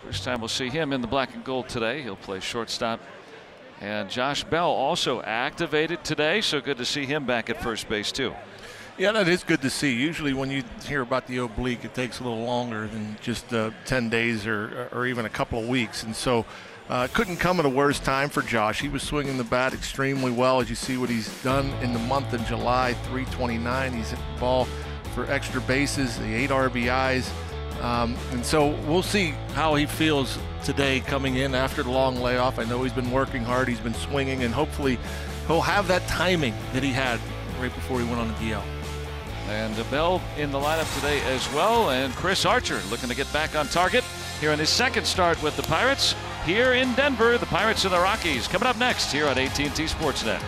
First time we'll see him in the black and gold today. He'll play shortstop. And Josh Bell also activated today, so good to see him back at first base too. Yeah, that is good to see. Usually when you hear about the oblique, it takes a little longer than just 10 days or even a couple of weeks. And so couldn't come at a worse time for Josh. He was swinging the bat extremely well. As you see what he's done in the month of July, 329. He's hit the ball for extra bases, the 8 RBIs. And so we'll see how he feels today coming in after the long layoff. I know he's been working hard. He's been swinging, and hopefully he'll have that timing that he had right before he went on the DL. And Bell in the lineup today as well. And Chris Archer looking to get back on target here in his second start with the Pirates here in Denver. The Pirates and the Rockies coming up next here on AT Sportsnet.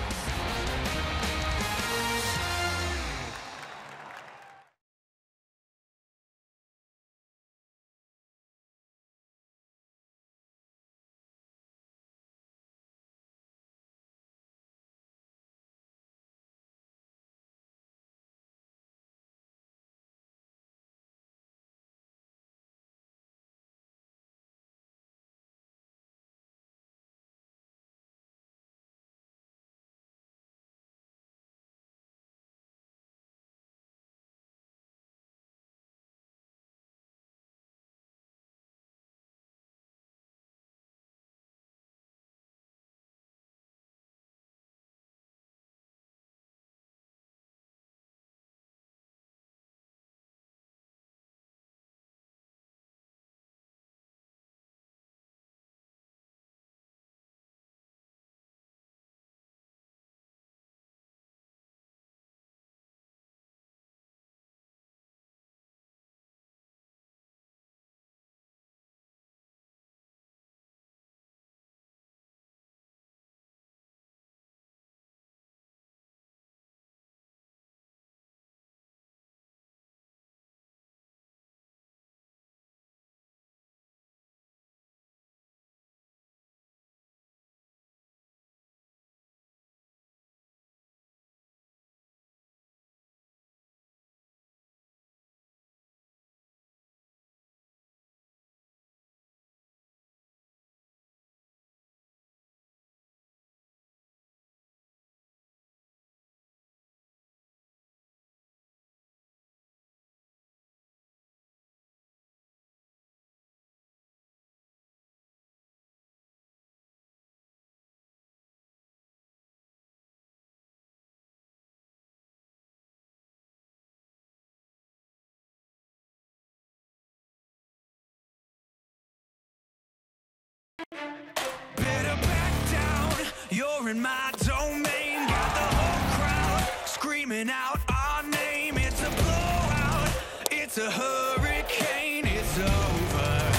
Better back down, you're in my domain. Got the whole crowd screaming out our name. It's a blowout, it's a hurricane, it's over.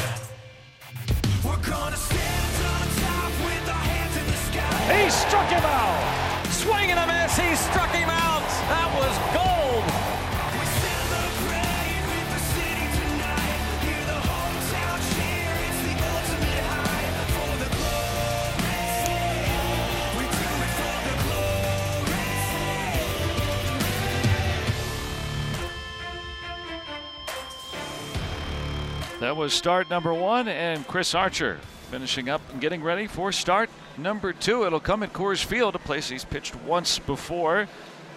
We're gonna stand on top with our hands in the sky. He struck him out! Swing and a miss, he struck him out! That was gold! We celebrate with the city tonight. Hear the hometown cheer, it's the ultimate high. For the glory, we do it for the glory. That was start number 1, and Chris Archer finishing up and getting ready for start number 2. It'll come at Coors Field, a place he's pitched once before.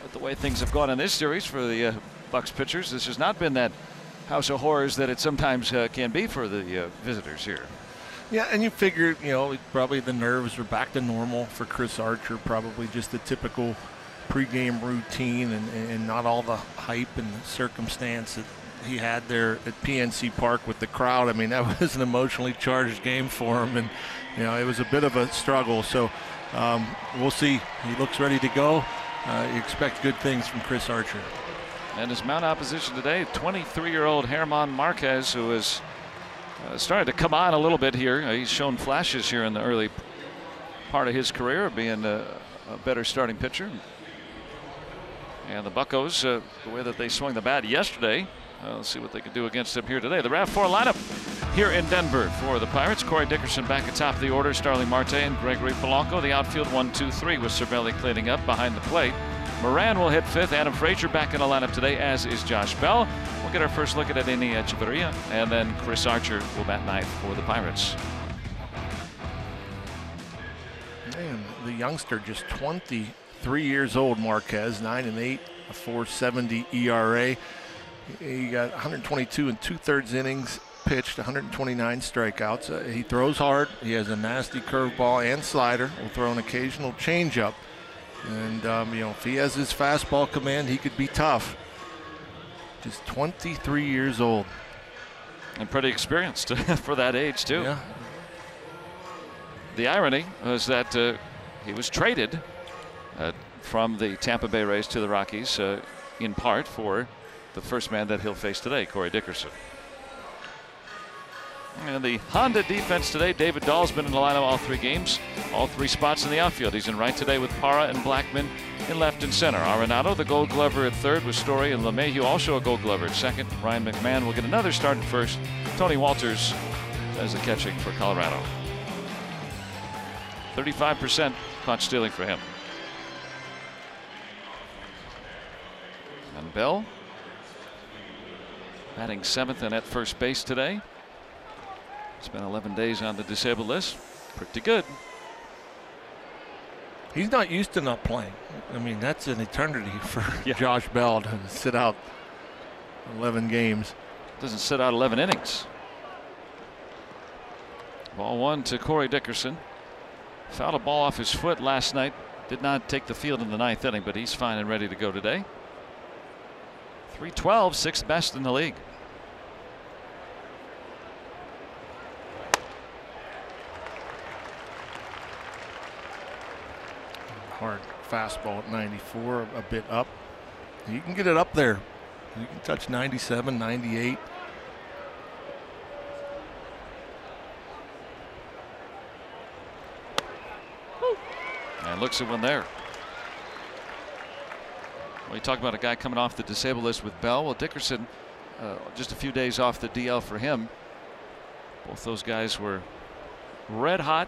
But the way things have gone in this series for the Bucks pitchers, this has not been that house of horrors that it sometimes can be for the visitors here. Yeah, and you figure, probably the nerves are back to normal for Chris Archer, probably just the typical pregame routine and not all the hype and the circumstance that he had there at PNC Park with the crowd. I mean, that was an emotionally charged game for him, and it was a bit of a struggle. So we'll see. He looks ready to go. You expect good things from Chris Archer. And his mount opposition today, 23-year-old German Marquez, who has started to come on a little bit here. He's shown flashes here in the early part of his career of being a better starting pitcher. And the Buccos, the way that they swung the bat yesterday, let's see what they can do against him here today. The RAV4 lineup here in Denver for the Pirates. Corey Dickerson back at top of the order. Starling Marte and Gregory Polanco. The outfield 1-2-3 with Cervelli cleaning up behind the plate. Moran will hit 5th. Adam Frazier back in the lineup today, as is Josh Bell. We'll get our first look at Adeiny Echeverria, and then Chris Archer will bat 9th for the Pirates. Man, the youngster, just 23 years old, Marquez, 9-8, a 4.70 ERA. He got 122 and 2/3 innings pitched, 129 strikeouts. He throws hard. He has a nasty curveball and slider. Will throw an occasional changeup. And, if he has his fastball command, he could be tough. Just 23 years old. And pretty experienced for that age, too. Yeah. The irony was that he was traded from the Tampa Bay Rays to the Rockies in part for the first man that he'll face today, Corey Dickerson. And the Honda defense today, David Dahl's been in the lineup all 3 games, all 3 spots in the outfield. He's in right today with Parra and Blackman in left and center. Arenado, the Gold Glover, at 3rd with Story, and LeMahieu, also a Gold Glover, at 2nd. Ryan McMahon will get another start at 1st. Tony Walters as the catching for Colorado. 35% caught stealing for him. And Bell batting 7th and at first base today. Spent 11 days on the disabled list. Pretty good. He's not used to not playing. I mean, that's an eternity for Josh Bell to sit out 11 games. Doesn't sit out 11 innings. Ball 1 to Corey Dickerson. Fouled a ball off his foot last night. Did not take the field in the 9th inning, but he's fine and ready to go today. 312, 6th best in the league. Hard fastball at 94, a bit up. You can get it up there. You can touch 97, 98. And looks at one there. Well, you talk about a guy coming off the disabled list with Bell. Well, Dickerson, just a few days off the DL for him. Both those guys were red hot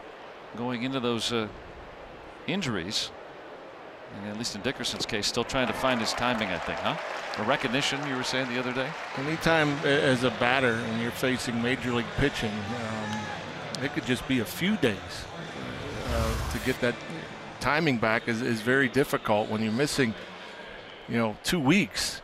going into those injuries. And at least in Dickerson's case, still trying to find his timing, I think, huh? A recognition, you were saying the other day? Anytime as a batter and you're facing major league pitching, it could just be a few days to get that timing back is very difficult when you're missing, 2 weeks.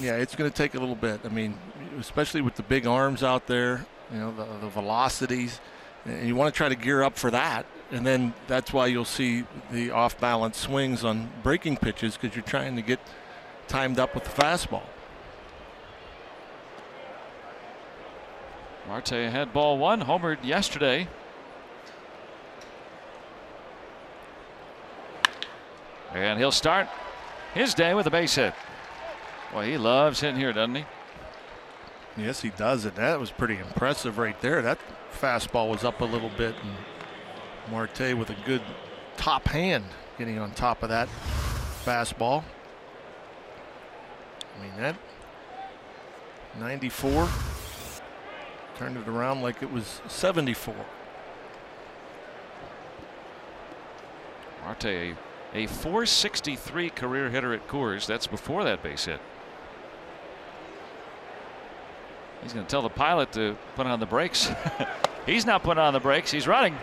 Yeah, it's going to take a little bit. I mean, especially with the big arms out there, the velocities, and you want to try to gear up for that. And then that's why you'll see the off-balance swings on breaking pitches, because you're trying to get timed up with the fastball. Marte ahead, ball 1, homered yesterday. And he'll start his day with a base hit. Boy, he loves hitting here, doesn't he? Yes, he does it. That was pretty impressive right there. That fastball was up a little bit, and Marte with a good top hand getting on top of that fastball. I mean, that 94 turned it around like it was 74. Marte, a 463 career hitter at Coors. That's before that base hit. He's going to tell the pilot to put on the brakes. He's not putting on the brakes. He's running.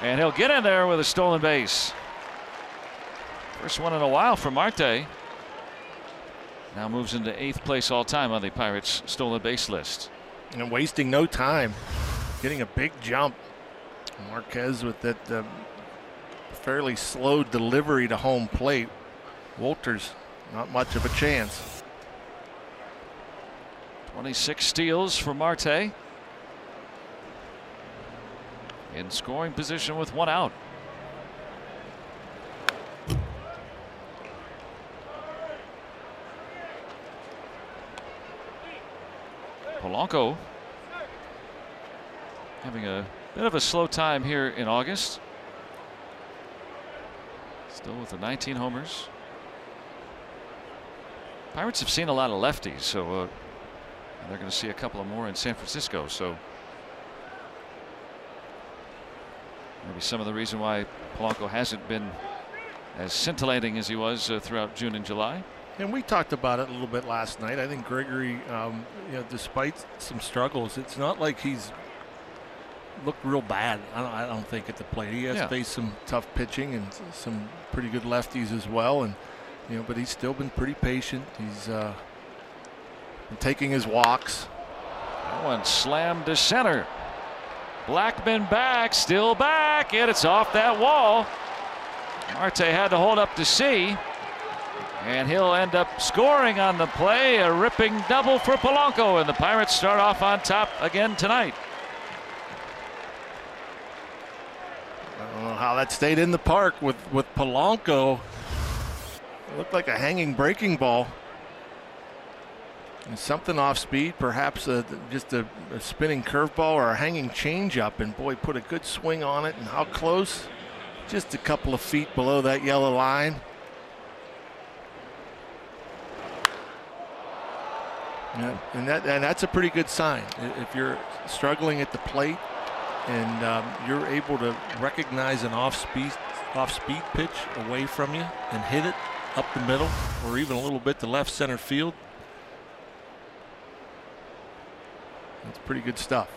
And he'll get in there with a stolen base. First one in a while for Marte. Now moves into 8th place all time on the Pirates stolen base list. And wasting no time. Getting a big jump. Marquez with that fairly slow delivery to home plate. Walters, not much of a chance. 26 steals for Marte. In scoring position with 1 out. Polanco having a bit of a slow time here in August. Still with the 19 homers. Pirates have seen a lot of lefties, so they're going to see a couple of more in San Francisco. So maybe some of the reason why Polanco hasn't been as scintillating as he was throughout June and July. And we talked about it a little bit last night. I think Gregory, despite some struggles, it's not like he's looked real bad. I don't think at the plate. He has faced some tough pitching and some pretty good lefties as well, and but he's still been pretty patient. He's been taking his walks. That one slammed to center. Blackman back, still back, and it's off that wall. Marte had to hold up to see, and he'll end up scoring on the play. A ripping double for Polanco, and the Pirates start off on top again tonight. I don't know how that stayed in the park with Polanco. It looked like a hanging breaking ball. And something off speed, perhaps just a spinning curveball or a hanging changeup, and boy, put a good swing on it. And how close? Just a couple of feet below that yellow line. Yeah, and that's a pretty good sign. If you're struggling at the plate and you're able to recognize an off-speed pitch away from you and hit it up the middle or even a little bit to left center field, that's pretty good stuff.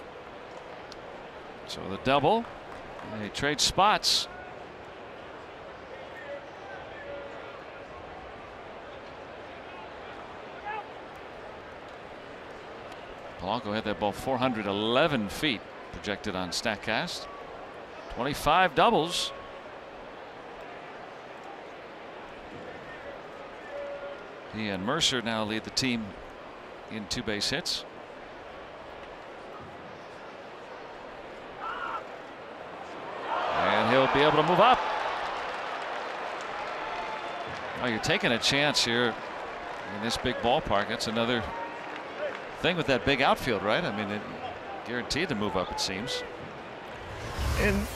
So the double, they trade spots. Polanco had that ball 411 feet projected on StatCast. 25 doubles. He and Mercer now lead the team in 2 base hits. And he'll be able to move up. Oh, you're taking a chance here in this big ballpark. That's another thing with that big outfield, right? I mean, it guaranteed to move up, it seems. And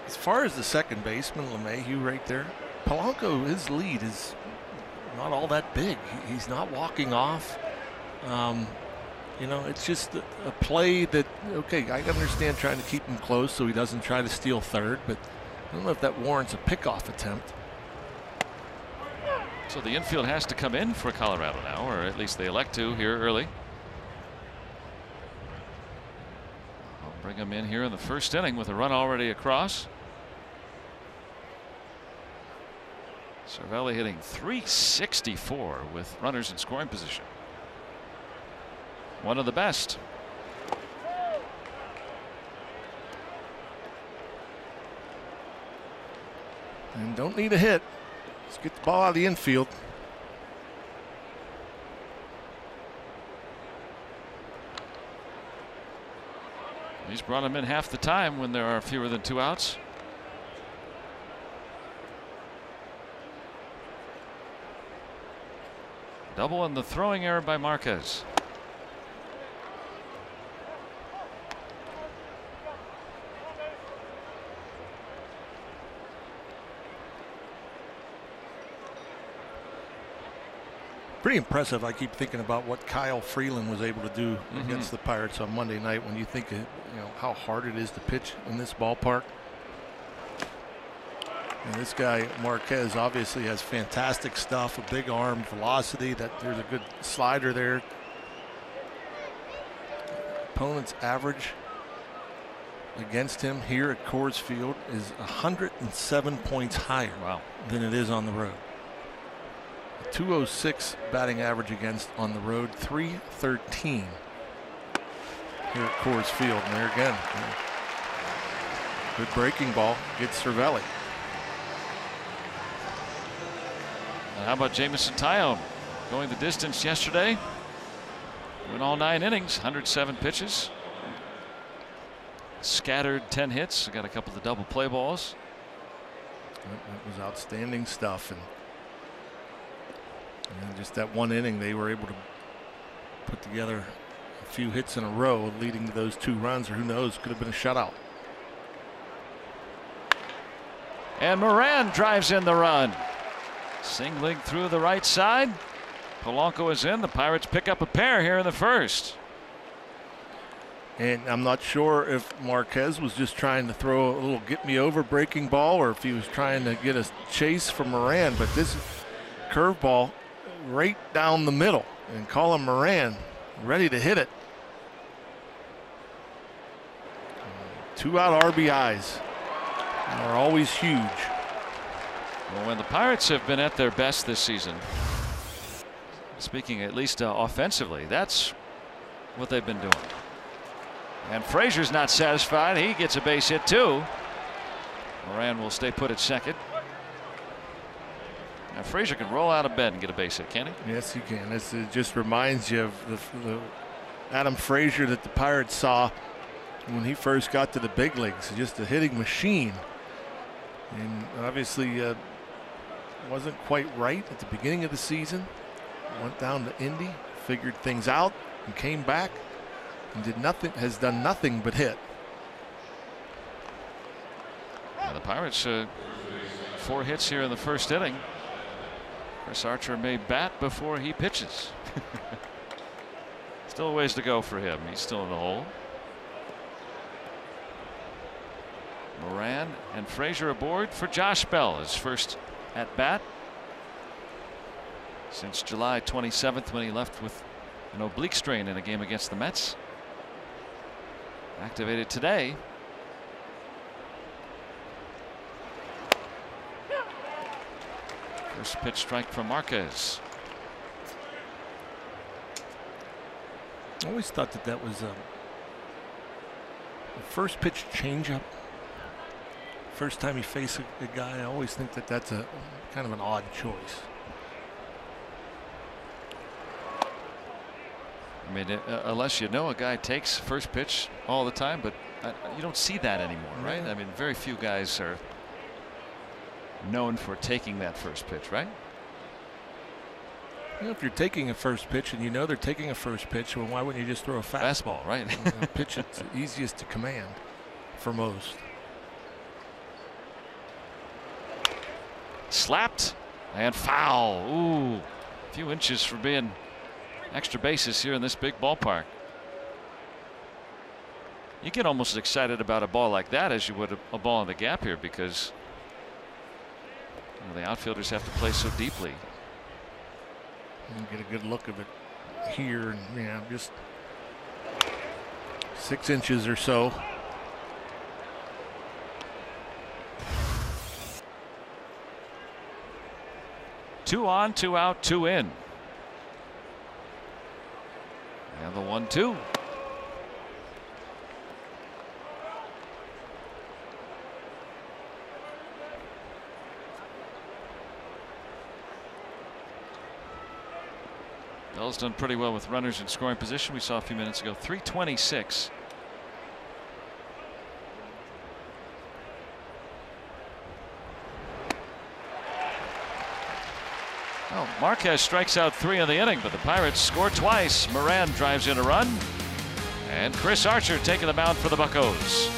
as far as the second baseman, LeMahieu right there, Polanco, his lead is not all that big. He's not walking off. It's just a play that, okay, I understand trying to keep him close so he doesn't try to steal third, but I don't know if that warrants a pickoff attempt. So the infield has to come in for Colorado now, or at least they elect to here early. I'll bring them in here in the first inning with a run already across. Cervelli hitting .364 with runners in scoring position. One of the best. And don't need a hit. Let's get the ball out of the infield. He's brought him in half the time when there are fewer than 2 outs. Double and the throwing error by Marquez. Pretty impressive. I keep thinking about what Kyle Freeland was able to do against the Pirates on Monday night. When you think of how hard it is to pitch in this ballpark. And this guy Marquez obviously has fantastic stuff, a big arm, velocity. There's a good slider there. Opponent's average against him here at Coors Field is 107 points higher than it is on the road. 206 batting average against on the road, 313 here at Coors Field. And there again, good breaking ball gets Cervelli. How about Jamison Tyone going the distance yesterday? Went all 9 innings, 107 pitches. Scattered 10 hits. Got a couple of double play balls. That was outstanding stuff. And just that 1 inning, they were able to put together a few hits in a row, leading to those 2 runs, or who knows, could have been a shutout. And Moran drives in the run. Singling through the right side. Polanco is in. The Pirates pick up a pair here in the first. And I'm not sure if Marquez was just trying to throw a little get-me-over breaking ball or if he was trying to get a chase from Moran. But this curveball right down the middle. And Colin Moran ready to hit it. 2-out RBIs are always huge. Well, when the Pirates have been at their best this season, speaking at least offensively, that's what they've been doing. And Frazier's not satisfied. He gets a base hit too. Moran will stay put at second. Now Frazier can roll out of bed and get a base hit, can he? Yes, he can. It just reminds you of the Adam Frazier that the Pirates saw when he first got to the big leagues. Just a hitting machine. And obviously wasn't quite right at the beginning of the season. Went down to Indy, figured things out, and came back and has done nothing but hit. Now the Pirates 4 hits here in the first inning. Chris Archer may bat before he pitches. Still a ways to go for him. He's still in the hole. Moran and Frazier aboard for Josh Bell, his first at bat since July 27th when he left with an oblique strain in a game against the Mets. Activated today. First pitch strike from Marquez. I always thought that was a first pitch changeup. First time you face a guy, I always think that's a kind of an odd choice. I mean, unless you know a guy takes first pitch all the time, but you don't see that anymore, right? I mean, very few guys are known for taking that first pitch, right? You know, if you're taking a first pitch and you know they're taking a first pitch, well, why wouldn't you just throw a fastball? Right. A pitch that's easiest to command for most. Slapped and foul. Ooh, a few inches for being extra bases here in this big ballpark. You get almost as excited about a ball like that as you would a ball in the gap here, because the outfielders have to play so deeply. You get a good look of it here, and just 6 inches or so. Two on, 2 out, 2 in. And the 1-2. Bell's done pretty well with runners in scoring position. We saw a few minutes ago. 326. Oh, Marquez strikes out 3 in the inning, but the Pirates score twice. Moran drives in a run, and Chris Archer taking the mound for the Buccos.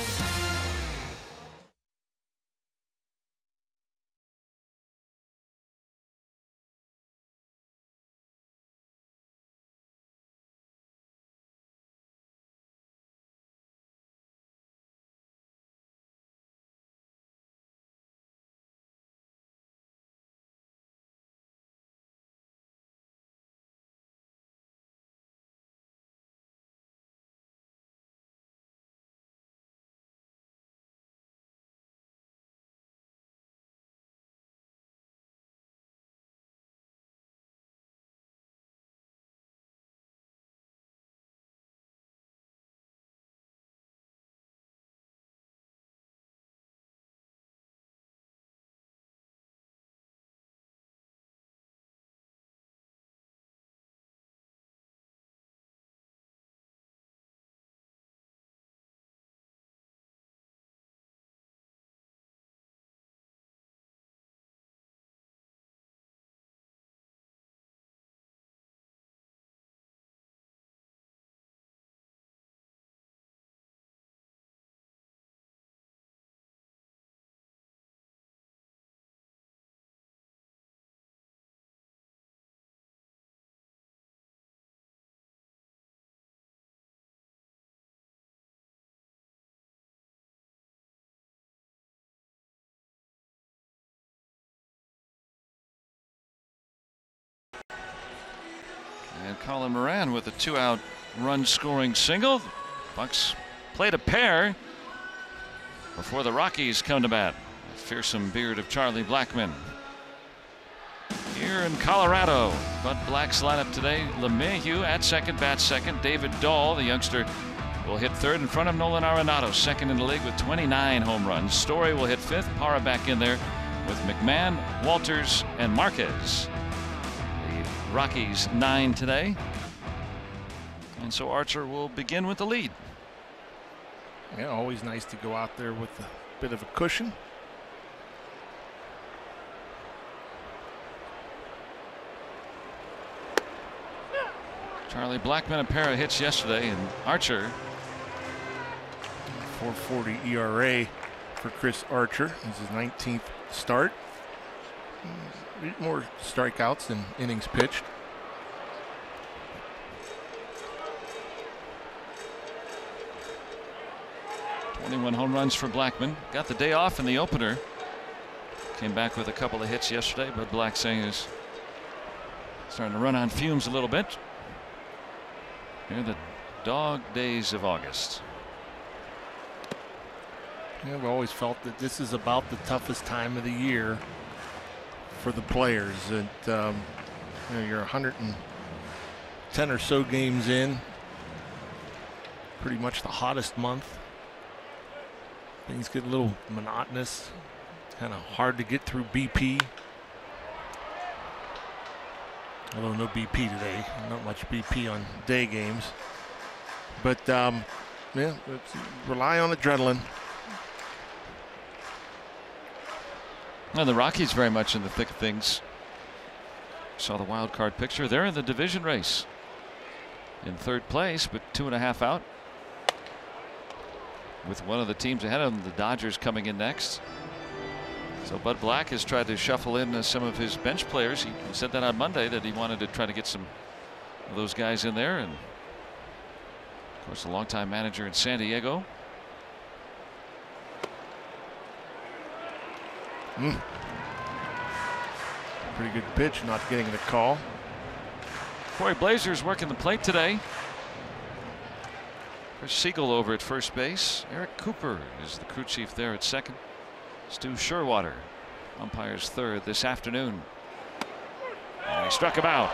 Colin Moran with a 2-out run scoring single. Bucks played a pair before the Rockies come to bat. The fearsome beard of Charlie Blackmon. Here in Colorado, Bud Black's lineup today: LeMahieu at second, bats second. David Dahl, the youngster, will hit third in front of Nolan Arenado, second in the league with 29 home runs. Story will hit fifth. Parra back in there with McMahon, Walters, and Marquez. The Rockies 9 today. And so Archer will begin with the lead. Yeah, always nice to go out there with a bit of a cushion. Charlie Blackmon, a pair of hits yesterday, and Archer. 4.40 ERA for Chris Archer. This is his 19th start. More strikeouts than innings pitched. One home runs for Blackmon. Got the day off in the opener. Came back with a couple of hits yesterday, but Black saying is starting to run on fumes a little bit. Here are the dog days of August. Yeah, I've always felt that this is about the toughest time of the year for the players. And you're 110 or so games in. Pretty much the hottest month. Things get a little monotonous. Kind of hard to get through BP. Although no BP today. Not much BP on day games. But yeah, let's rely on adrenaline. And the Rockies very much in the thick of things. Saw the wild card picture. They're in the division race. In third place, but 2.5 out. With one of the teams ahead of them, the Dodgers, coming in next. So Bud Black has tried to shuffle in some of his bench players. He said that on Monday, that he wanted to try to get some of those guys in there. And of course, the longtime manager in San Diego. Pretty good pitch, not getting the call. Corey Blazer's working the plate today. Chris Siegel over at first base. Eric Cooper is the crew chief there at second. Stu Sherwater umpires third this afternoon. And he struck him out.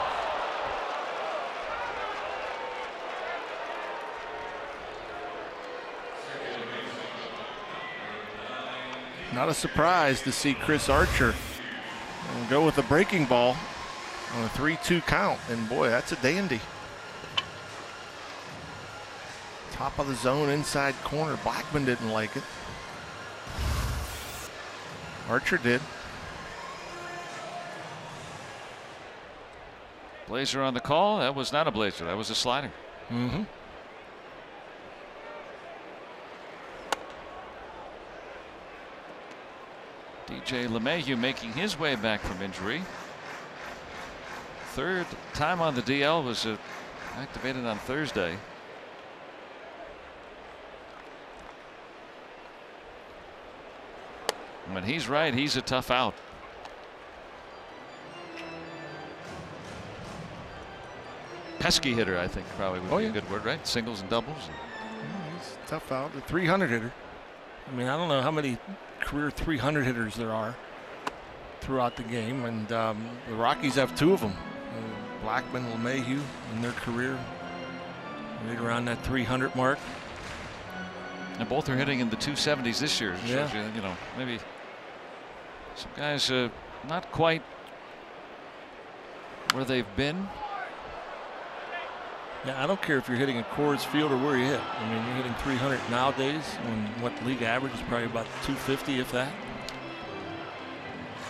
Not a surprise to see Chris Archer go with a breaking ball on a 3-2 count. And boy, that's a dandy. Top of the zone, inside corner. Blackmon didn't like it. Archer did. Blazer on the call. That was not a blazer. That was a slider. DJ LeMahieu making his way back from injury. Third time on the DL, was activated on Thursday. When he's right, he's a tough out. Pesky hitter, I think, probably would be a good word, right? Singles and doubles. He's a tough out. A 300 hitter. I mean, I don't know how many career 300 hitters there are throughout the game, and the Rockies have 2 of them. Blackmon, LeMahieu in their career, right around that 300 mark. And both are hitting in the 270s this year. Yeah. Shows you know, maybe some guys not quite where they've been. Yeah, I don't care if you're hitting at Coors Field or where you hit. I mean, you're hitting 300 nowadays, when what league average is probably about 250, if that.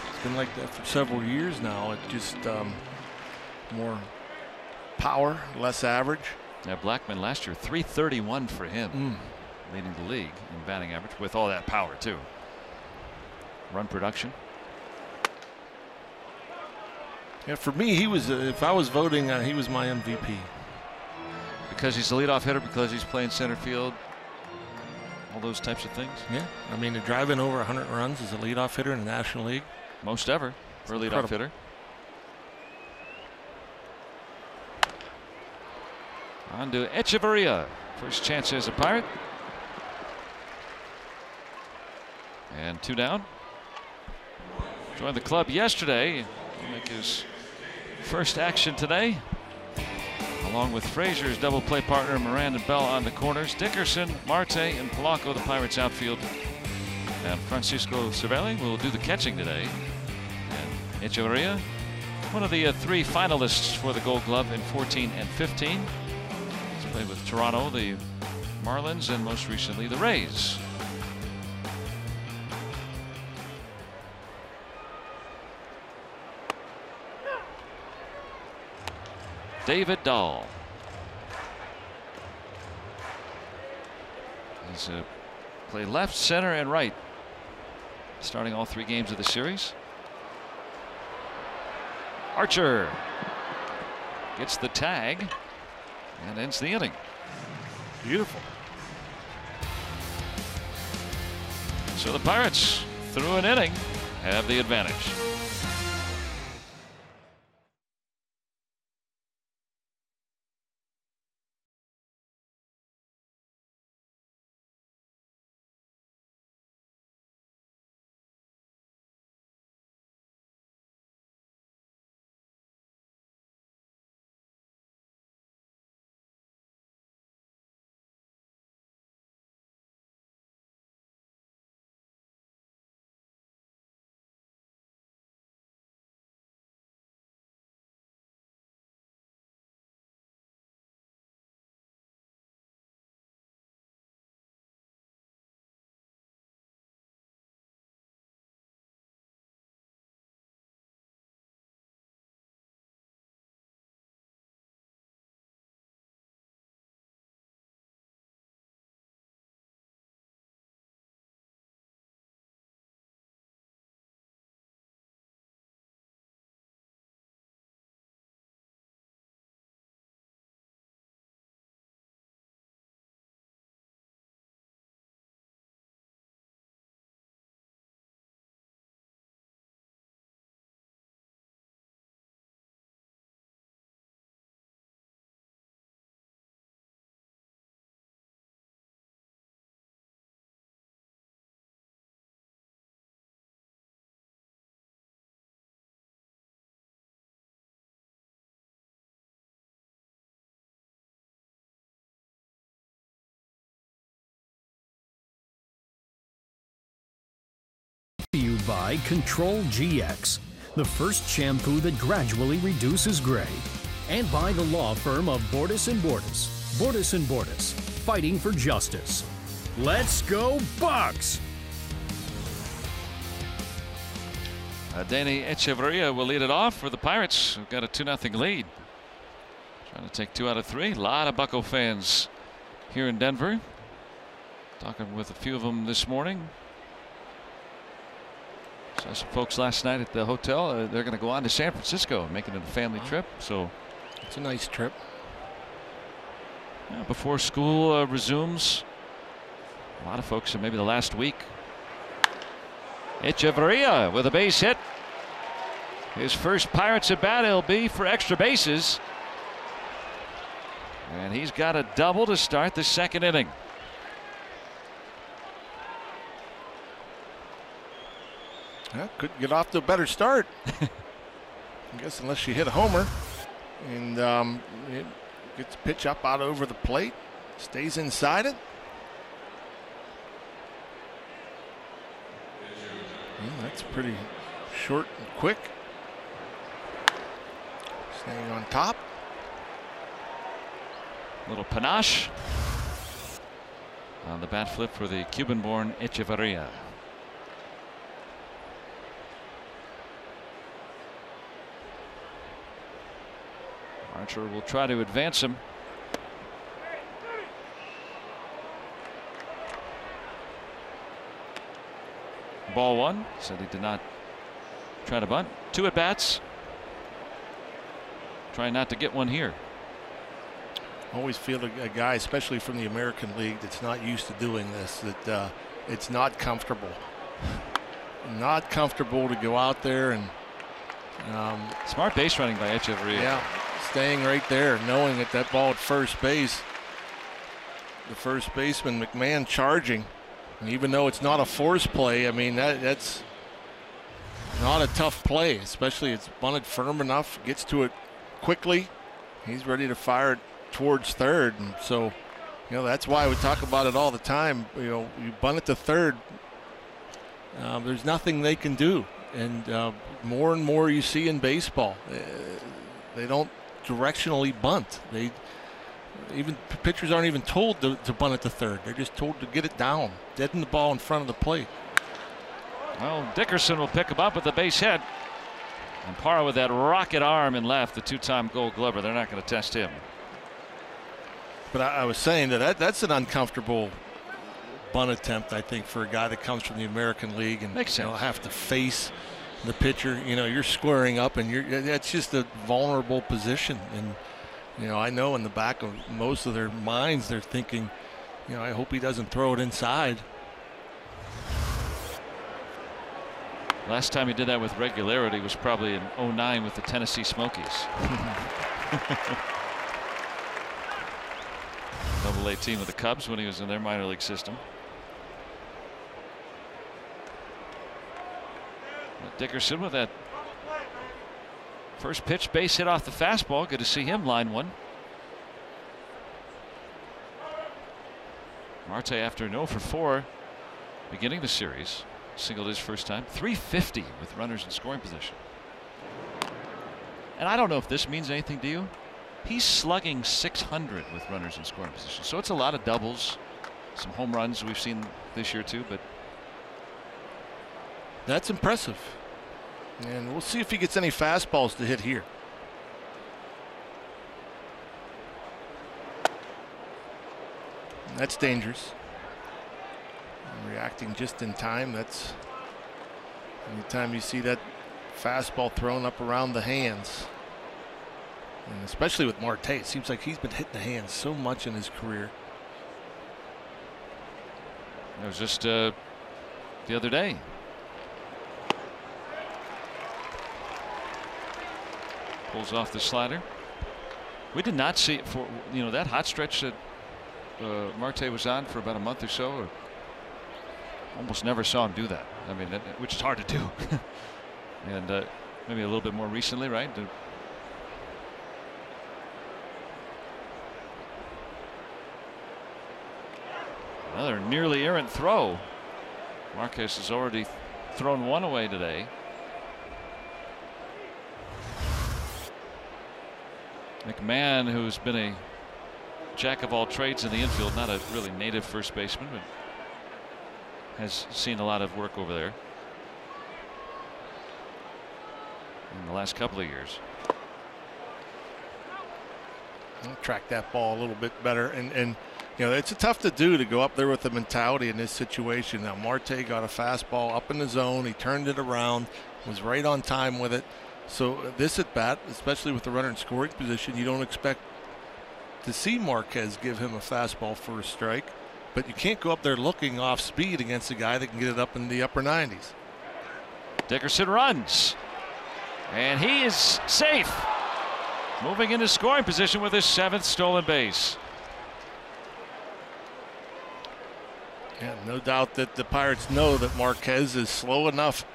It's been like that for several years now. It just more power, less average. Yeah, Blackmon last year, 331 for him, leading the league in batting average with all that power too. Run production. Yeah, for me, he was. If I was voting, he was my MVP. Because he's the leadoff hitter, because he's playing center field, all those types of things. Yeah, I mean, to drive in over 100 runs as a leadoff hitter in the National League, most ever for a leadoff hitter. On to Echeverria. First chance as a Pirate. And 2 down. Joined the club yesterday. He'll make his first action today. Along with Frazier's double play partner Miranda Bell on the corners. Dickerson, Marte, and Polanco, the Pirates outfield. And Francisco Cervelli will do the catching today. And Echeverria, one of the 3 finalists for the Gold Glove in 14 and 15. He's played with Toronto, the Marlins, and most recently the Rays. David Dahl. He's played left, center, and right, starting all 3 games of the series. Archer gets the tag and ends the inning. Beautiful. So the Pirates, through an inning, have the advantage. You by Control GX, the first shampoo that gradually reduces gray, and by the law firm of Bordas & Bordas. Bordas & Bordas, fighting for justice. Let's go Bucks! Danny Echeverria will lead it off for the Pirates, who've got a 2-0 lead. Trying to take 2 out of 3. A lot of Bucco fans here in Denver. Talking with a few of them this morning. Saw some folks last night at the hotel. They're going to go on to San Francisco, making it a family trip. So it's a nice trip. Yeah, before school resumes, a lot of folks, maybe the last week. Echeverria with a base hit. His first Pirates at bat. It'll be for extra bases. And he's got a double to start the 2nd inning. Yeah, couldn't get off to a better start. I guess unless you hit a homer. And it gets pitch up out over the plate. Stays inside it. That's pretty short and quick. Staying on top. Little panache on the bat flip for the Cuban-born Echeverria. Archer will try to advance him. Ball 1. Said he did not try to bunt. 2 at bats. Trying not to get one here. Always feel a guy, especially from the American League, that's not used to doing this, that it's not comfortable. Not comfortable to go out there and smart base running by Echeverria. Yeah. staying right there, knowing that that ball at first base, the first baseman, McMahon, charging. And even though it's not a force play, I mean, that's not a tough play, especially it's bunted firm enough, gets to it quickly. He's ready to fire it towards third. And so, you know, that's why we talk about it all the time. You know, you bunt it to third, there's nothing they can do. And more and more you see in baseball, they don't directionally bunt. Even pitchers aren't even told to bunt it to third. They're just told to get it down, deaden the ball in front of the plate. Well, Dickerson will pick him up with the base hit. And Parra with that rocket arm in left, the two-time Gold Glover. They're not going to test him. But I was saying that's an uncomfortable bunt attempt, I think, for a guy that comes from the American League and makes sense. Have to face the pitcher. You know, you're squaring up, and that's just a vulnerable position. And you know, I know in the back of most of their minds, they're thinking, you know, I hope he doesn't throw it inside. Last time he did that with regularity was probably in '09 with the Tennessee Smokies. Double-A team with the Cubs when he was in their minor league system. Dickerson with that first pitch base hit off the fastball. Good to see him line one. Marte after 0 for 4 beginning the series. Singled his first time. 350 with runners in scoring position. And I don't know if this means anything to you. He's slugging .600 with runners in scoring position. So it's a lot of doubles, some home runs we've seen this year too, but that's impressive. And we'll see if he gets any fastballs to hit here. That's dangerous. Reacting just in time. That's anytime you see that fastball thrown up around the hands. And especially with Marte, it seems like he's been hitting the hands so much in his career. It was just the other day. Pulls off the slider. We did not see it for, you know, that hot stretch that Marte was on for about a month or so. Or almost never saw him do that. I mean, which is hard to do. And maybe a little bit more recently, right? Another nearly errant throw. Marquez has already thrown one away today. McMahon, who's been a jack of all trades in the infield, not a really native first baseman, but has seen a lot of work over there in the last couple of years. I'll track that ball a little bit better, and you know, it's tough to do to go up there with the mentality in this situation. Now Marte got a fastball up in the zone, he turned it around, was right on time with it. So this at bat, especially with the runner in scoring position, you don't expect to see Marquez give him a fastball for a strike, but you can't go up there looking off speed against a guy that can get it up in the upper 90s. Dickerson runs, and he is safe, moving into scoring position with his 7th stolen base. Yeah, no doubt that the Pirates know that Marquez is slow enough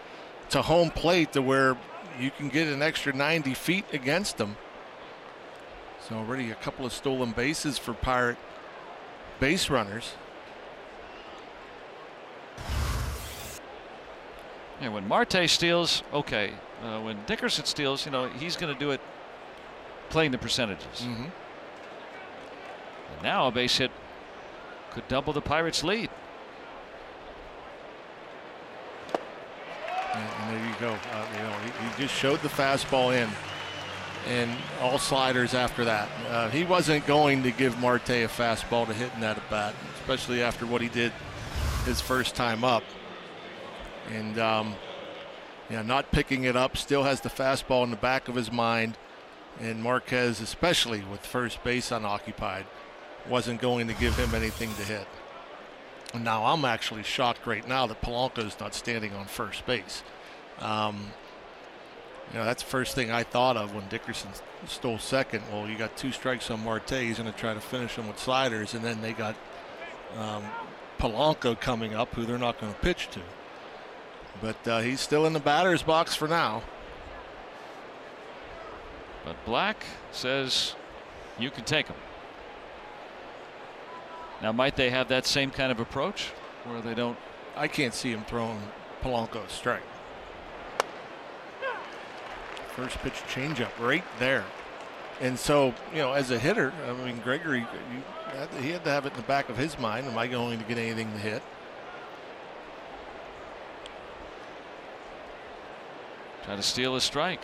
to home plate to where you can get an extra 90 feet against him. So already a couple of stolen bases for Pirate base runners. Yeah, when Marte steals, okay. When Dickerson steals, you know, he's going to do it playing the percentages. Mm-hmm. And now a base hit could double the Pirates' lead. And there you go. You know, he just showed the fastball in, and all sliders after that. He wasn't going to give Marte a fastball to hit in that at bat, especially after what he did his first time up. And yeah, not picking it up, still has the fastball in the back of his mind. And Marquez, especially with first base unoccupied, wasn't going to give him anything to hit. And now I'm actually shocked right now that Polanco's not standing on first base. You know, that's the first thing I thought of when Dickerson stole second. Well, you got 2 strikes on Marte. He's going to try to finish him with sliders, and then they got Polanco coming up, who they're not going to pitch to. But he's still in the batter's box for now. But Black says you can take him. Now, might they have that same kind of approach where they don't? I can't see him throwing Polanco a strike. First pitch changeup right there. And so, you know, as a hitter, I mean, Gregory, he had to have it in the back of his mind. Am I going to get anything to hit? Try to steal a strike.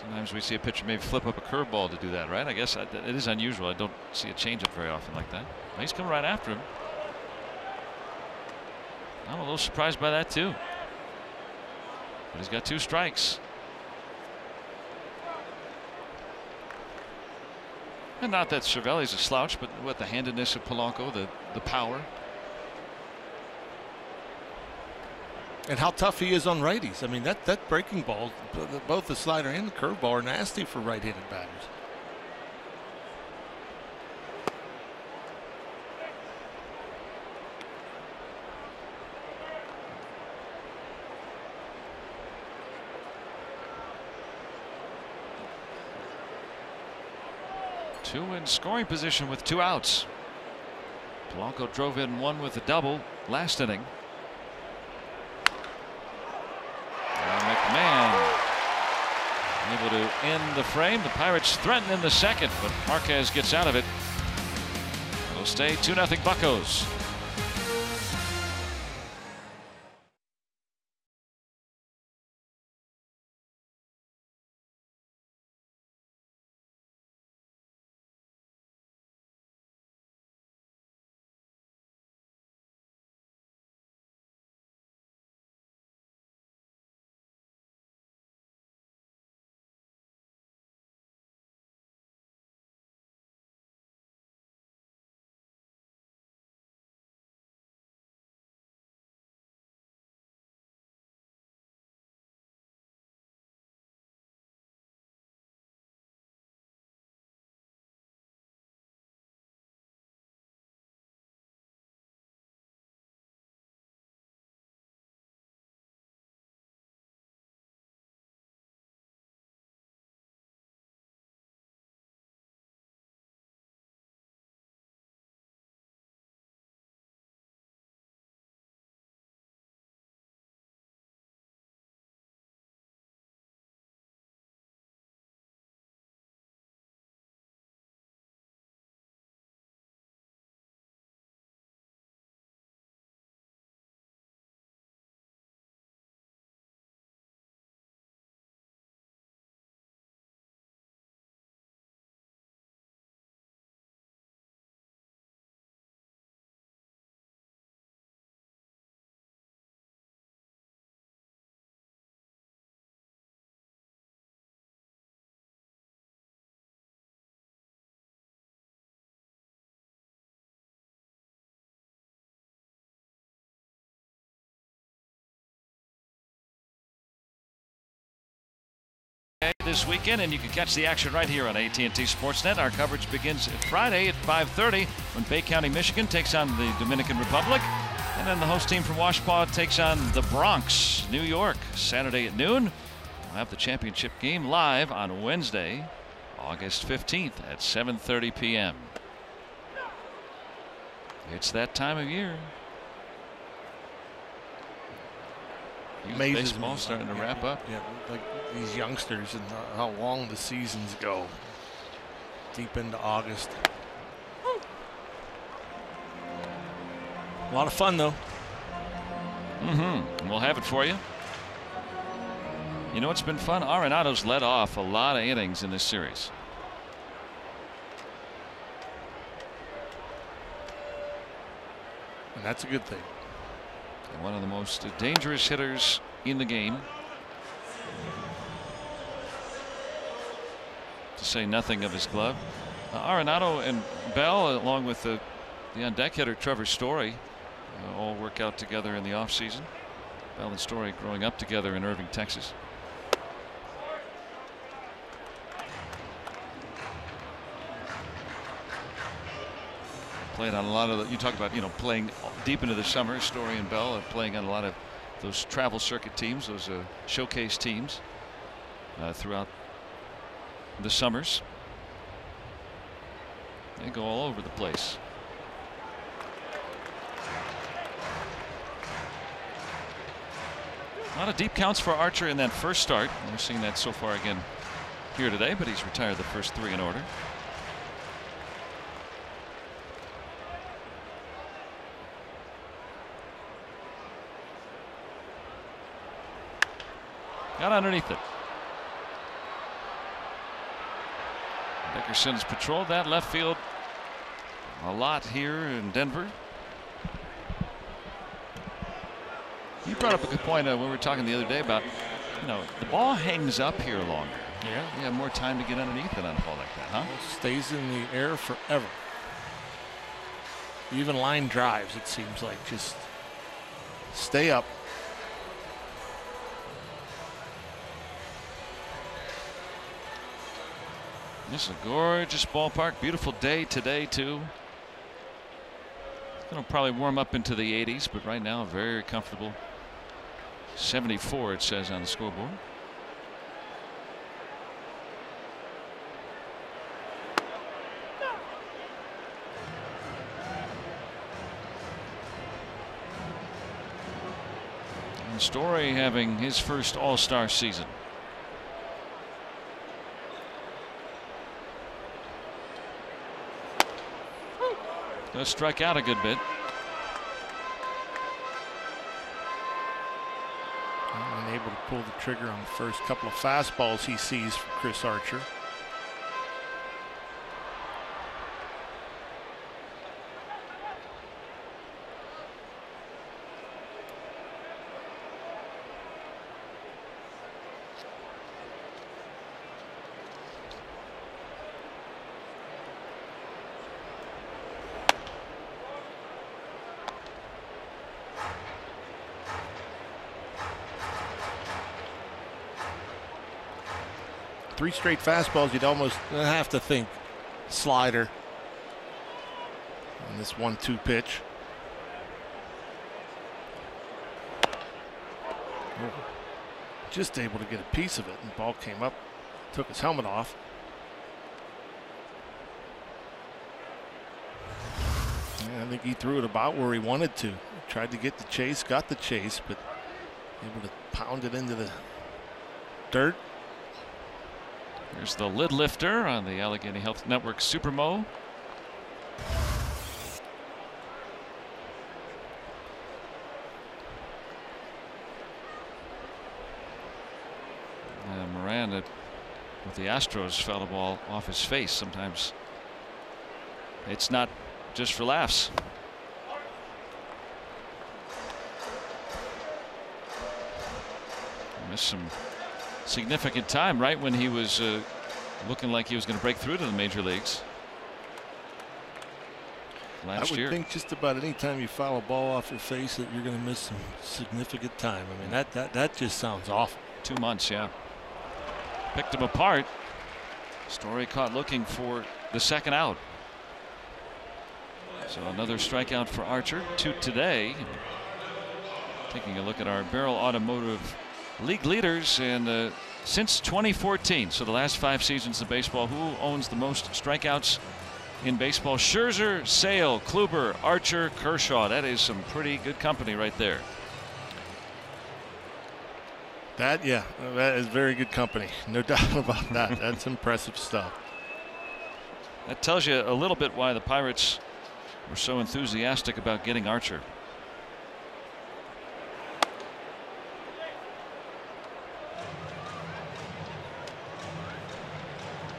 Sometimes we see a pitcher maybe flip up a curveball to do that, right? I guess it is unusual. I don't see a changeup very often like that. Well, he's coming right after him. I'm a little surprised by that too. But he's got 2 strikes. And not that Cervelli's a slouch, but what the handedness of Polanco, the power. And how tough he is on righties. I mean, that breaking ball, both the slider and the curveball are nasty for right-handed batters. Two in scoring position with 2 outs. Polanco drove in 1 with a double last inning. McMahon able to end the frame. The Pirates threaten in the second, but Marquez gets out of it. It'll stay 2-0 Buccos. This weekend, and you can catch the action right here on AT&T Sportsnet. Our coverage begins Friday at 5:30 when Bay County, Michigan takes on the Dominican Republic, and then the host team from Washpaw takes on the Bronx, New York. Saturday at noon. We'll have the championship game live on Wednesday, August 15th at 7:30 p.m. It's that time of year. Amazes baseball me. starting to wrap up. Yeah, like these youngsters and how long the seasons go. Deep into August. A lot of fun though. We'll have it for you. You know, it's been fun. Arenado's led off a lot of innings in this series. And that's a good thing. One of the most dangerous hitters in the game. To say nothing of his glove. Arenado and Bell, along with the on-deck hitter Trevor Story, all work out together in the offseason. Bell and Story growing up together in Irving, Texas. Played on a lot of you talk about, playing deep into the summer. Story and Bell are playing on a lot of those travel circuit teams, those showcase teams throughout the summers. They go all over the place. A lot of deep counts for Archer in that first start. We're seeing that so far again here today, but he's retired the first 3 in order. Got underneath it. Dickerson's patrolled that left field a lot here in Denver. You brought up a good point when we were talking the other day about, the ball hangs up here longer. Yeah. You have more time to get underneath it on a ball like that, huh? It stays in the air forever. Even line drives, it seems like, just stay up. This is a gorgeous ballpark. Beautiful day today, too. It's going to probably warm up into the 80s, but right now, very comfortable. 74, it says on the scoreboard. And Story having his first All-Star season. Does strike out a good bit. Unable to pull the trigger on the first couple of fastballs he sees from Chris Archer. Three straight fastballs, you'd almost have to think slider on this 1-2 pitch. Just able to get a piece of it, and the ball came up, took his helmet off. Yeah, I think he threw it about where he wanted to. Tried to get the chase, got the chase, but able to pound it into the dirt. Here's the lid lifter on the Allegheny Health Network Supermo. Moran with the Astros fouled the ball off his face. Sometimes it's not just for laughs. Missed some significant time right when he was looking like he was going to break through to the major leagues last year. I would think just about any time you foul a ball off your face that you're going to miss some significant time. I mean, that just sounds awful. 2 months, yeah. Picked him apart. Story caught looking for the second out. So another strikeout for Archer. 2 today. Taking a look at our Barrel Automotive league leaders and since 2014, so the last 5 seasons of baseball, who owns the most strikeouts in baseball? Scherzer, Sale, Kluber, Archer, Kershaw. That is some pretty good company right there. That is very good company, no doubt about that. That's impressive stuff. That tells you a little bit why the Pirates were so enthusiastic about getting Archer.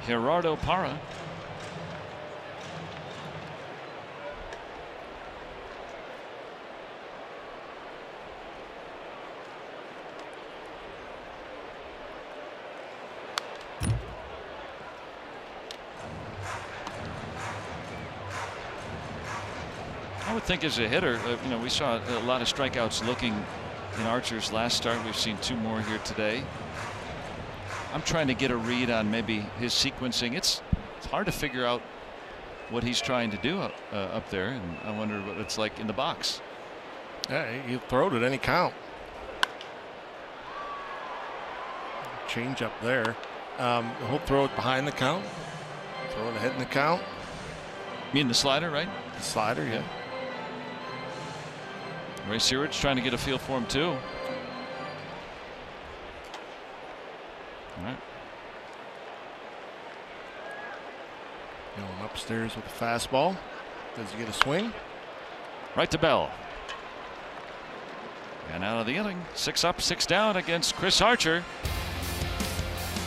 Gerardo Parra. I would think as a hitter, we saw a lot of strikeouts looking in Archer's last start. We've seen 2 more here today. I'm trying to get a read on maybe his sequencing. It's hard to figure out what he's trying to do up there, and I wonder what it's like in the box. Yeah, he'll throw it at any count. Change up there. He'll throw it behind the count. Throw it ahead in the count. You mean the slider, right? The slider, yeah. Ray Searage trying to get a feel for him too. All right. Going upstairs with the fastball. Does he get a swing? Right to Bell. And out of the inning, 6 up, 6 down against Chris Archer.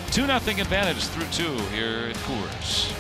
2-0 advantage through 2 here at Coors.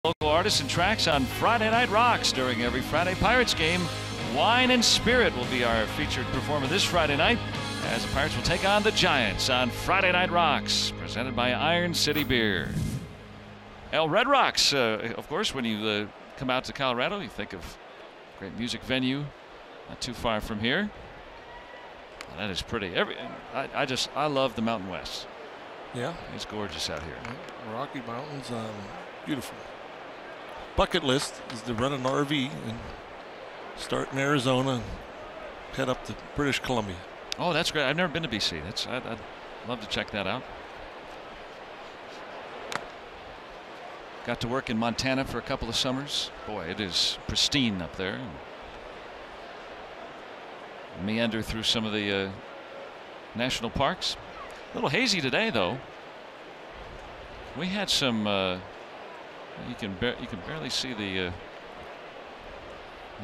Local artists and tracks on Friday Night Rocks during every Friday Pirates game. Wine and Spirit will be our featured performer this Friday night as the Pirates will take on the Giants on Friday Night Rocks, presented by Iron City Beer. El Red Rocks, of course, when you come out to Colorado, you think of a great music venue not too far from here. Well, that is pretty. I love the Mountain West. Yeah. It's gorgeous out here. Yeah, Rocky Mountains, beautiful. Bucket list is to run an RV and start in Arizona and head up to British Columbia. Oh, that's great. I've never been to BC. I'd love to check that out. Got to work in Montana for a couple of summers. Boy, it is pristine up there. Meander through some of the national parks. A little hazy today, though. We had some. You can barely see the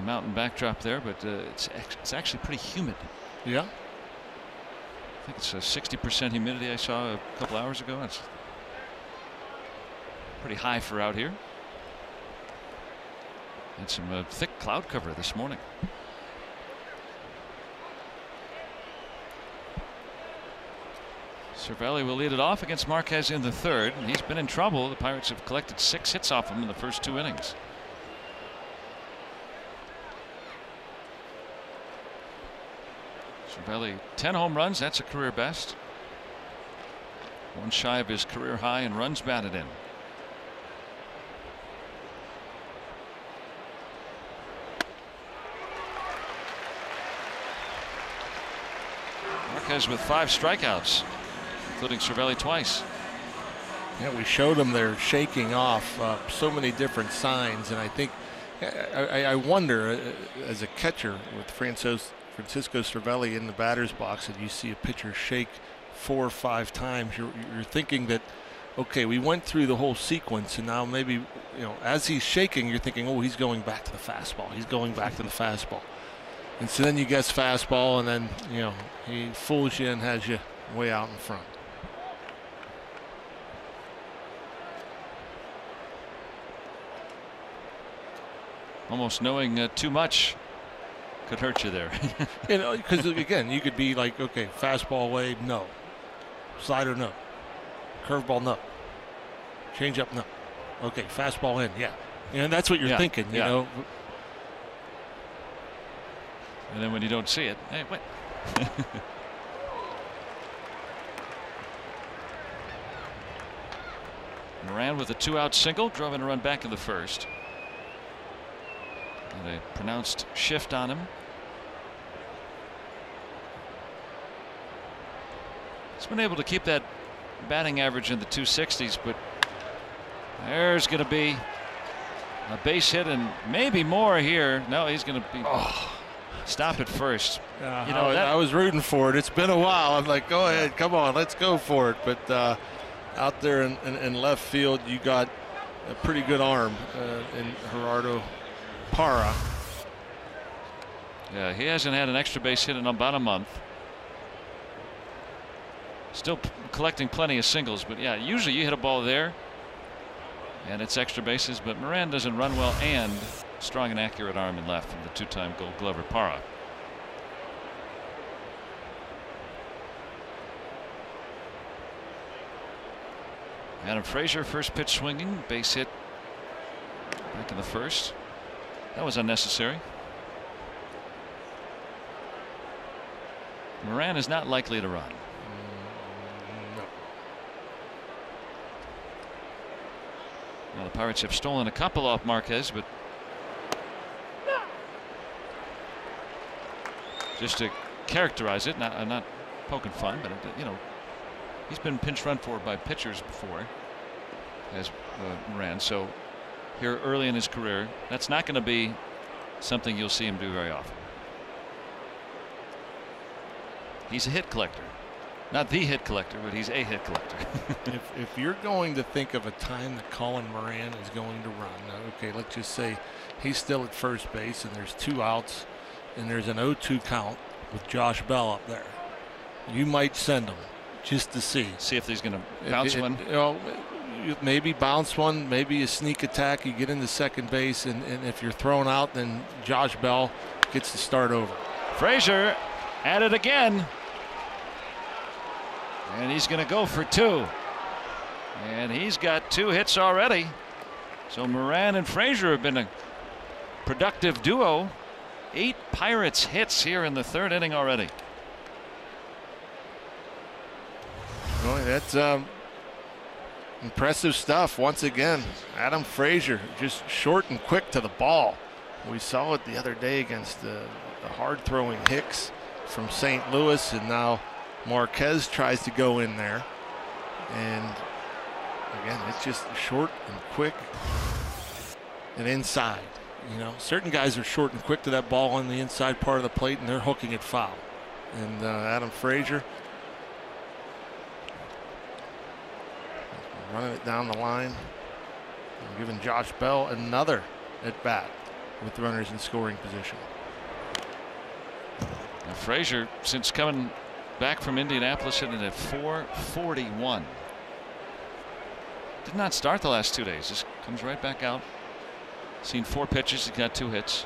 mountain backdrop there, but it's actually pretty humid. Yeah. I think it's a 60% humidity I saw a couple hours ago. It's pretty high for out here. Had some thick cloud cover this morning. Cervelli will lead it off against Marquez in the 3rd. He's been in trouble. The Pirates have collected 6 hits off him in the first 2 innings. Cervelli 10 home runs. That's a career best. 1 shy of his career high in runs batted in. Marquez with 5 strikeouts, including Cervelli twice. Yeah, we showed them they're shaking off so many different signs, and I think I wonder as a catcher with Francisco Cervelli in the batter's box, and you see a pitcher shake 4 or 5 times, you're thinking that, okay, we went through the whole sequence, and now maybe, as he's shaking, you're thinking, oh, he's going back to the fastball. He's going back to the fastball. And so then you guess fastball, and then, you know, he fools you and has you way out in front. Almost knowing too much could hurt you there. You know, because again, you could be like, okay, fastball away, no. Slider, no. Curveball, no. Changeup, no. Okay, fastball in, yeah. And that's what you're thinking, you know. And then when you don't see it, hey, wait. Moran with a 2-out single, drove in a run back in the first. And a pronounced shift on him. He's been able to keep that batting average in the 260s, but there's going to be a base hit and maybe more here. No, he's going to be stop at first. You know, I was rooting for it. It's been a while. I'm like, go ahead, come on, let's go for it. But out there in left field, you got a pretty good arm in Gerardo Parra. Yeah, he hasn't had an extra base hit in about a month. Still collecting plenty of singles, but yeah, usually you hit a ball there and it's extra bases, but Moran doesn't run well and strong and accurate arm in left from the 2-time Gold Glover Parra. Adam Frazier, first pitch swinging, base hit back in the first. That was unnecessary. Moran is not likely to run. No. Well, the Pirates have stolen a couple off Marquez, but just to characterize it, I'm not poking fun, but you know, he's been pinch run for by pitchers before, as Moran. So here early in his career, that's not going to be something you'll see him do very often. He's a hit collector. Not the hit collector, but he's a hit collector. if you're going to think of a time that Colin Moran is going to run, okay, let's just say he's still at first base and there's 2 outs and there's an 0-2 count with Josh Bell up there. You might send him just to see. See if he's going to bounce one. You know, maybe bounce one, maybe a sneak attack. You get into second base, and if you're thrown out, then Josh Bell gets to start over. Frazier at it again. And he's going to go for 2. And he's got 2 hits already. So Moran and Frazier have been a productive duo. 8 Pirates hits here in the 3rd inning already. Boy, that's impressive stuff. Once again, Adam Frazier just short and quick to the ball. We saw it the other day against the hard-throwing Hicks from St. Louis, and now Marquez tries to go in there. And again, it's just short and quick and inside. You know, certain guys are short and quick to that ball on the inside part of the plate, and they're hooking it foul. And Adam Frazier running it down the line and giving Josh Bell another at bat with runners in scoring position. Now Frazier, since coming back from Indianapolis, hitting at .441. Did not start the last 2 days. Just comes right back out. Seen 4 pitches. He's got 2 hits.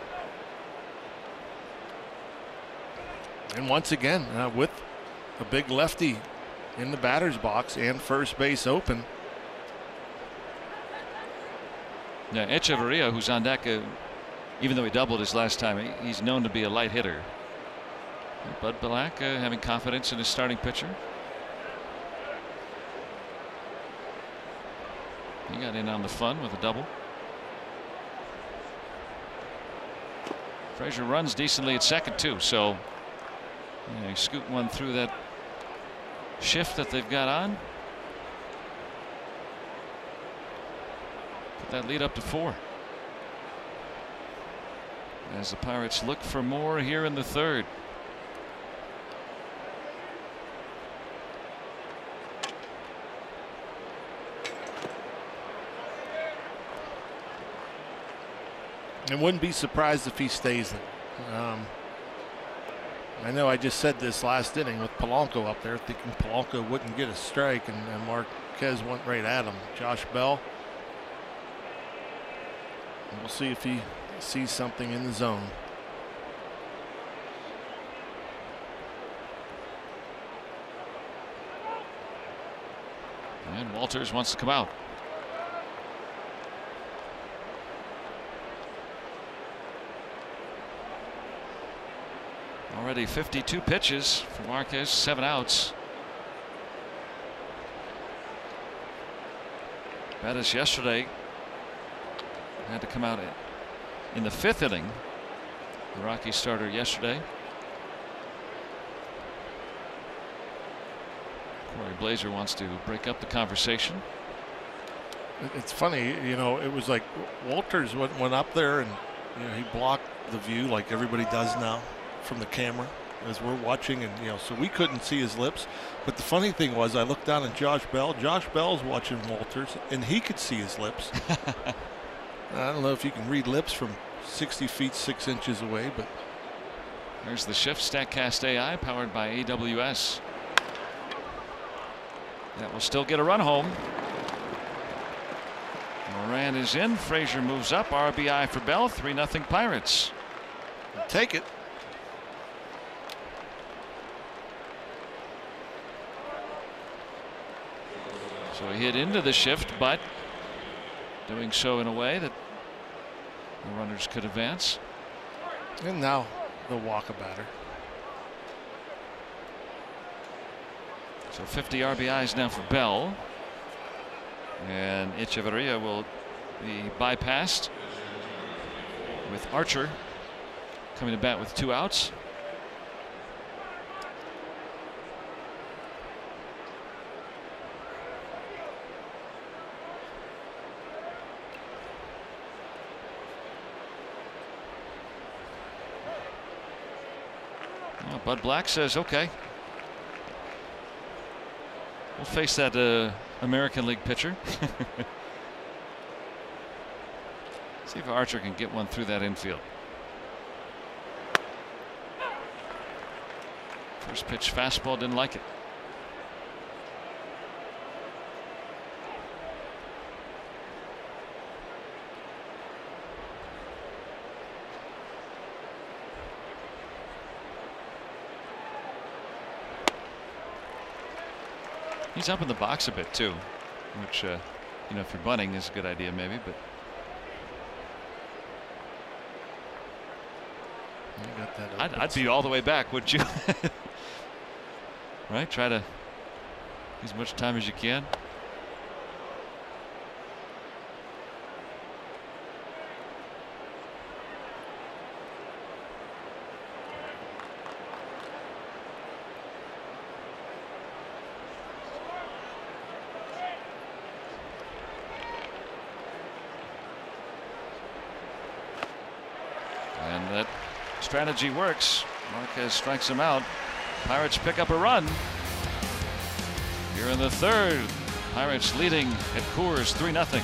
And once again, with a big lefty in the batter's box and first base open. Yeah, Echeverria, who's on deck, even though he doubled his last time, he's known to be a light hitter. Bud Black having confidence in his starting pitcher. He got in on the fun with a double. Frazier runs decently at second too, so you scoot one through that shift that they've got on. Put that lead up to 4. As the Pirates look for more here in the 3rd. And wouldn't be surprised if he stays there. I know I just said this last inning with Polanco up there, thinking Polanco wouldn't get a strike, and Marquez went right at him. Josh Bell. And we'll see if he sees something in the zone. And Walters wants to come out. Already 52 pitches for Marquez, 7 outs. Bettis yesterday had to come out in the 5th inning. The Rocky starter yesterday. Corey Blazer wants to break up the conversation. It's funny, you know, it was like Walters went up there and, you know, he blocked the view like everybody does now from the camera as we're watching, and, you know, so we couldn't see his lips. But the funny thing was, I looked down at Josh Bell. Josh Bell's watching Walters, and he could see his lips. I don't know if you can read lips from 60 feet 6 inches away, but there's the shift. StatCast AI powered by AWS. That will still get a run home. Moran is in. Frazier moves up. RBI for Bell. 3-0 Pirates. Take it. So he hit into the shift, but doing so in a way that the runners could advance. And now they'll walk a batter. So 50 RBIs now for Bell. And Echeverria will be bypassed with Archer coming to bat with 2 outs. Well, Bud Black says, okay, we'll face that American League pitcher. See if Archer can get one through that infield. First pitch fastball, didn't like it. He's up in the box a bit too, which, you know, if you're bunting is a good idea maybe, but. I'd be all the way back, wouldn't you? Right? Try to use as much time as you can. And that strategy works. Marquez strikes him out. Pirates pick up a run. Here in the 3rd. Pirates leading at Coors 3-0.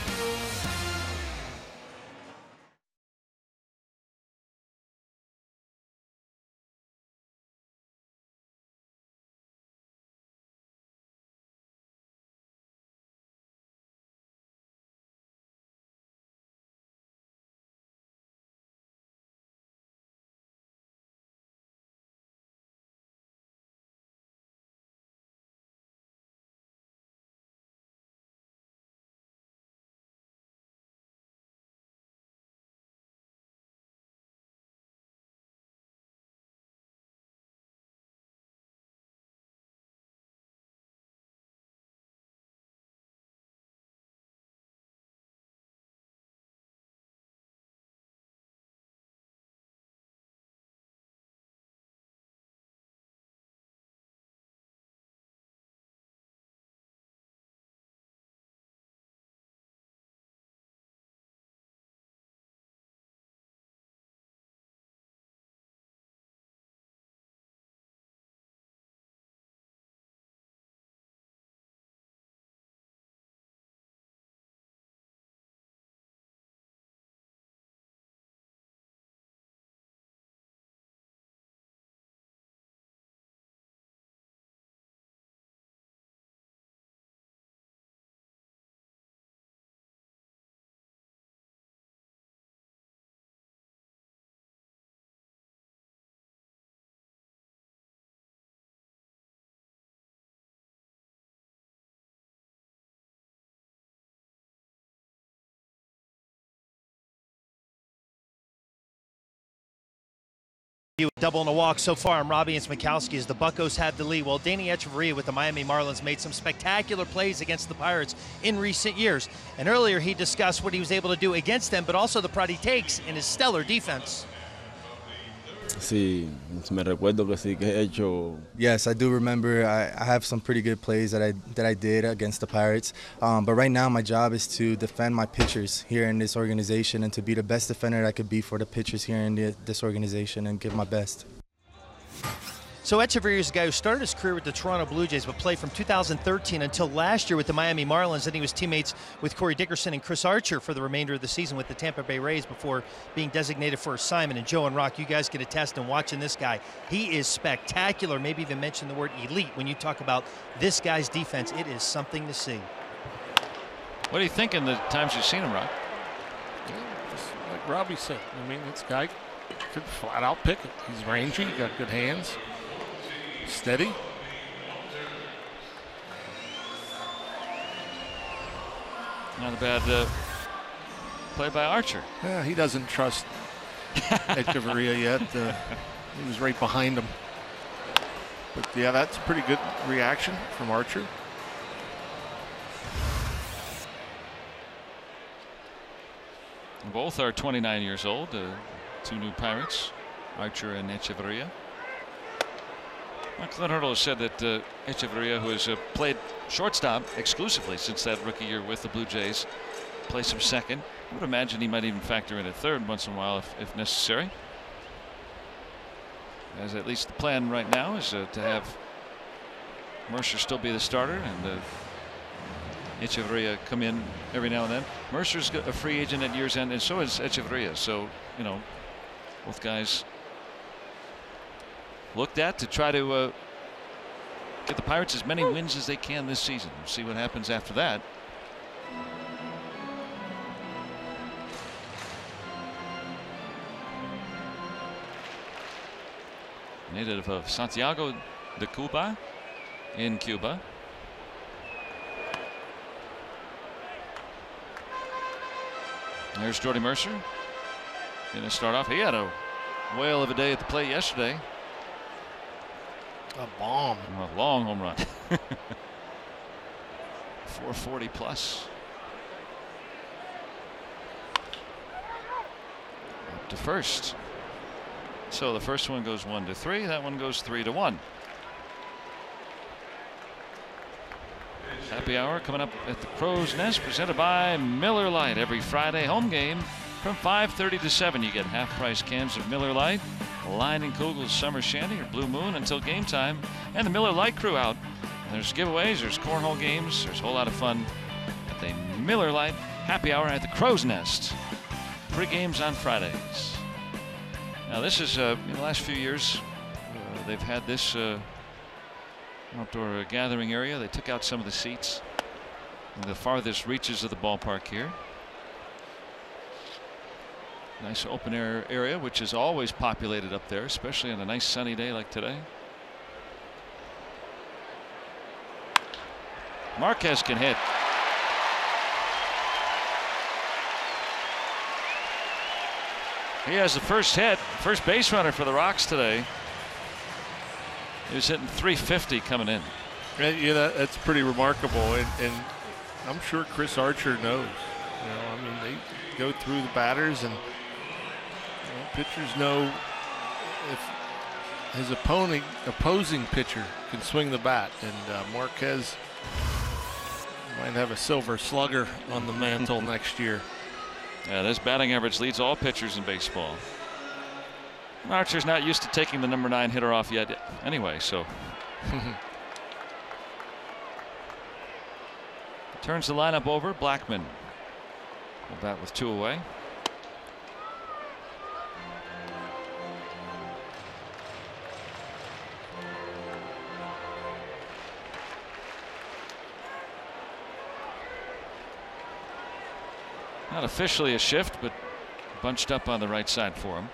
Double and a walk so far. I'm Robbie and Smikowski as the Buccos have the lead. Well, Danny Echeverria with the Miami Marlins made some spectacular plays against the Pirates in recent years. And earlier he discussed what he was able to do against them, but also the pride he takes in his stellar defense. Sí, me recuerdo que sí, que he hecho. Yes, I do remember. I have some pretty good plays that I did against the Pirates. But right now, my job is to defend my pitchers here in this organization and to be the best defender I could be for the pitchers here in this organization and give my best. So Echeverria is a guy who started his career with the Toronto Blue Jays, but played from 2013 until last year with the Miami Marlins. Then he was teammates with Corey Dickerson and Chris Archer for the remainder of the season with the Tampa Bay Rays before being designated for assignment. And Joe and Rock, you guys get a test in watching this guy. He is spectacular. Maybe even mention the word elite when you talk about this guy's defense. It is something to see. What do you think in the times you've seen him, Rock? Yeah, just like Robbie said, I mean, this guy could flat out pick it. He's rangy, got good hands. Steady. Not a bad play by Archer. Yeah, he doesn't trust Echeverria yet. He was right behind him. But yeah, that's a pretty good reaction from Archer. Both are 29 years old, two new Pirates, Archer and Echeverria. Clint Hurdle has said that Echeverria, who has played shortstop exclusively since that rookie year with the Blue Jays, plays some second. I would imagine he might even factor in a third once in a while if necessary. As at least the plan right now is to have Mercer still be the starter and Echeverria come in every now and then. Mercer's a free agent at year's end, and so is Echeverria. So, you know, both guys looked at to try to get the Pirates as many wins as they can this season. We'll see what happens after that. Native of Santiago de Cuba in Cuba. There's Jordy Mercer. Going to start off. He had a whale of a day at the plate yesterday. A bomb. A long home run. 440 plus. Up to first. So the first one goes 1-3. That one goes 3-1. Happy hour coming up at the Crow's Nest, presented by Miller Lite. Every Friday home game from 5:30 to 7. You get half-price cans of Miller Lite, Line and Kugel's Summer Shandy or Blue Moon until game time, and the Miller Lite crew out. And there's giveaways, there's cornhole games, there's a whole lot of fun at the Miller Lite happy hour at the Crow's Nest. Pre-games on Fridays. Now this is in the last few years they've had this outdoor gathering area. They took out some of the seats in the farthest reaches of the ballpark here. Nice open air area, which is always populated up there, especially on a nice sunny day like today. Marquez can hit. He has the first hit, first base runner for the Rocks today. He was hitting 350 coming in. Yeah, that's pretty remarkable, and I'm sure Chris Archer knows. You know, I mean, they go through the batters, and pitchers know if his opposing pitcher can swing the bat, and Marquez might have a silver slugger on the mantle next year. Yeah, this batting average leads all pitchers in baseball. Archer's not used to taking the number 9 hitter off yet anyway, so. Turns the lineup over. Blackman will bat with 2 away. Not officially a shift, but bunched up on the right side for him.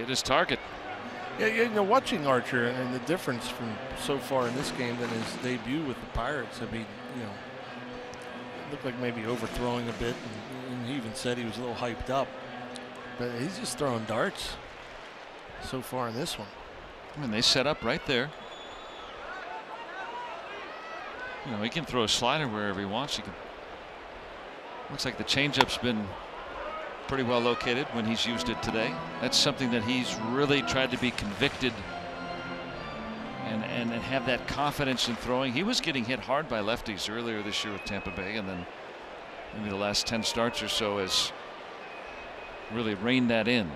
hit his target. Yeah, you know, watching Archer and the difference from so far in this game than his debut with the Pirates. I mean, you know, it looked like maybe overthrowing a bit, and he even said he was a little hyped up. But he's just throwing darts so far in this one. I mean, they set up right there. You know, he can throw a slider wherever he wants. He can. Looks like the changeup's been pretty well located when he's used it today. That's something that he's really tried to be convicted and have that confidence in throwing. He was getting hit hard by lefties earlier this year with Tampa Bay, and then maybe the last 10 starts or so has really reined that in.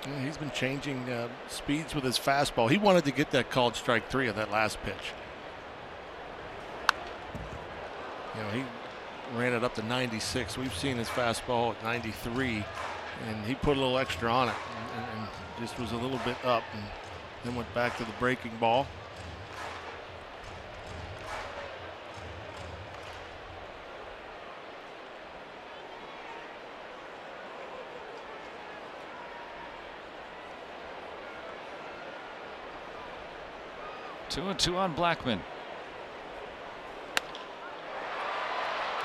Yeah, he's been changing speeds with his fastball. He wanted to get that called strike 3 of that last pitch. You know, he ran it up to 96. We've seen his fastball at 93, and he put a little extra on it and just was a little bit up and then went back to the breaking ball. Two and two on Blackman.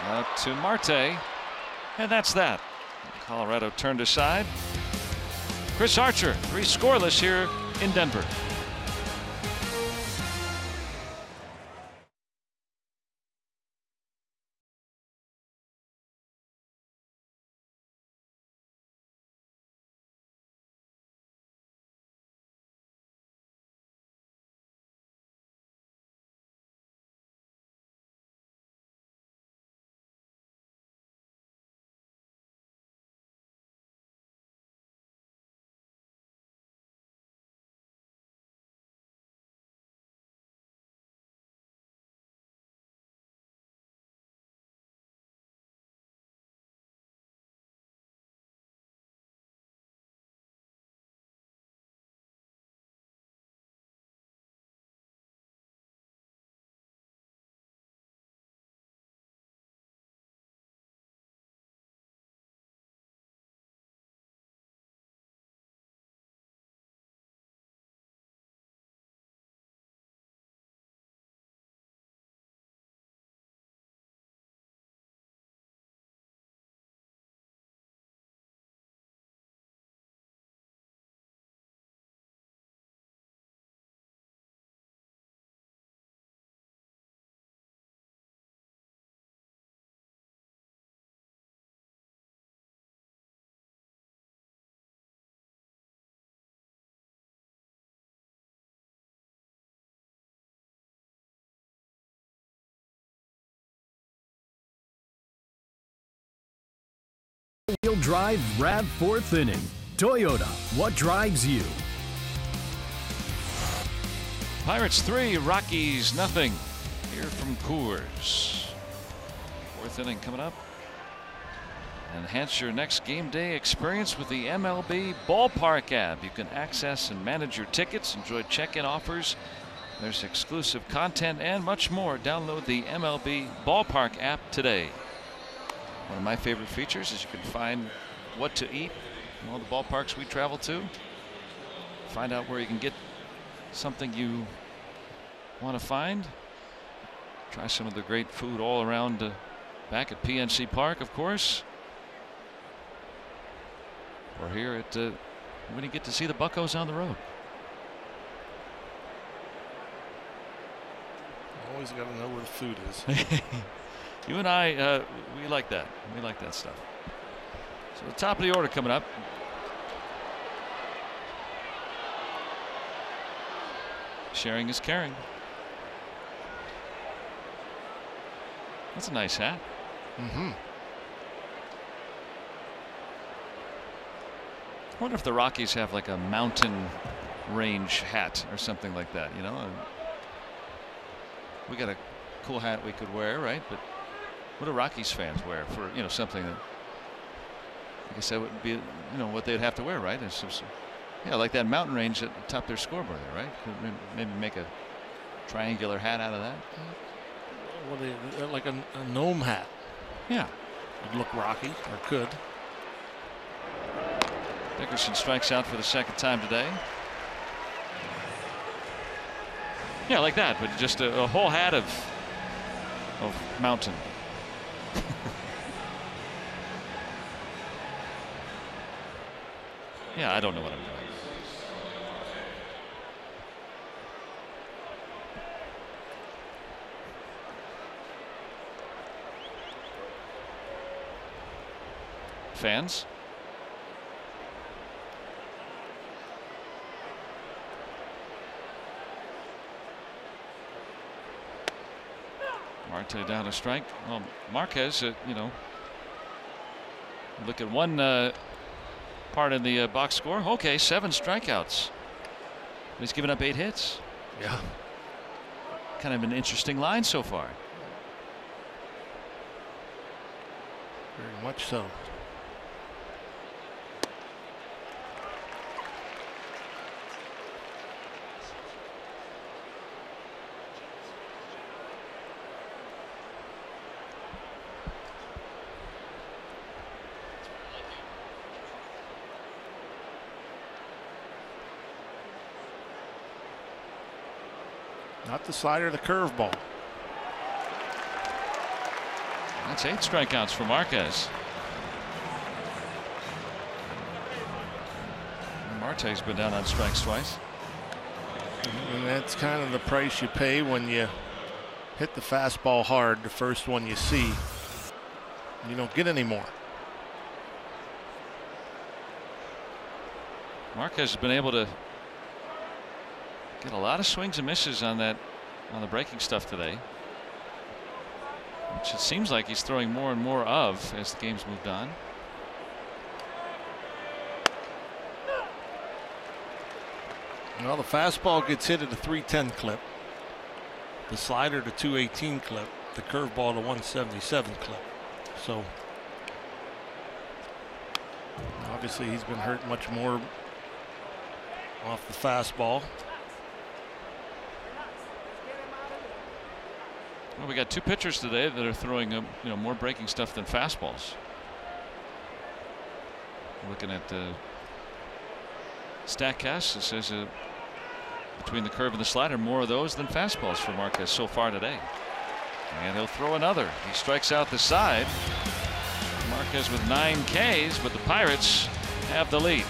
Out to Marte, and that's that. Colorado turned aside. Chris Archer, 3 scoreless here in Denver. Wheel drive RAV 4th inning. Toyota, what drives you? Pirates 3, Rockies nothing. Here from Coors. 4th inning coming up. Enhance your next game day experience with the MLB Ballpark app. You can access and manage your tickets, enjoy check-in offers. There's exclusive content and much more. Download the MLB Ballpark app today. One of my favorite features is you can find what to eat in all the ballparks we travel to. Find out where you can get something you want to find. Try some of the great food all around back at PNC Park, of course. Or here at when you get to see the Buccos on the road. Always got to know where the food is. You and I, we like that. We like that stuff. So the top of the order coming up. Sharing is caring. That's a nice hat. Mm-hmm. I wonder if the Rockies have like a mountain range hat or something like that, you know. We got a cool hat we could wear, right? But what do Rockies fans wear for, you know, something that I guess that would be, you know, what they'd have to wear, right? It's just, yeah, like that mountain range at the top of their scoreboard there, right? Could maybe make a triangular hat out of that. Well, like a gnome hat. Yeah. Would look rocky, or could. Dickerson strikes out for the second time today. Yeah, like that, but just a whole hat of mountain. Yeah, I don't know what I'm doing. Fans? Marte down a strike. Well, Marquez, you know, look at one part in the box score. Okay, 7 strikeouts. He's given up 8 hits. Yeah. Kind of an interesting line so far. Very much so. Not the slider, the curveball. That's 8 strikeouts for Marquez. Marte's been down on strikes twice. And that's kind of the price you pay when you hit the fastball hard, the first one you see. You don't get any more. Marquez has been able to get a lot of swings and misses on the breaking stuff today, which it seems like he's throwing more and more of as the game's moved on. Well, the fastball gets hit at a 310 clip, the slider to 218 clip, the curveball to 177 clip. So obviously he's been hurt much more off the fastball. Well, we got 2 pitchers today that are throwing more breaking stuff than fastballs. Looking at the StatCast, it says between the curve and the slider, more of those than fastballs for Marquez so far today. And he'll throw another. He strikes out the side. Marquez with 9 Ks, but the Pirates have the lead.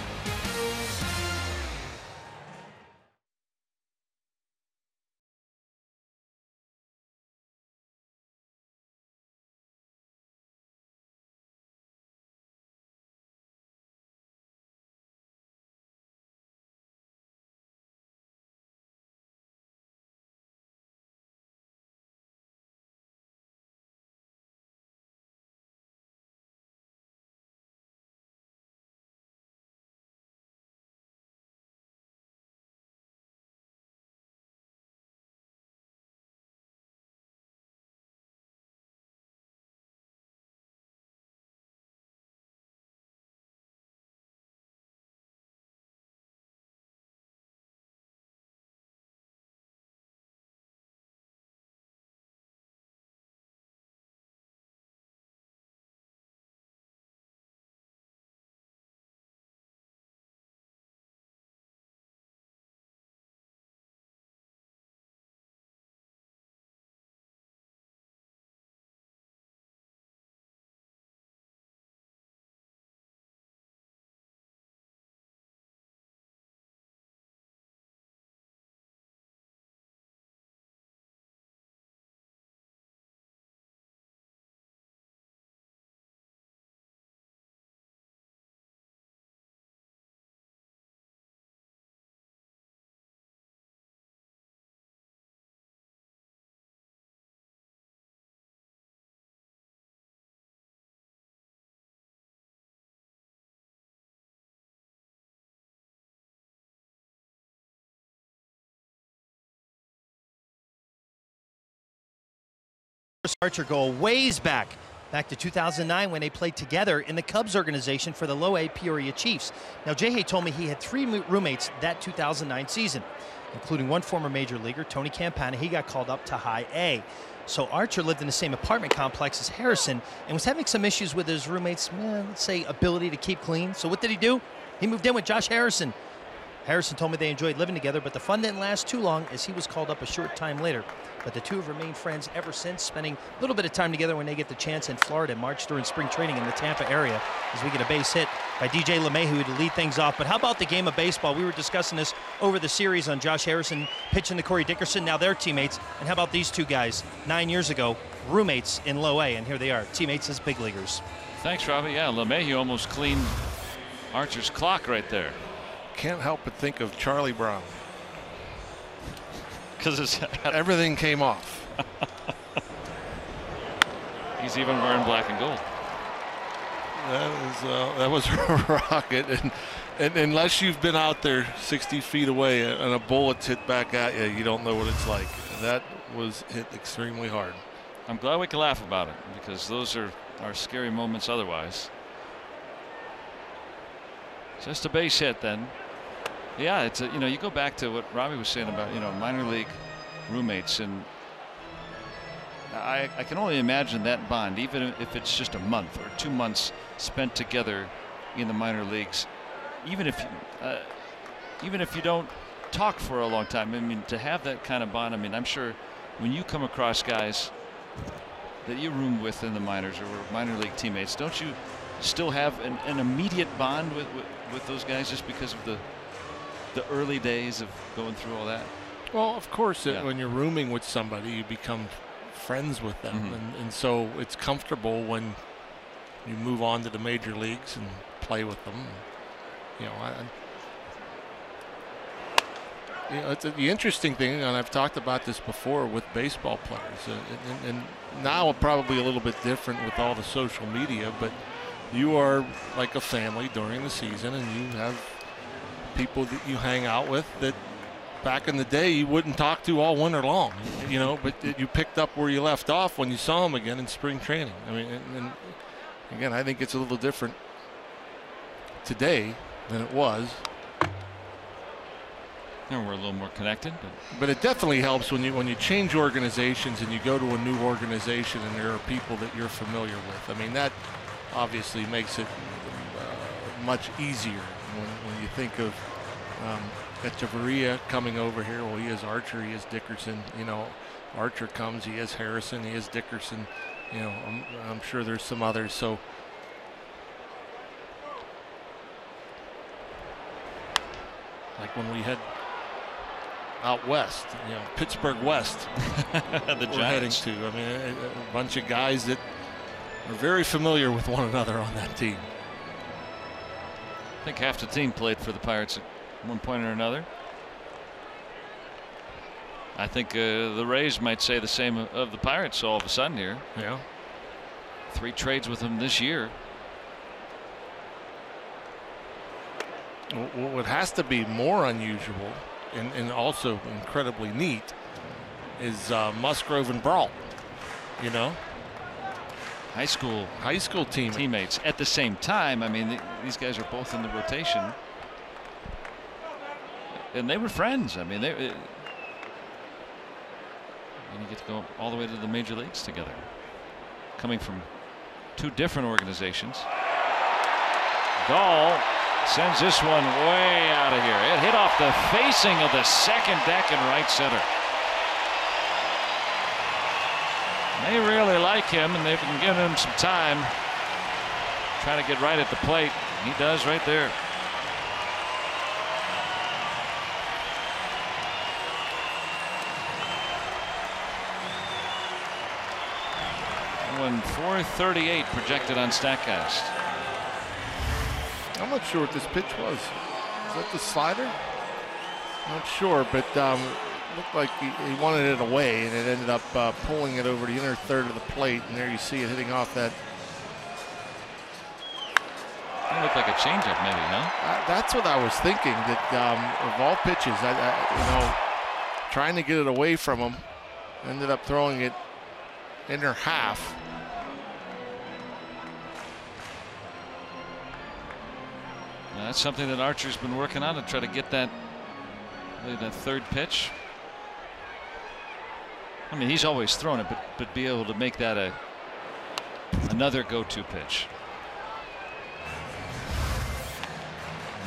Archer go a ways back back to 2009 when they played together in the Cubs organization for the low-A Peoria Chiefs. Now, Jay told me he had 3 roommates that 2009 season, including one former major leaguer, Tony Campana. He got called up to high A. So Archer lived in the same apartment complex as Harrison and was having some issues with his roommates', let's say, ability to keep clean. So what did he do? He moved in with Josh Harrison. Harrison told me they enjoyed living together, but the fun didn't last too long as he was called up a short time later. But the two have remained friends ever since, spending a little bit of time together when they get the chance in Florida in March during spring training in the Tampa area as we get a base hit by DJ LeMahieu to lead things off. But how about the game of baseball? We were discussing this over the series on Josh Harrison pitching to Corey Dickerson. Now they're teammates. And how about these two guys? 9 years ago, roommates in low A, and here they are, teammates as big leaguers. Thanks, Robbie. Yeah, LeMahieu almost cleaned Archer's clock right there. Can't help but think of Charlie Brown. Because everything came off. He's even wearing black and gold. That was a rocket, and unless you've been out there 60 feet away and a bullet's hit back at you, you don't know what it's like. That was hit extremely hard. I'm glad we can laugh about it because those are scary moments otherwise. Just a base hit then. Yeah, it's you go back to what Robbie was saying about minor league roommates, and I can only imagine that bond, even if it's just a month or 2 months spent together in the minor leagues, even if you don't talk for a long time. I mean, to have that kind of bond. I mean, I'm sure when you come across guys that you room with in the minors or minor league teammates, don't you still have an immediate bond with those guys just because of the early days of going through all that? Well, of course, when you're rooming with somebody, you become friends with them, and so it's comfortable when you move on to the major leagues and play with them. It's the interesting thing, and I've talked about this before with baseball players, and now probably a little bit different with all the social media, but you are like a family during the season, and you have people that you hang out with that back in the day you wouldn't talk to all winter long, but you picked up where you left off when you saw them again in spring training. I mean, and again, I think it's a little different today than it was. And we're a little more connected. But it definitely helps when you change organizations and you go to a new organization and there are people that you're familiar with. I mean, that obviously makes it much easier when you think of Echeverria coming over here. Well, he has Archer, he has Dickerson. Archer comes, he has Harrison, he has Dickerson. I'm sure there's some others. So like when we head out west, Pittsburgh West, the we're heading to. I mean, a bunch of guys that are very familiar with one another on that team. I think half the team played for the Pirates at one point or another. I think the Rays might say the same of the Pirates all of a sudden here. Yeah. 3 trades with them this year. What has to be more unusual and also incredibly neat is Musgrove and Brault. High school teammates at the same time. I mean, these guys are both in the rotation, and they were friends. I mean, and you get to go all the way to the major leagues together, coming from 2 different organizations. Gall sends this one way out of here. It hit off the facing of the second deck in right center. They really like him, and they've been giving him some time, trying to get right at the plate. He does right there. When 438 projected on StatCast. I'm not sure what this pitch was. Is that the slider? Not sure, but looked like he wanted it away, and it ended up pulling it over the inner third of the plate, and there you see it hitting off that. It looked like a changeup, maybe, huh? That's what I was thinking. That of all pitches, trying to get it away from him, ended up throwing it inner half. That's something that Archer's been working on to try to get that third pitch. I mean, he's always thrown it, but be able to make that another go-to pitch.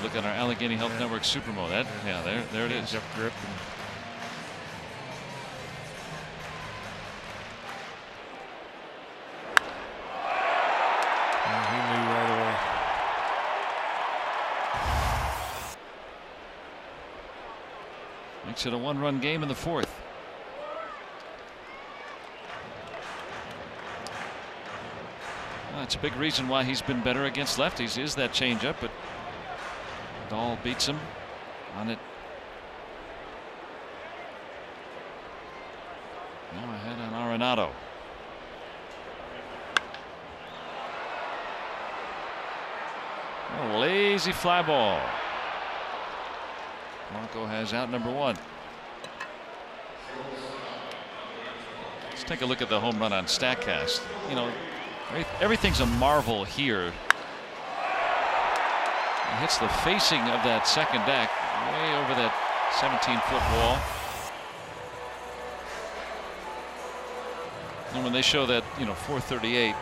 Look at our Allegheny Health Network Super Mode. There it is. Grip. And he knew right away. Makes it a 1-run game in the 4th. Well, that's a big reason why he's been better against lefties is that changeup, but Dahl beats him on it. Now ahead on Arenado. A lazy fly ball. Blanco has out number 1. Let's take a look at the home run on StatCast. You know, everything's a marvel here. It hits the facing of that second deck, way over that 17-foot wall. And when they show that, 438,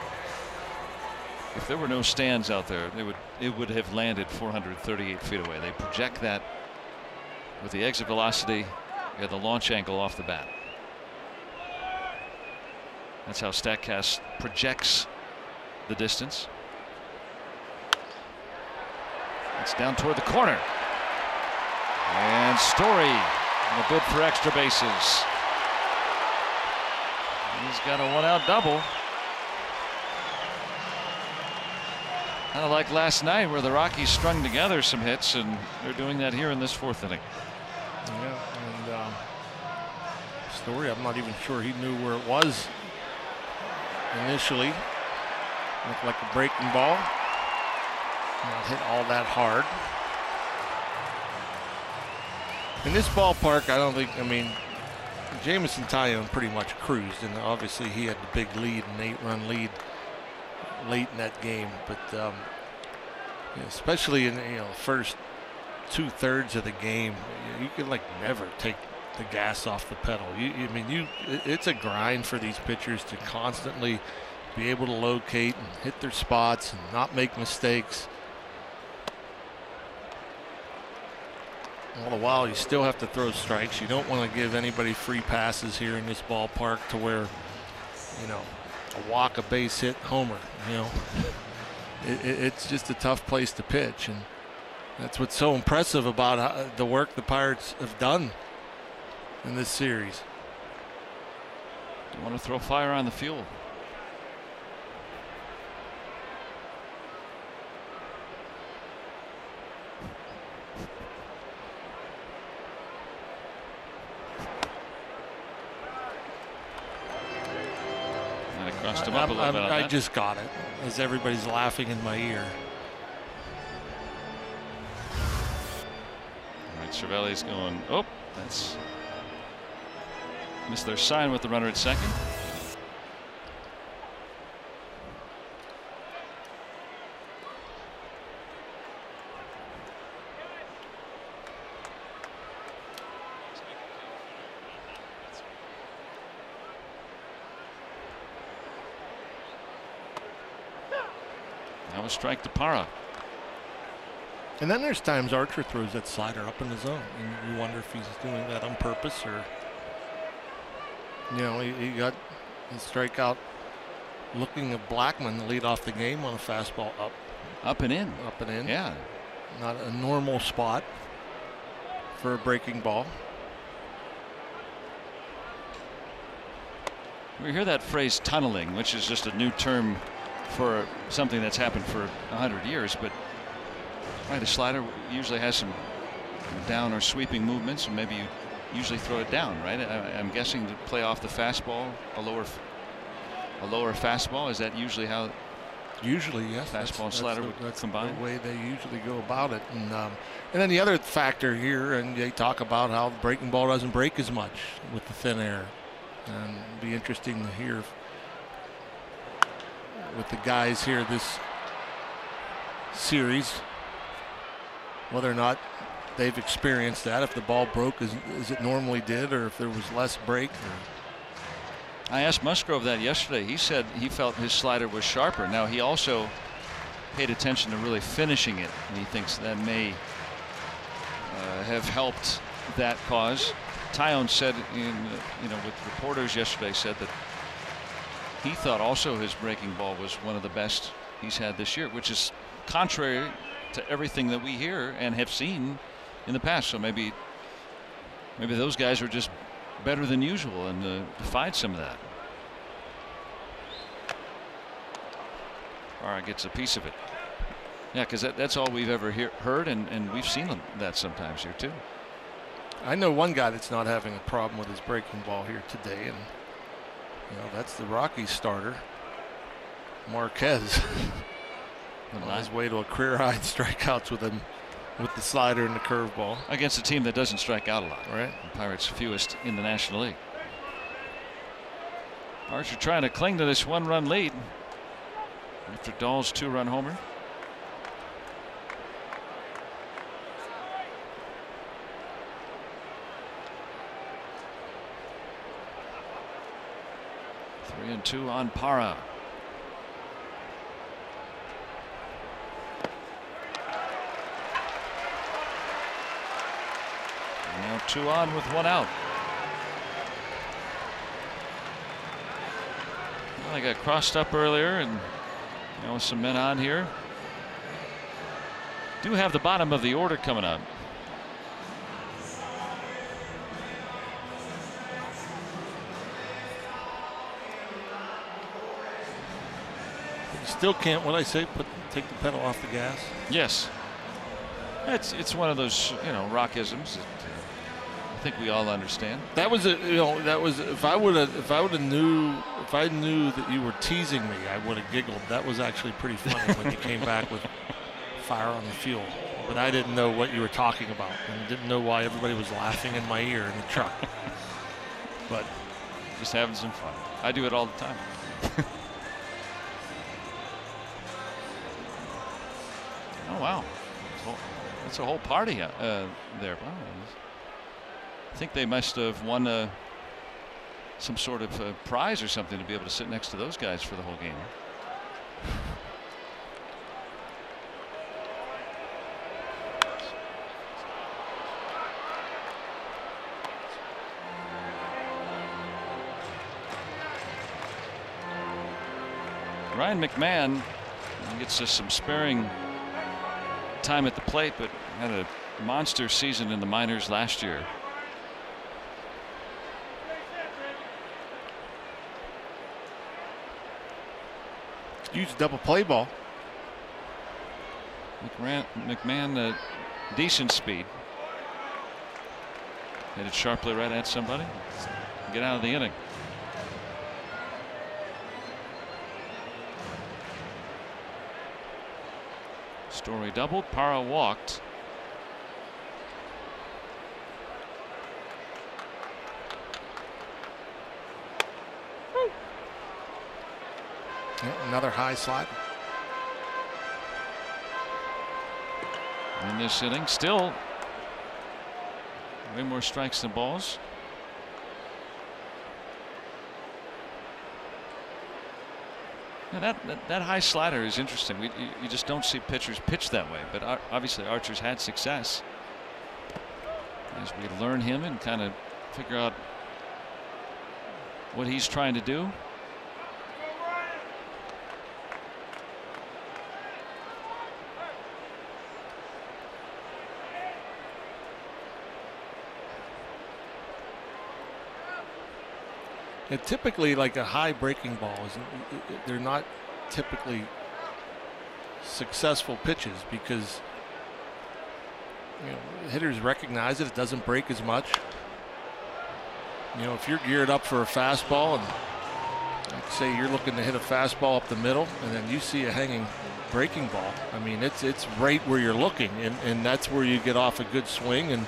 if there were no stands out there, it would have landed 438 feet away. They project that with the exit velocity and the launch angle off the bat. That's how StatCast projects the distance. It's down toward the corner. And Story in a bid for extra bases. He's got a 1-out double. Kind of like last night where the Rockies strung together some hits, and they're doing that here in this 4th inning. Yeah, and Story, I'm not even sure he knew where it was initially. Looked like a breaking ball. Not hit all that hard. In this ballpark, I mean, Jameson Taillon pretty much cruised, and obviously he had the big lead, an 8-run lead late in that game. But especially in the first 2/3 of the game, you could never take the gas off the pedal. It's a grind for these pitchers to constantly be able to locate and hit their spots and not make mistakes. All the while, you still have to throw strikes. You don't want to give anybody free passes here in this ballpark to where, a walk, a base hit, homer. It's just a tough place to pitch, and that's what's so impressive about the work the Pirates have done in this series. You want to throw fire on the fuel. Crossed him up a little bit on I that. just got it as everybody's laughing in my ear. All right, Cervelli's going. Oh, that's missed their sign with the runner at second. That was strike to Parra. And then there's times Archer throws that slider up in the zone, and you wonder if he's doing that on purpose, or he got the strikeout looking at Blackman to lead off the game on a fastball up and in. Yeah, not a normal spot for a breaking ball. We hear that phrase tunneling, which is just a new term for something that's happened for 100 years, but the slider usually has some down or sweeping movements, and maybe you usually throw it down, right? I'm guessing to play off the fastball, a lower fastball. Is that usually how? Usually, yes. Fastball and slider would combine. The way they usually go about it, and then the other factor here, and they talk about how the breaking ball doesn't break as much with the thin air, and it'd be interesting to hear with the guys here this series whether or not they've experienced that, if the ball broke as it normally did, or if there was less break. I asked Musgrove that yesterday. He said he felt his slider was sharper. Now, he also paid attention to really finishing it, and he thinks that may have helped that cause. Tyone said with reporters yesterday, said that he thought also his breaking ball was one of the best he's had this year, which is contrary to everything that we hear and have seen in the past. So maybe those guys were just better than usual and defied some of that. Barra gets a piece of it. Yeah, because that's all we've ever heard, and we've seen that sometimes here too. I know one guy that's not having a problem with his breaking ball here today, and that's the Rockies starter, Marquez. On his way to a career-high strikeouts with the slider and the curveball. Against a team that doesn't strike out a lot. Right. The Pirates fewest in the National League. Archer trying to cling to this 1-run lead after Dahl's 2-run homer. Three and 2 on Parra. Now 2 on with 1 out. Well, they got crossed up earlier, and with some men on here. Do have the bottom of the order coming up. You still can't, what I say, take the pedal off the gas. Yes. It's one of those rockisms that I think we all understand. That was if I knew that you were teasing me, I would have giggled. That was actually pretty funny when you came back with fire on the fuel. But I didn't know what you were talking about, and didn't know why everybody was laughing in my ear in the truck. But just having some fun. I do it all the time. Oh wow, that's a whole party there. Wow. I think they must have won some sort of prize or something to be able to sit next to those guys for the whole game. Ryan McMahon gets us some sparing time at the plate, but had a monster season in the minors last year. Huge double play ball. McMahon, decent speed. Headed sharply right at somebody. Get out of the inning. Story doubled. Parra walked. Another high slide. In this inning, still way more strikes than balls. Now that high slider is interesting. You just don't see pitchers pitch that way, but obviously Archer's had success. As we learn him and kind of figure out what he's trying to do. And typically, like a high breaking ball, they're not typically successful pitches because hitters recognize it doesn't break as much. If you're geared up for a fastball, and like say you're looking to hit a fastball up the middle, and then you see a hanging breaking ball, I mean it's right where you're looking, and that's where you get off a good swing, and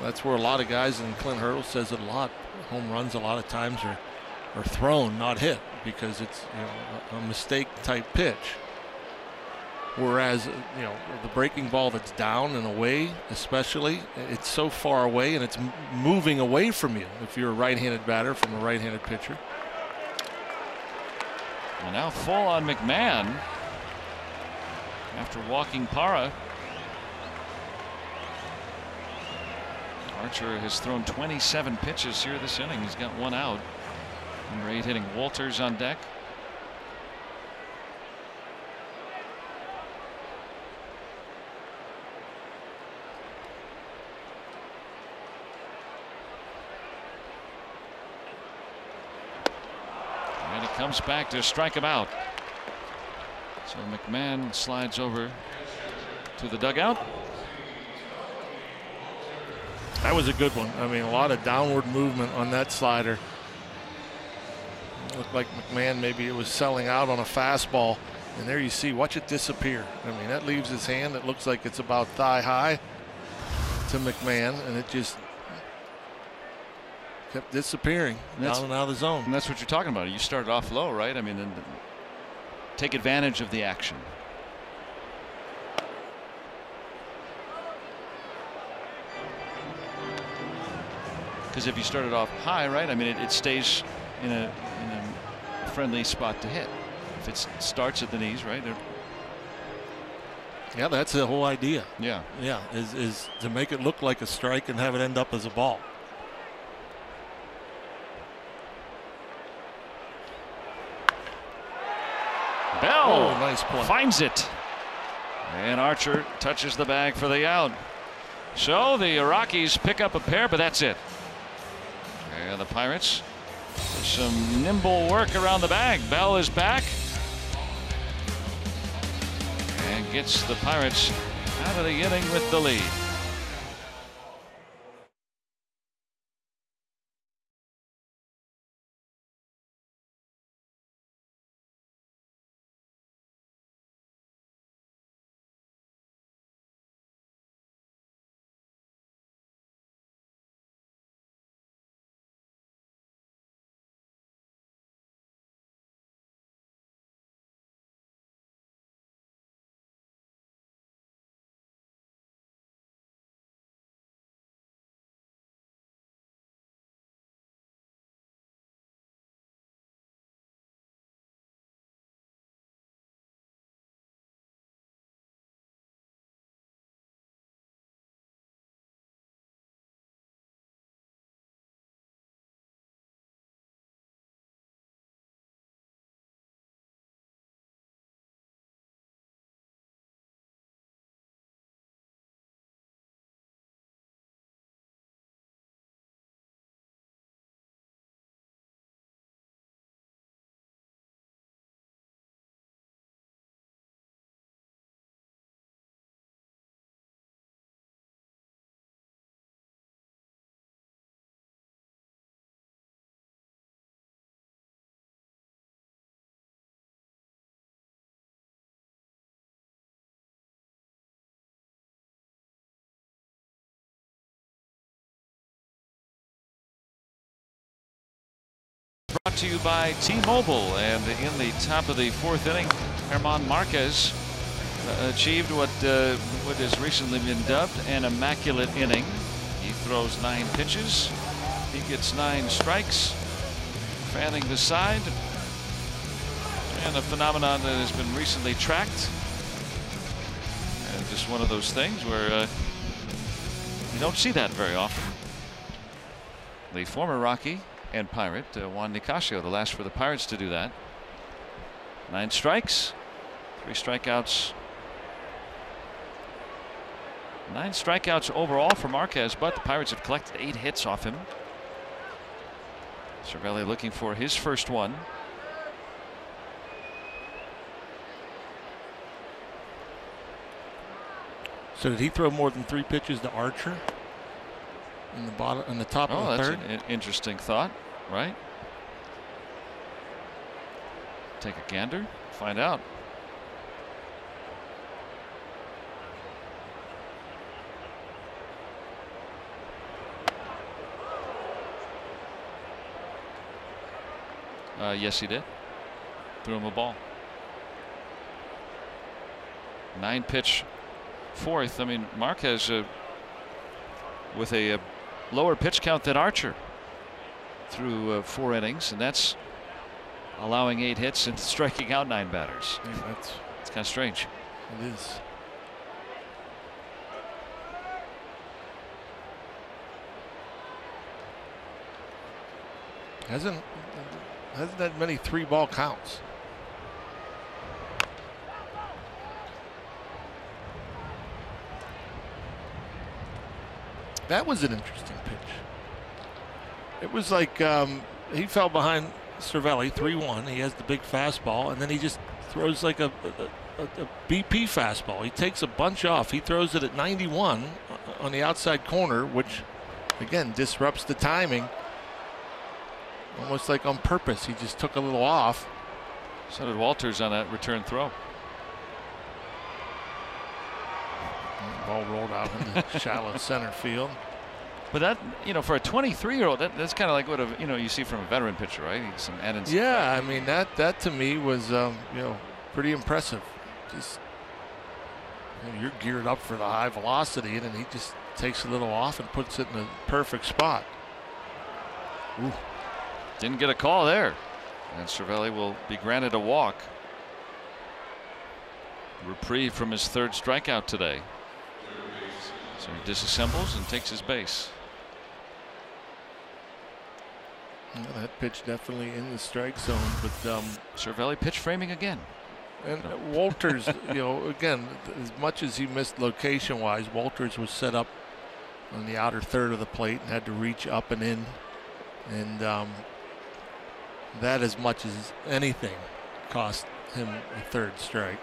that's where a lot of guys, and Clint Hurdle says it a lot, home runs a lot of times are thrown, not hit, because it's a mistake type pitch. Whereas, you know, the breaking ball that's down and away, especially, it's so far away and it's moving away from you if you're a right-handed batter from a right-handed pitcher. And now full on McMahon after walking Parra. Archer has thrown 27 pitches here this inning. He's got one out. Number 8 hitting Walters on deck. And he comes back to strike him out. So McMahon slides over to the dugout. That was a good one. I mean, a lot of downward movement on that slider. It looked like McMahon, maybe it was selling out on a fastball. And there you see, watch it disappear. I mean, that leaves his hand. It looks like it's about thigh high to McMahon, and it just kept disappearing down and out of the zone. And that's what you're talking about. You started off low, right? I mean, and take advantage of the action. Because if you started off high, right, I mean, it stays in a friendly spot to hit. If it starts at the knees, right? Yeah, that's the whole idea. Yeah. Yeah, is to make it look like a strike and have it end up as a ball. Bell nice play. Finds it. And Archer touches the bag for the out. So the Rockies pick up a pair, but that's it. And the Pirates, some nimble work around the bag. Bell is back and gets the Pirates out of the inning with the lead. Brought to you by T-Mobile, and in the top of the 4th inning, German Marquez achieved what has recently been dubbed an immaculate inning. He throws 9 pitches. He gets 9 strikes, fanning the side, and a phenomenon that has been recently tracked. And just one of those things where you don't see that very often. The former Rocky and Pirate, Juan Nicasio, the last for the Pirates to do that. 9 strikes, 3 strikeouts. 9 strikeouts overall for Marquez, but the Pirates have collected 8 hits off him. Cervelli looking for his first one. So did he throw more than 3 pitches to Archer in the top of the 3rd? That's an interesting thought, right? Take a gander, find out. Yes, he did. Threw him a ball. 9-pitch fourth. I mean, Marquez with a lower pitch count than Archer through 4 innings, and that's allowing 8 hits and striking out 9 batters. Yeah, that's kind of strange. It is. Hasn't that many 3-ball counts. That was an interesting pitch. It was like he fell behind Cervelli 3-1. He has the big fastball, and then he just throws like a BP fastball. He takes a bunch off. He throws it at 91 on the outside corner, which again disrupts the timing. Almost like on purpose. He just took a little off. So did Walters on that return throw. Ball rolled out into shallow center field. But that, for a 23-year-old, that's kind of like what you see from a veteran pitcher, right? Some added. Yeah, I mean that to me was pretty impressive. Just you're geared up for the high velocity, and then he just takes a little off and puts it in the perfect spot. Ooh. Didn't get a call there, and Cervelli will be granted a walk. Reprieve from his 3rd strikeout today. So he disassembles and takes his base. Well, that pitch definitely in the strike zone, but Cervelli pitch framing again. And Walters, again, as much as he missed location-wise, Walters was set up on the outer third of the plate and had to reach up and in, and that, as much as anything, cost him a 3rd strike.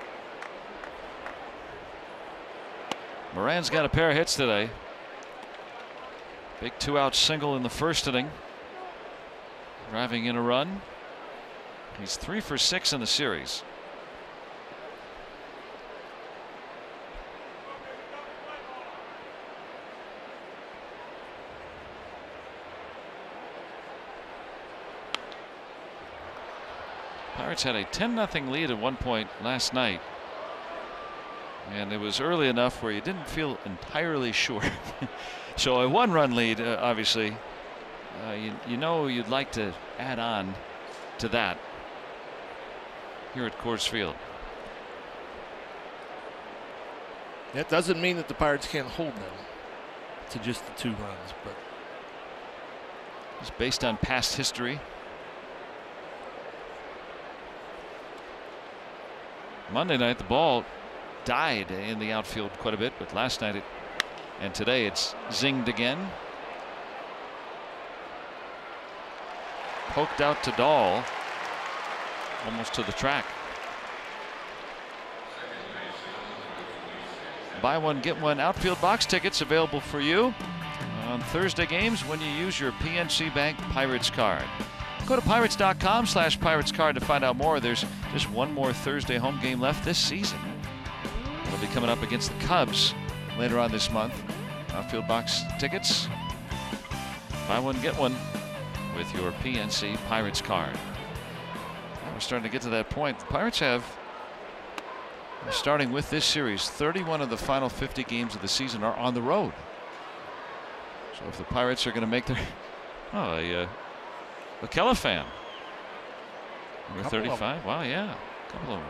Moran's got a pair of hits today. Big 2-out single in the 1st inning, driving in a run. He's 3 for 6 in the series. Pirates had a 10-0 lead at one point last night, and it was early enough where you didn't feel entirely sure. So a 1-run lead, obviously, you'd like to add on to that here at Coors Field. That doesn't mean that the Pirates can't hold them to just the 2 runs, but it's based on past history. Monday night, the ball died in the outfield quite a bit, but last night and today it's zinged again. Poked out to Dahl, almost to the track. Buy one, get one outfield box tickets available for you on Thursday games when you use your PNC Bank Pirates card. Go to pirates.com/Pirates card to find out more. There's just one more Thursday home game left this season. It'll be coming up against the Cubs later on this month. Outfield box tickets. Buy one, get one with your PNC Pirates card. Now we're starting to get to that point. The Pirates have, starting with this series, 31 of the final 50 games of the season are on the road. So if the Pirates are going to make their McKellar fan. Number 35. Wow, yeah. A couple of them.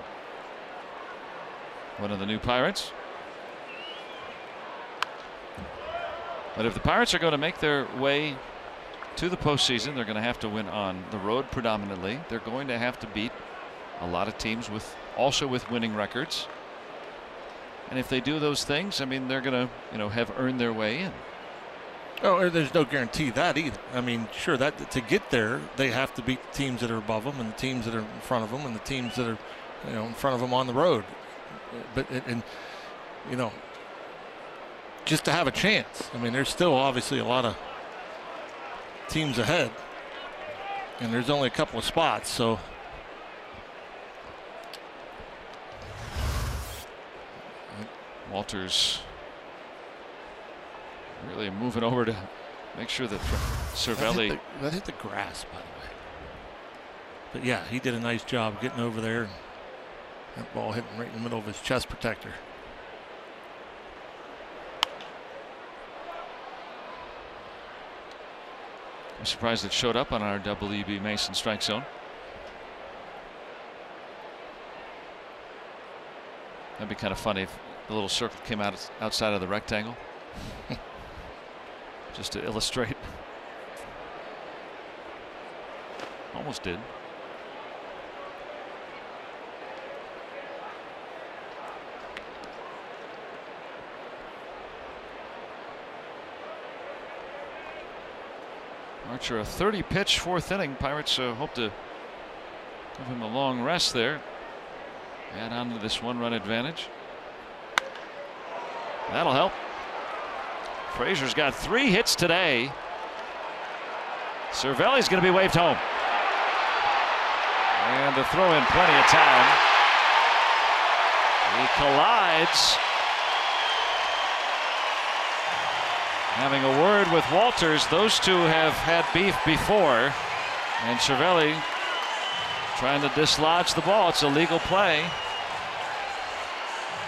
One of the new Pirates. But if the Pirates are going to make their way to the postseason, they're going to have to win on the road predominantly. They're going to have to beat a lot of teams also with winning records. And if they do those things, I mean, they're going to, have earned their way in. Oh, there's no guarantee that either. I mean, sure, that to get there, they have to beat the teams that are above them and the teams that are in front of them and the teams that are, in front of them on the road. But just to have a chance. I mean, there's still obviously a lot of teams ahead, and there's only a couple of spots. So Walters really moving over to make sure that Cervelli. That hit the grass, by the way. But yeah, he did a nice job getting over there. That ball hitting right in the middle of his chest protector. I'm surprised it showed up on our WB Mason strike zone. That'd be kind of funny if the little circle came out outside of the rectangle. Just to illustrate. Almost did. Archer, a 30-pitch fourth inning. Pirates hope to give him a long rest there. Add on to this 1-run advantage. That'll help. Frazier's got 3 hits today. Cervelli's going to be waved home. And the throw in plenty of time. He collides. Having a word with Walters. Those two have had beef before. And Cervelli trying to dislodge the ball. It's a legal play.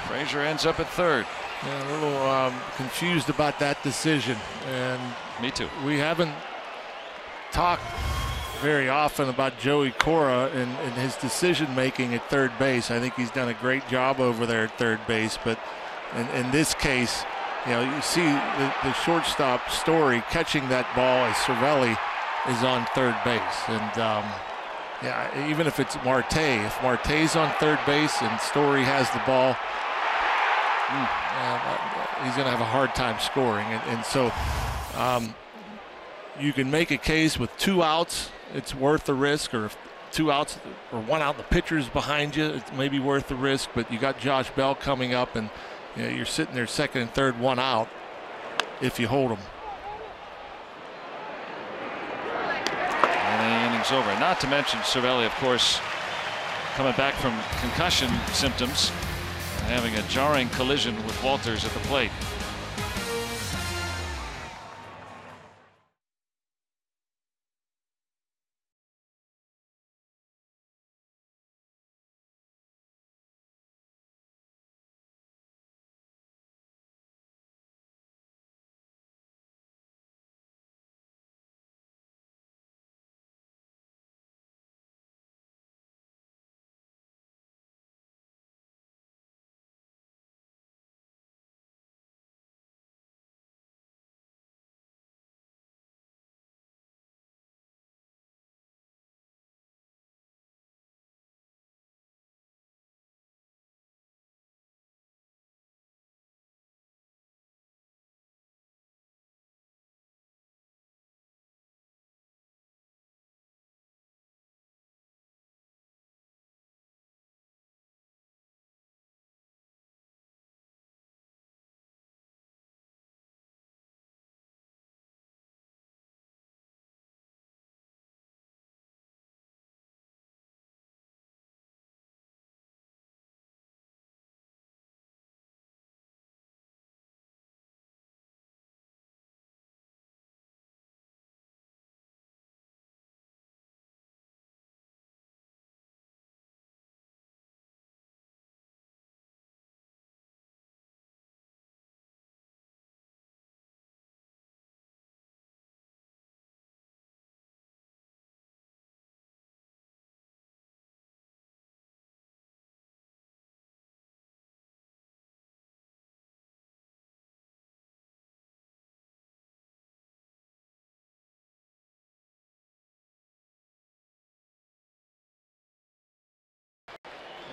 Frazier ends up at third. Yeah, a little confused about that decision. And me too. We haven't talked very often about Joey Cora and his decision making at third base. I think he's done a great job over there at third base. But in this case, you know, you see the shortstop Story catching that ball as Cervelli is on third base. And yeah, even if it's Marte, if Marte's on third base and Story has the ball, he's going to have a hard time scoring. And so you can make a case with 2 outs, it's worth the risk, or if 2 outs or 1 out, the pitcher's behind you, it's maybe worth the risk. But you got Josh Bell coming up, and you know, you're sitting there second and third, 1 out if you hold them. And the inning's over. Not to mention Cervelli, of course, coming back from concussion symptoms, having a jarring collision with Walters at the plate.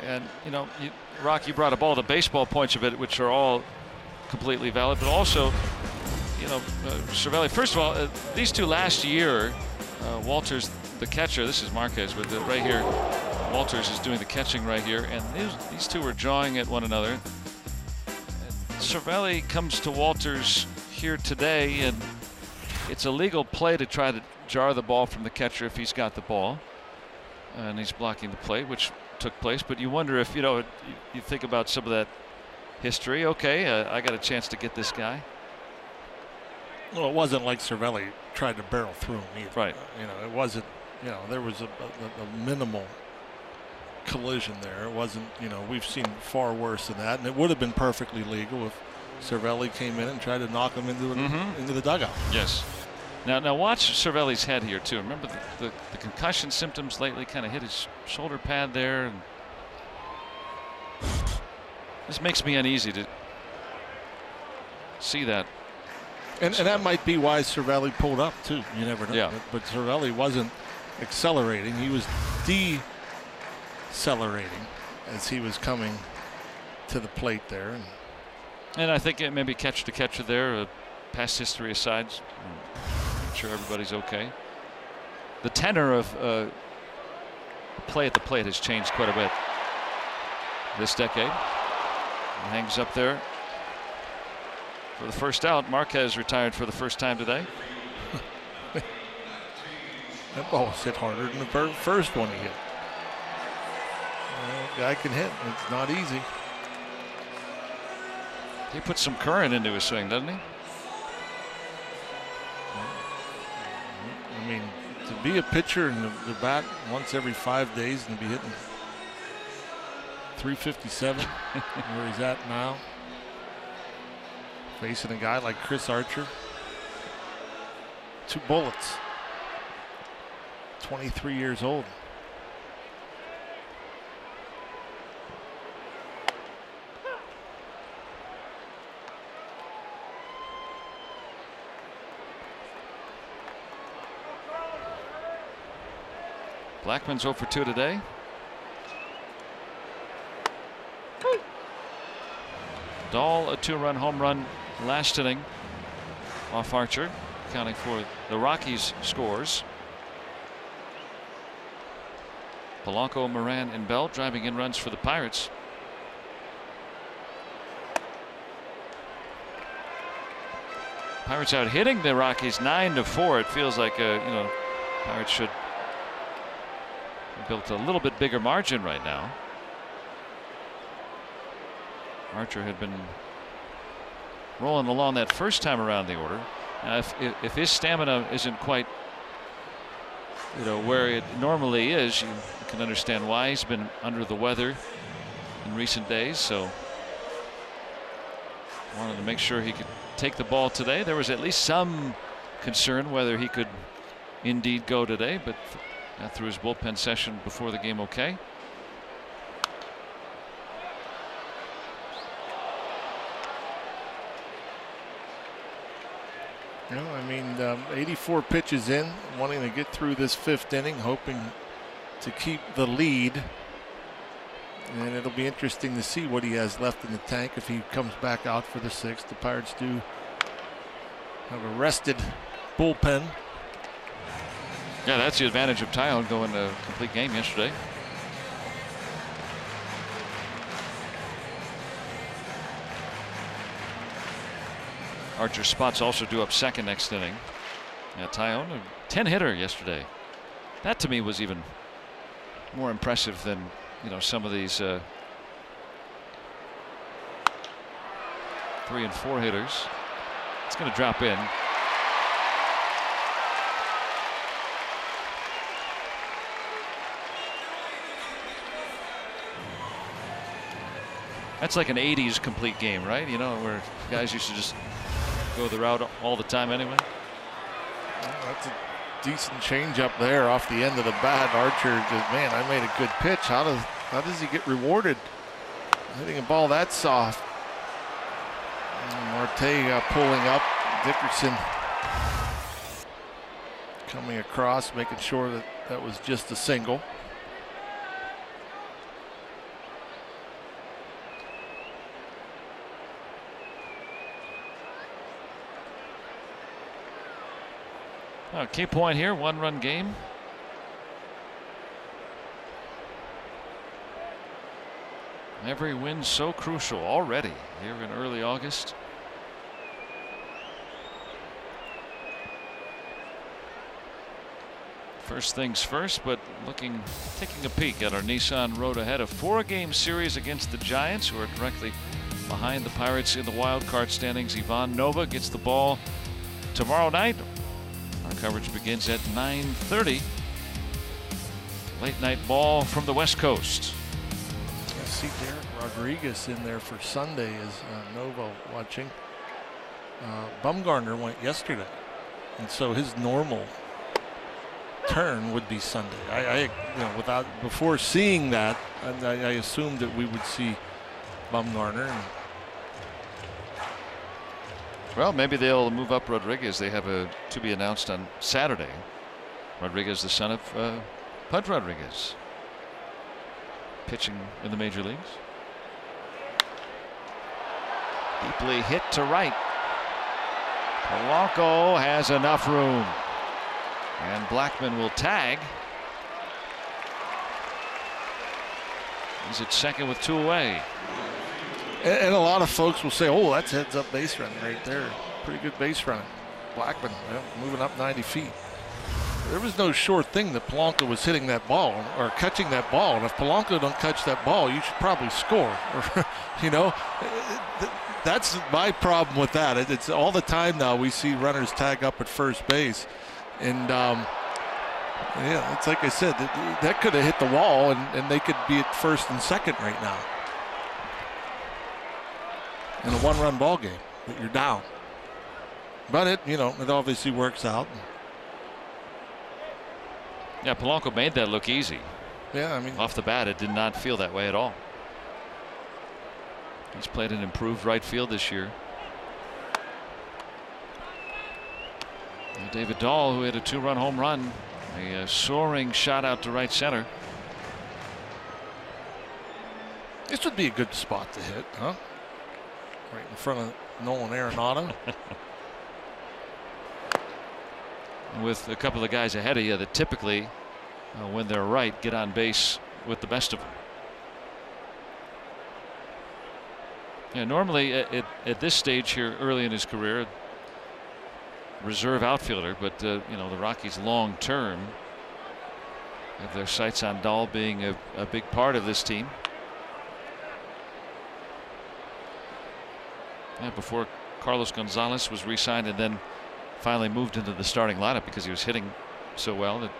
And you know, Rock, you brought up all the baseball points of it, which are all completely valid, but also, you know, Cervelli, first of all, these two last year, Walters, the catcher, this is Marquez, but right here, Walters is doing the catching right here, and these two were jawing at one another. And Cervelli comes to Walters here today, and it's a legal play to try to jar the ball from the catcher if he's got the ball, and he's blocking the play, which took place. But you wonder if, you know, you think about some of that history. Okay, I got a chance to get this guy. Well, it wasn't like Cervelli tried to barrel through him either. Right. You know, it wasn't, you know, there was a minimal collision there. It wasn't, you know, we've seen far worse than that, and it would have been perfectly legal if Cervelli came in and tried to knock him into the dugout. Yes. Now watch Cervelli's head here too. Remember the concussion symptoms lately kind of hit his shoulder pad there, and this makes me uneasy to see that. And that might be why Cervelli pulled up too. You never know. Yeah. But Cervelli wasn't accelerating. He was decelerating as he was coming to the plate there. And I think it maybe catch to catcher there. Past history aside, I'm sure everybody's okay. The tenor of play at the plate has changed quite a bit this decade. He hangs up there for the first out. Marquez retired for the first time today. That ball was hit harder than the first one he hit. Well, guy can hit. It's not easy. He puts some current into his swing, doesn't he? I mean, to be a pitcher and the bat once every 5 days and be hitting 357 where he's at now, facing a guy like Chris Archer, 2 bullets, 23 years old. Blackman's 0 for 2 today. Dahl a 2-run home run last inning off Archer, accounting for the Rockies' scores. Polanco, Moran, and Bell driving in runs for the Pirates. Pirates out hitting the Rockies 9-4. It feels like Pirates should have built a little bit bigger margin right now. Archer had been rolling along that first time around the order. Now if his stamina isn't quite where it normally is, you can understand why. He's been under the weather in recent days, so wanted to make sure he could take the ball today. There was at least some concern whether he could indeed go today, but got through his bullpen session before the game okay. I mean, 84 pitches in, wanting to get through this 5th inning, hoping to keep the lead. And it'll be interesting to see what he has left in the tank if he comes back out for the 6th. The Pirates do have a rested bullpen. Yeah, that's the advantage of Taillon going a complete game yesterday. Archer's spots also due up second next inning. Yeah, Taillon, a 10-hitter yesterday. That to me was even more impressive than some of these 3 and 4 hitters. It's going to drop in. That's like an 80s complete game, right? Where guys used to just go the route all the time anyway. Well, that's a decent change up there off the end of the bat. Archer just, man, I made a good pitch. How does he get rewarded hitting a ball that soft? And Marte pulling up. Dickerson coming across, making sure that was just a single. Key point here, 1-run game. Every win so crucial already here in early August. First things first, but taking a peek at our Nissan road ahead. A 4-game series against the Giants, who are directly behind the Pirates in the wild card standings. Ivan Nova gets the ball tomorrow night. Our coverage begins at 9:30. Late night ball from the West Coast. I see Derek Rodriguez in there for Sunday as Nova watching. Bumgarner went yesterday. and so his normal turn would be Sunday. I before seeing that, I assumed that we would see Bumgarner. Well, maybe they'll move up Rodriguez. They have a to be announced on Saturday. Rodriguez, the son of Pudge Rodriguez, pitching in the major leagues. Deeply hit to right. Polanco has enough room, and Blackman will tag. He's at second with 2 away. And a lot of folks will say, "Oh, that's heads-up base running right there. Pretty good base running." Blackman moving up 90 feet. There was no sure thing that Polanco was hitting that ball or catching that ball. And if Polanco don't catch that ball, you should probably score. That's my problem with that. It's all the time now we see runners tag up at first base, and it's like I said, that could have hit the wall, and they could be at first and second right now in a 1-run ball game that you're down. But it obviously works out. Yeah, Polanco made that look easy. Yeah, I mean, off the bat, it did not feel that way at all. He's played an improved right field this year. And David Dahl, who hit a 2-run home run, a soaring shot out to right center. This would be a good spot to hit, huh? Right in front of Nolan Arenado. With a couple of guys ahead of you that typically, when they're right, get on base with the best of them. Yeah, normally at this stage here early in his career, reserve outfielder, but the Rockies long term have their sights on Dahl being a big part of this team. Yeah, before Carlos Gonzalez was re-signed and then finally moved into the starting lineup because he was hitting so well that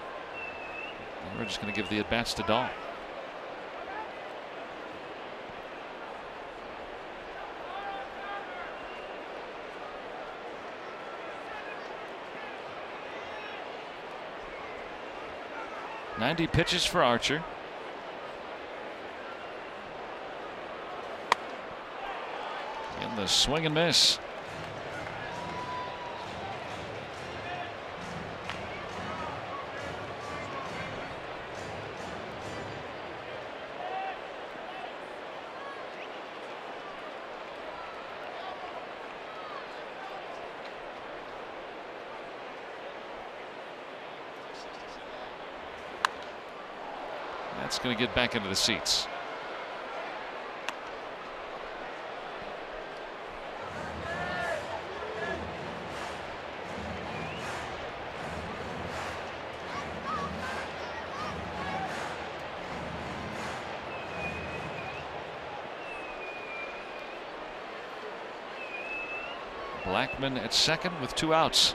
we're just going to give the at-bats to Dahl. .90 pitches for Archer. And the swing and miss. That's going to get back into the seats. Blackman at second with 2 outs.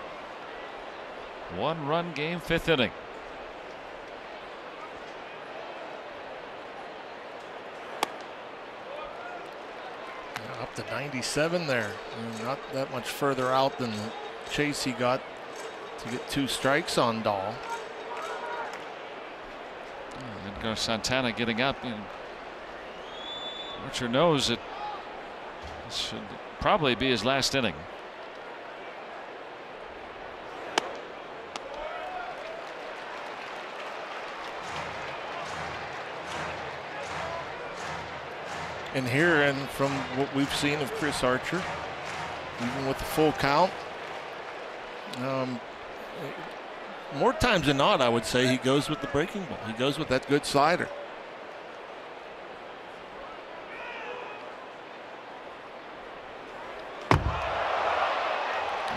1-run game, 5th inning. Up to 97 there. Not that much further out than the chase he got to get 2 strikes on Dahl. Edgar Santana getting up. Archer knows it should probably be his last inning. And here, and from what we've seen of Chris Archer, even with the full count, more times than not, I would say he goes with the breaking ball. He goes with that good slider. And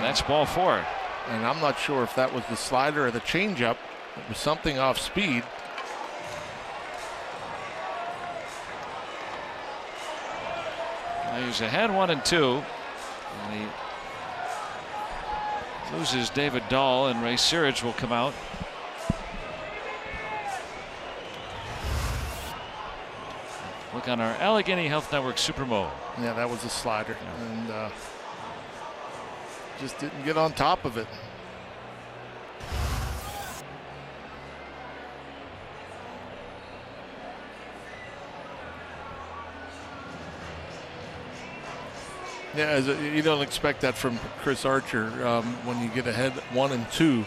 that's ball 4. And I'm not sure if that was the slider or the changeup. It was something off speed. He's ahead 1-2. And he loses David Dahl, and Ray Searage will come out. Look on our Allegheny Health Network Supermo. Yeah, that was a slider, and just didn't get on top of it. Yeah, you don't expect that from Chris Archer when you get ahead 1-2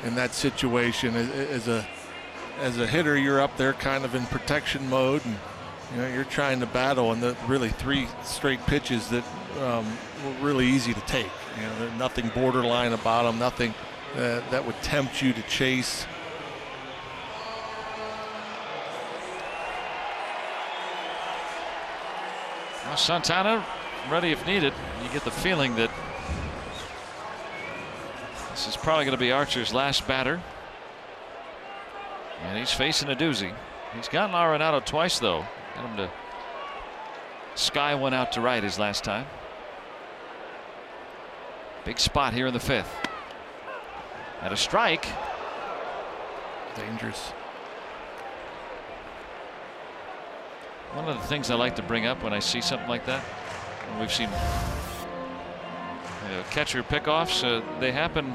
in that situation. As a hitter, you're up there kind of in protection mode, and you're trying to battle, and the really 3 straight pitches that were really easy to take. There's nothing borderline about them, nothing that would tempt you to chase. Well, Santana ready if needed. You get the feeling that this is probably going to be Archer's last batter. And he's facing a doozy. He's gotten Arenado twice, though. Got him to sky one out to right his last time. Big spot here in the 5th. And a strike. Dangerous. One of the things I like to bring up when I see something like that, and we've seen catcher pickoffs, they happen.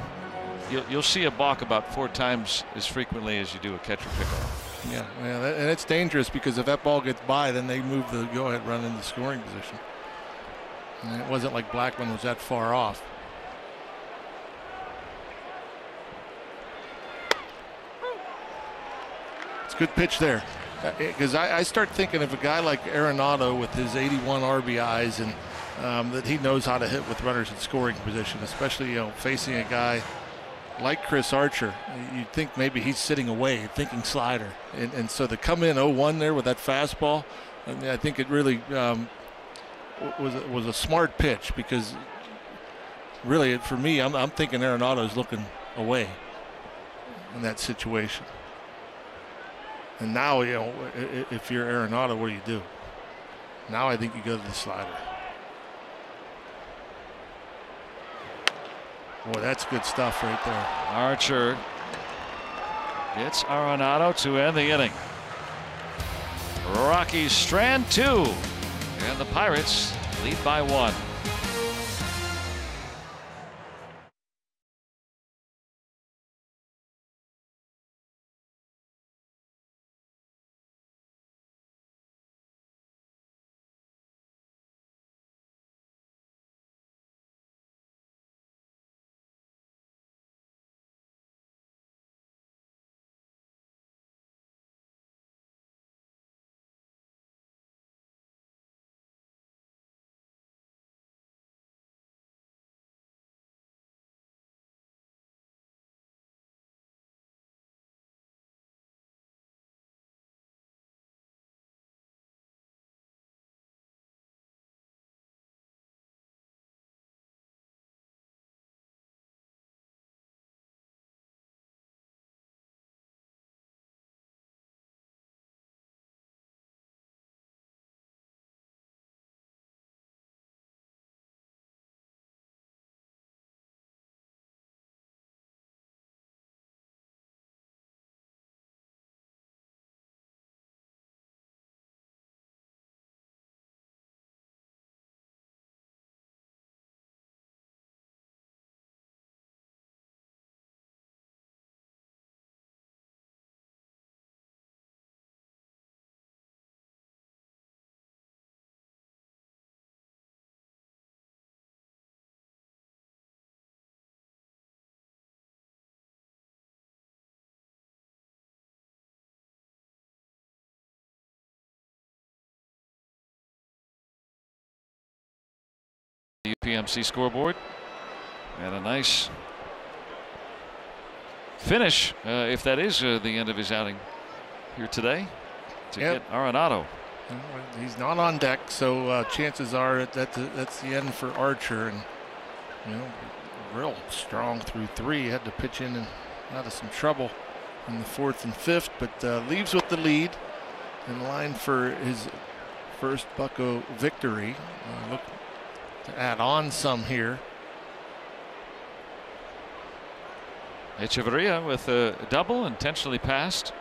You'll see a balk about 4 times as frequently as you do a catcher pickoff. Yeah, and it's dangerous because if that ball gets by, then they move the go-ahead run into scoring position. And it wasn't like Blackman was that far off. It's a good pitch there. Because I start thinking of a guy like Arenado with his 81 RBIs and that he knows how to hit with runners in scoring position, especially facing a guy like Chris Archer. You'd think maybe he's sitting away thinking slider, and so to come in 0-1 there with that fastball, I think it really was a smart pitch, because really for me I'm thinking Arenado's looking away in that situation. And now, if you're Arenado, what do? Now I think you go to the slider. Boy, that's good stuff right there. Archer gets Arenado to end the inning. Rockies strand 2, and the Pirates lead by 1. UPMC scoreboard, and a nice finish, if that is the end of his outing here today, to get Arenado. He's not on deck, so chances are that's the end for Archer, and real strong through 3. Had to pitch in and out of some trouble in the 4th and 5th, but leaves with the lead in line for his first Bucco victory. Look to add on some here. Echeverria with a double, intentionally passed.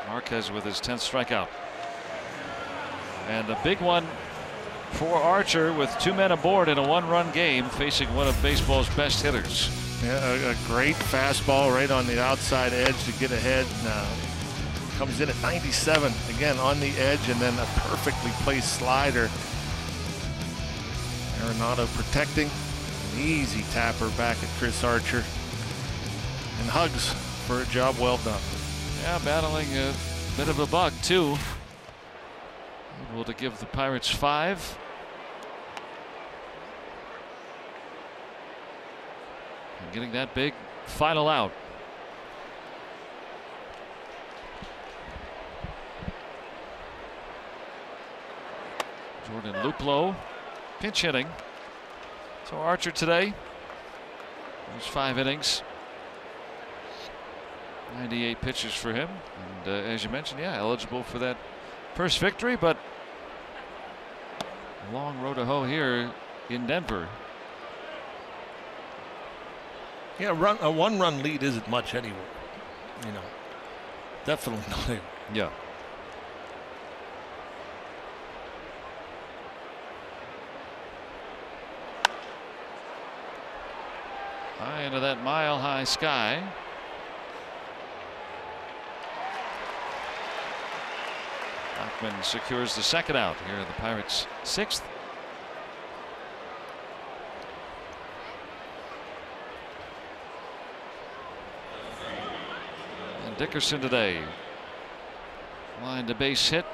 Marquez with his 10th strikeout. And a big one for Archer with 2 men aboard in a 1-run game, facing one of baseball's best hitters. Yeah, a great fastball right on the outside edge to get ahead. Comes in at 97, again on the edge, and then a perfectly placed slider. Arenado protecting. An easy tapper back at Chris Archer. And hugs for a job well done. Yeah, battling a bit of a bug, too. Able to give the Pirates 5. And getting that big final out. Jordan Luplow pinch hitting. So Archer today, there's 5 innings, 98 pitches for him, and as you mentioned, yeah, eligible for that first victory, but a long road to hoe here in Denver. Yeah, a 1-run lead isn't much anyway. You know, definitely not here. Yeah. High into that mile-high sky. Bachman secures the second out here in the Pirates' 6th. And Dickerson today lined a base hit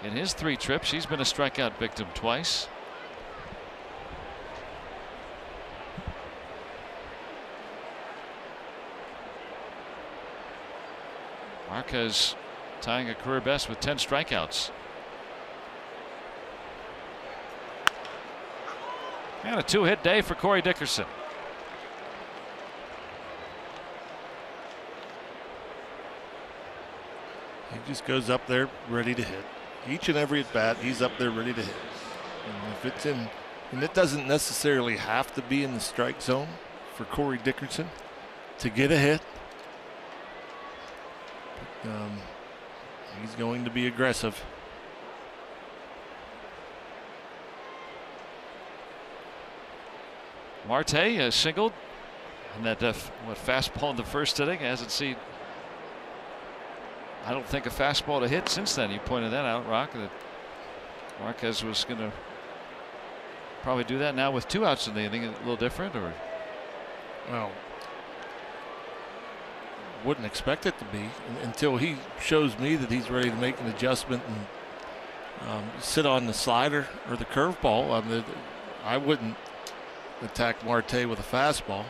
in his 3 trips. He's been a strikeout victim twice. Marquez tying a career best with 10 strikeouts. And a 2-hit day for Corey Dickerson. He just goes up there ready to hit. Each and every at bat, he's up there ready to hit. And if it's in, and it doesn't necessarily have to be in the strike zone for Corey Dickerson to get a hit. He's going to be aggressive. Marte singled, and that fastball in the first inning hasn't seen, I don't think, a fastball to hit since then. You pointed that out, Rock, that Marquez was going to probably do that now with 2 outs in the inning. A little different, or? Well, wouldn't expect it to be until he shows me that he's ready to make an adjustment and sit on the slider or the curveball. I wouldn't attack Marte with a fastball.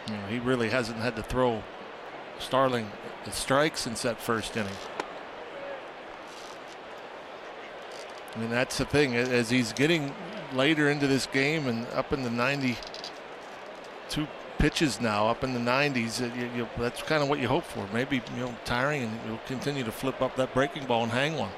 You know, he really hasn't had to throw Starling a strike since that first inning. I mean, that's the thing, as he's getting later into this game and up in the 92 pitches now, up in the 90s, that's kind of what you hope for. Maybe, you know, tiring, and you'll continue to flip up that breaking ball and hang one.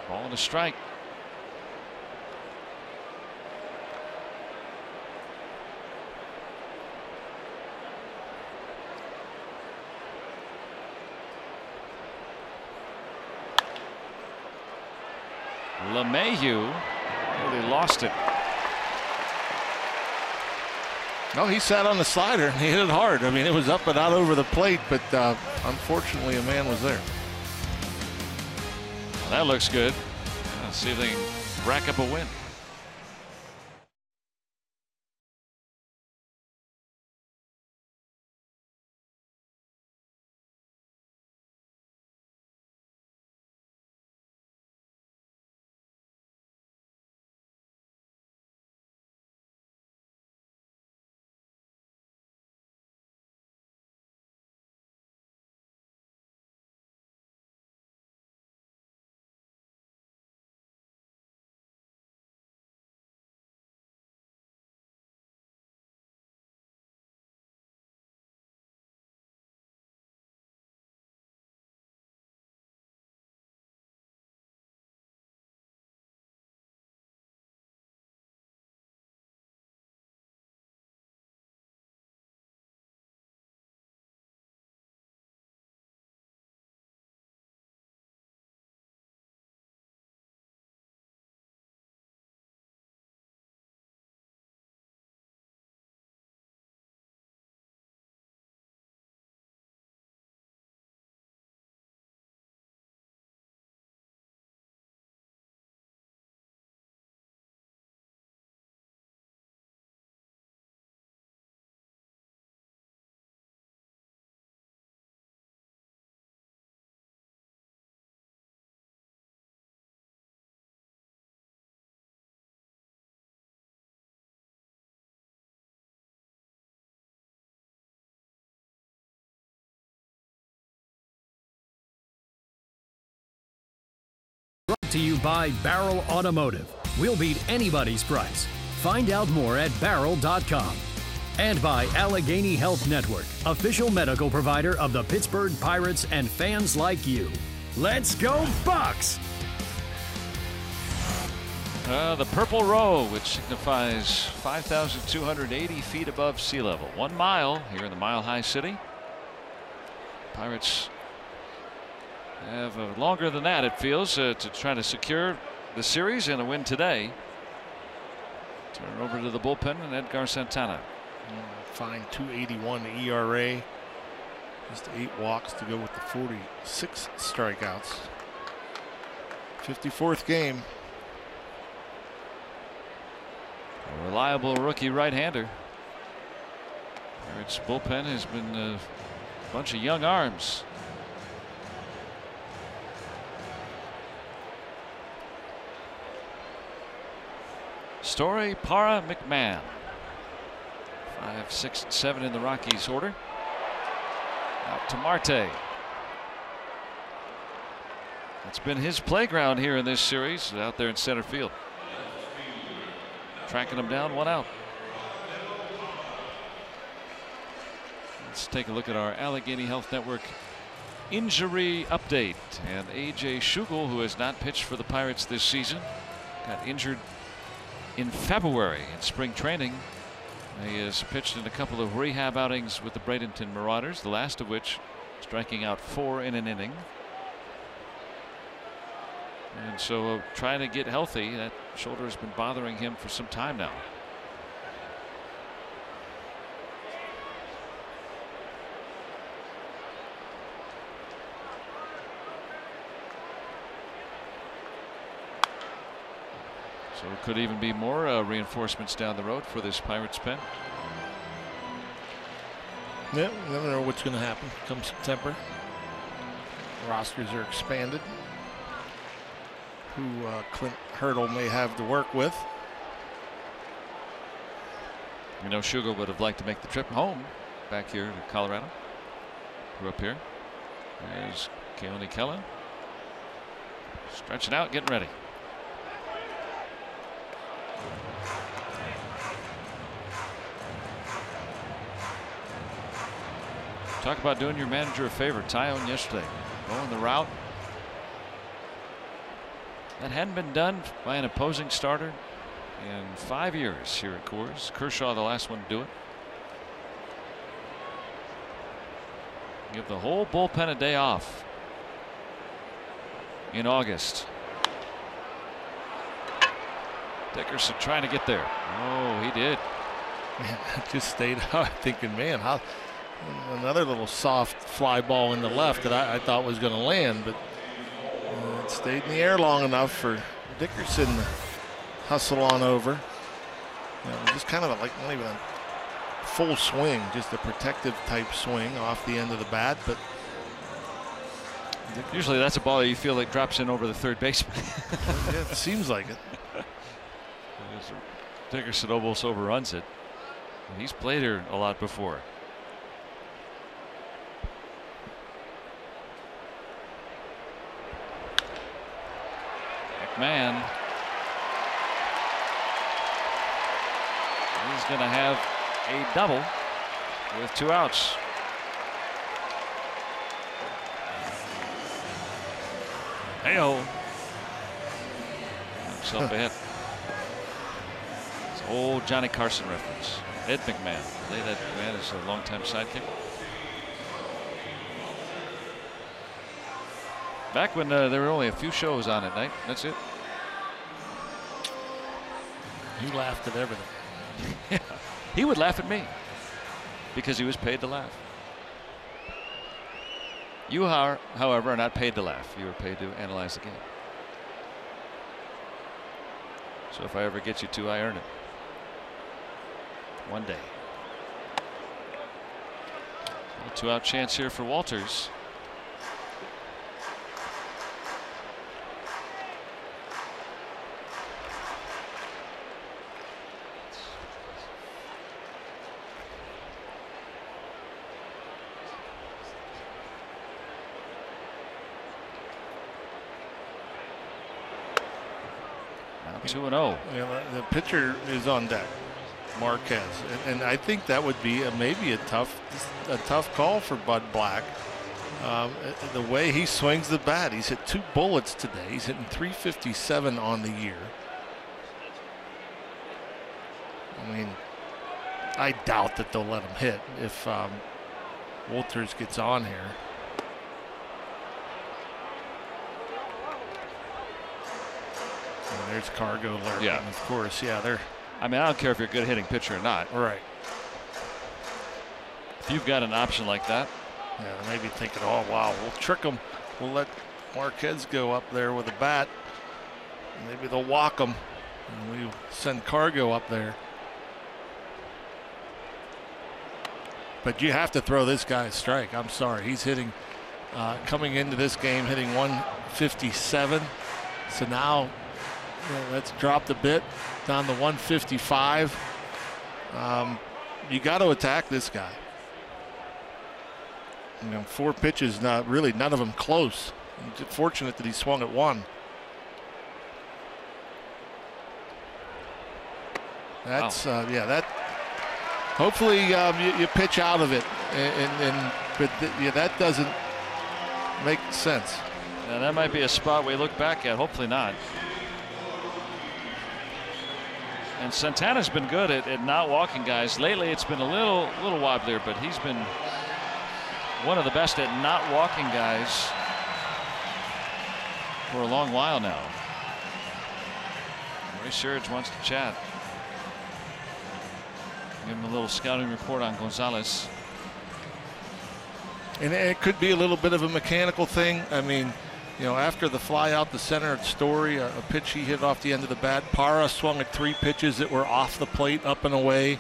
Ball and a strike. LeMahieu really lost it. No, he sat on the slider and he hit it hard. I mean, it was up and out over the plate, but unfortunately a man was there. That looks good. Let's see if they can rack up a win. brought to you by Barrel Automotive. We'll beat anybody's price. Find out more at barrel.com. And by Allegheny Health Network, official medical provider of the Pittsburgh Pirates and fans like you. Let's go Bucks! The Purple Row, which signifies 5,280 feet above sea level. 1 mile here in the Mile High City. Pirates have longer than that, it feels, to try to secure the series and a win today. Turn it over to the bullpen and Edgar Santana. Fine 281 ERA. Just 8 walks to go with the 46 strikeouts. 54th game. A reliable rookie right-hander. Pirates bullpen has been a bunch of young arms. Story, Parra, McMahon. 5, 6, and 7 in the Rockies order. Out to Marte. It's been his playground here in this series, out there in center field. Tracking him down, 1 out. Let's take a look at our Allegheny Health Network injury update. And A.J. Schugel, who has not pitched for the Pirates this season, got injured in February in spring training. He has pitched in a couple of rehab outings with the Bradenton Marauders, the last of which striking out 4 in an inning. And so trying to get healthy. That shoulder has been bothering him for some time now. So it could even be more reinforcements down the road for this Pirates pen. Yeah, we never know what's going to happen come September. Rosters are expanded. Who Clint Hurdle may have to work with. You know, Schugel would have liked to make the trip home back here to Colorado. Grew up here. There's Keone Kela. Stretching out, getting ready. Talk about doing your manager a favor. Tyone yesterday going the route that hadn't been done by an opposing starter in 5 years here at Coors. Kershaw the last one to do it. Give the whole bullpen a day off in August. Dickerson trying to get there. Oh, he did. Man, I just stayed out thinking, man, how another little soft fly ball in the left that I thought was going to land, but it stayed in the air long enough for Dickerson to hustle on over. You know, just kind of like not even a full swing, just a protective type swing off the end of the bat. But usually that's a ball that you feel like drops in over the third baseman. Yeah, it seems like it. Dickerson almost overruns it. He's played here a lot before. McMahon. He's going to have a double with 2 outs. Hey-oh. Himself a hit. It's old Johnny Carson reference. Ed McMahon. Played Ed McMahon as a longtime sidekick. Back when there were only a few shows on at night. That's it. He laughed at everything. Yeah, he would laugh at me because he was paid to laugh. You, however, are not paid to laugh. You are paid to analyze the game. So if I ever get you to, I earn it. One day. A 2-out chance here for Walters. 2-0. You know, the pitcher is on deck, Marquez, and I think that would be maybe a tough call for Bud Black. The way he swings the bat, he's hit 2 bullets today. He's hitting .357 on the year. I mean, I doubt that they'll let him hit if Walters gets on here. And there's Cargo lurking, yeah. Of course. Yeah, they're. I mean, I don't care if you're a good hitting pitcher or not. Right. If you've got an option like that. Yeah, maybe thinking, oh, wow, we'll trick them. We'll let Marquez go up there with a bat. Maybe they'll walk him. And we'll send Cargo up there. But you have to throw this guy a strike. I'm sorry. He's hitting, coming into this game, hitting 157. So now that's dropped a bit down to 155. You got to attack this guy. You know, 4 pitches, not really, none of them close. Fortunate that he swung at 1. That's yeah. That hopefully you pitch out of it, but yeah, that doesn't make sense. Now that might be a spot we look back at. Hopefully not. And Santana's been good at not walking guys lately. It's been a little wobblier, but he's been one of the best at not walking guys for a long while now. Ray Surge wants to chat. Give him a little scouting report on Gonzalez. And it could be a little bit of a mechanical thing. I mean, you know, after the fly out the center at Story, a pitch he hit off the end of the bat. Parra swung at 3 pitches that were off the plate, up and away.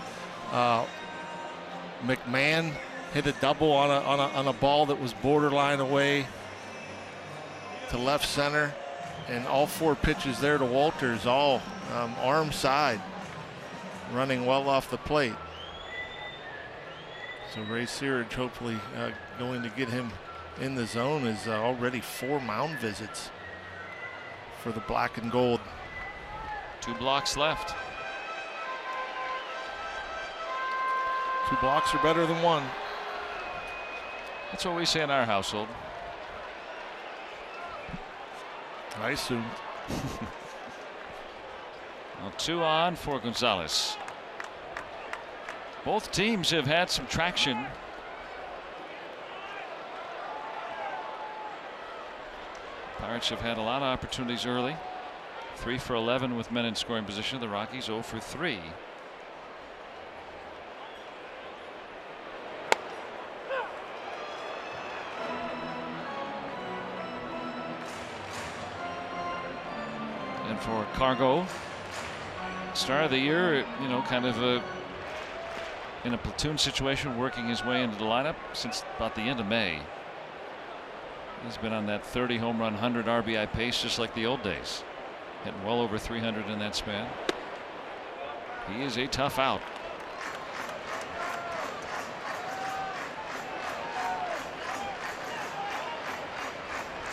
McMahon hit a double on a ball that was borderline away to left center, and all 4 pitches there to Walters, all arm side, running well off the plate. So Ray Searage hopefully going to get him in the zone. Is already 4 mound visits for the black and gold. 2 blocks left. 2 blocks are better than 1. That's what we say in our household. I assumed. Well, 2 on for Gonzalez. Both teams have had some traction. Pirates have had a lot of opportunities early. 3 for 11 with men in scoring position. The Rockies 0 for 3. And for Cargo, start of the year, you know, kind of in a platoon situation, working his way into the lineup since about the end of May. He's been on that 30 home run, 100 RBI pace, just like the old days. Hitting well over 300 in that span. He is a tough out.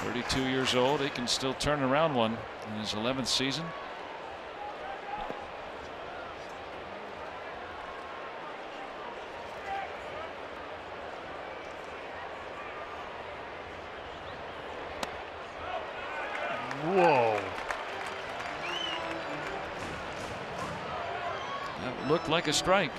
.32 years old. He can still turn around one in his 11th season. Whoa. That looked like a strike.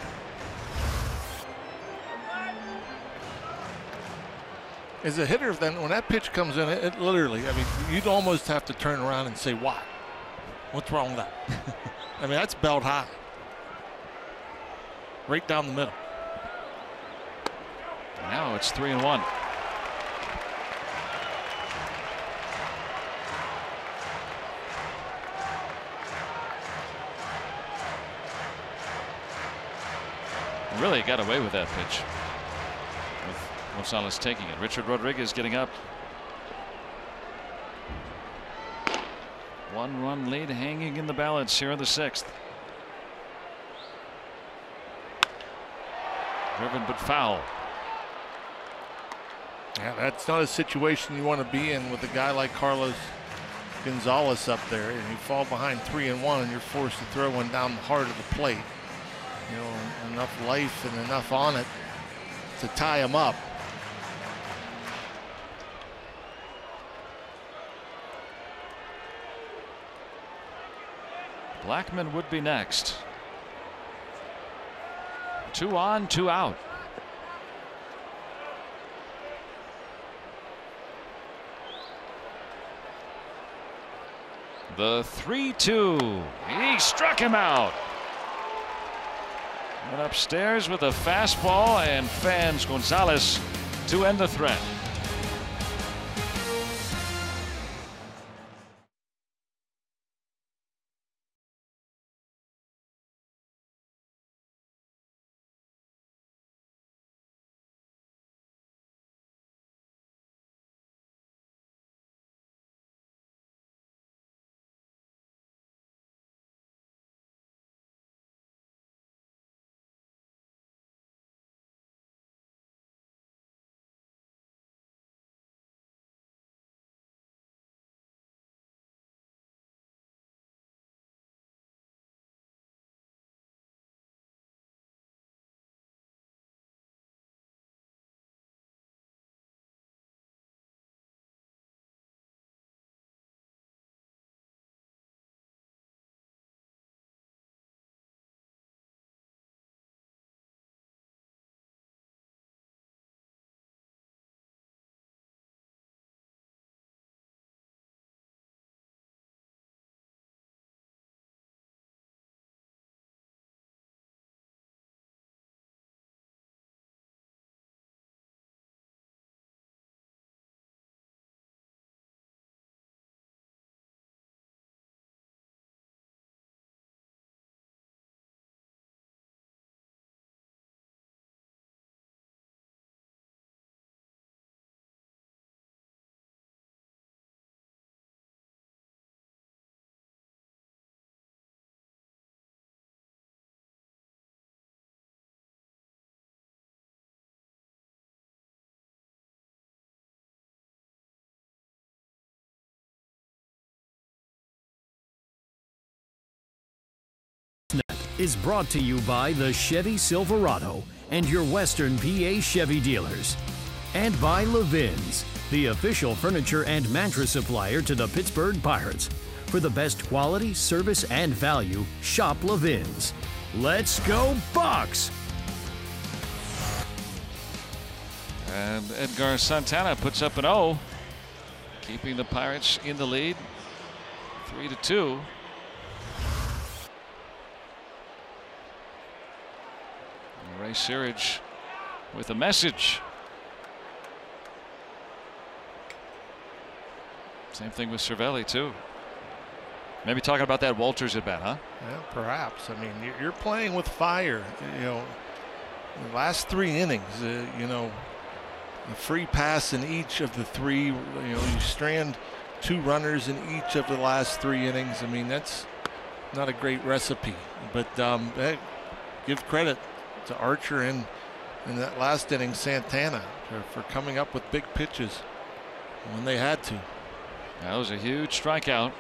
As a hitter, then when that pitch comes in, it literally, I mean, you'd almost have to turn around and say, why? What's wrong with that? I mean, that's belt high. Right down the middle. Now it's 3-1. Really got away with that pitch, with Gonzalez taking it. Richard Rodriguez getting up. 1-run lead hanging in the balance here in the 6th. Driven but foul. Yeah, that's not a situation you want to be in with a guy like Carlos Gonzalez up there, and you fall behind 3-1, and you're forced to throw one down the heart of the plate. You know, enough life and enough on it to tie him up. Blackman would be next. 2 on, 2 out. The 3-2. He struck him out. Went upstairs with a fastball and fans Gonzalez to end the threat. Is brought to you by the Chevy Silverado and your Western PA Chevy dealers. And by Levin's, the official furniture and mattress supplier to the Pittsburgh Pirates. For the best quality, service, and value, shop Levin's. Let's go Bucks! And Edgar Santana puts up an O, keeping the Pirates in the lead, 3-2. Ray Searage with a message. Same thing with Cervelli too. Maybe talking about that Walters at bat, huh? Yeah, perhaps. I mean, you're playing with fire. You know, the last 3 innings. You know, a free pass in each of the 3. You know, you strand 2 runners in each of the last 3 innings. I mean, that's not a great recipe. But hey, give credit to Archer and in that last inning Santana for coming up with big pitches when they had to. That was a huge strikeout.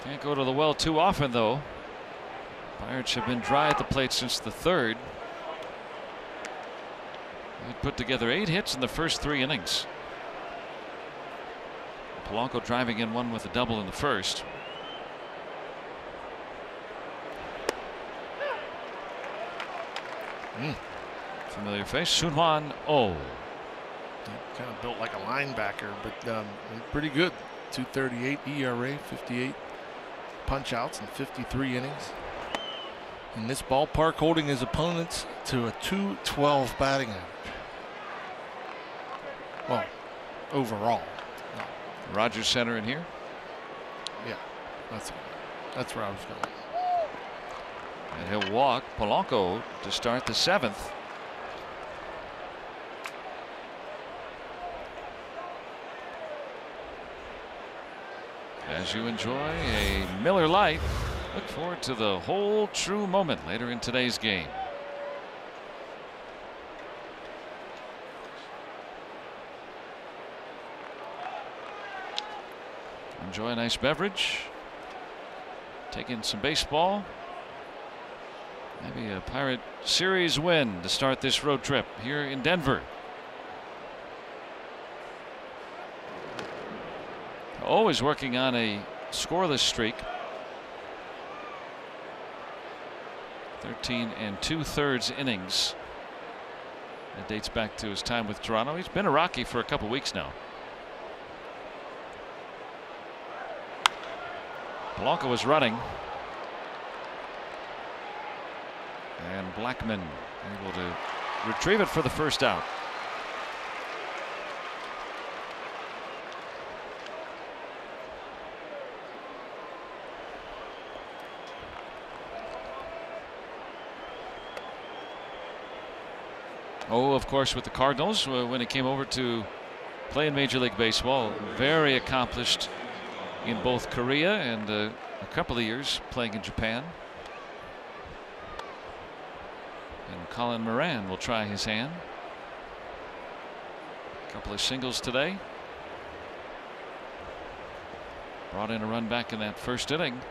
Can't go to the well too often though. Pirates have been dry at the plate since the 3rd. They put together 8 hits in the first 3 innings. Polanco driving in 1 with a double in the first. Familiar face, Sunhwan Oh. Kind of built like a linebacker, but pretty good. 2.38 ERA, 58 punch outs in 53 innings. In this ballpark, holding his opponents to a .212 batting average. Well, overall. Rogers Center in here. Yeah, that's where I was going. And he'll walk Polanco to start the 7th. As you enjoy a Miller Lite, look forward to the whole true moment later in today's game. enjoy a nice beverage, take in some baseball. Maybe a Pirate Series win to start this road trip here in Denver. Always working on a scoreless streak. 13 2/3 innings. That dates back to his time with Toronto. He's been a Rocky for a couple weeks now. Polanco was running. And Blackman able to retrieve it for the first out. Oh, of course, with the Cardinals when he came over to play in Major League Baseball. Very accomplished in both Korea and a couple of years playing in Japan. And Colin Moran will try his hand. A couple of singles today. Brought in a run back in that first inning.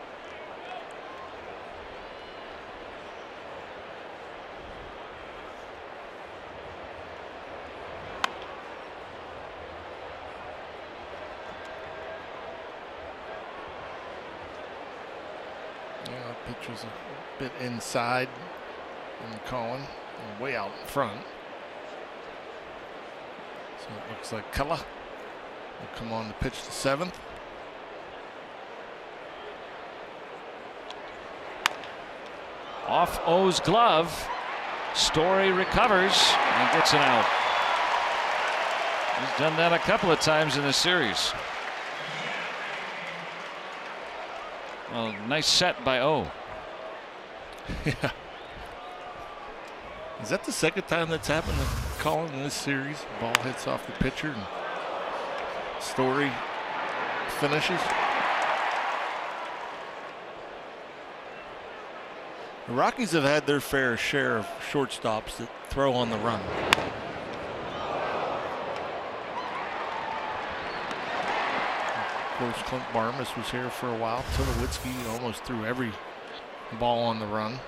Pitch was a bit inside and Colin way out in front. So it looks like Kella will come on to pitch the 7th. Off O's glove. Story recovers and gets an out. He's done that a couple of times in this series. Well, nice set by O. Yeah. Is that the second time that's happened to Colin in this series? Ball hits off the pitcher and Story finishes. The Rockies have had their fair share of shortstops that throw on the run. Of course, Clint Barmas was here for a while. Tulowitzki almost threw every ball on the run.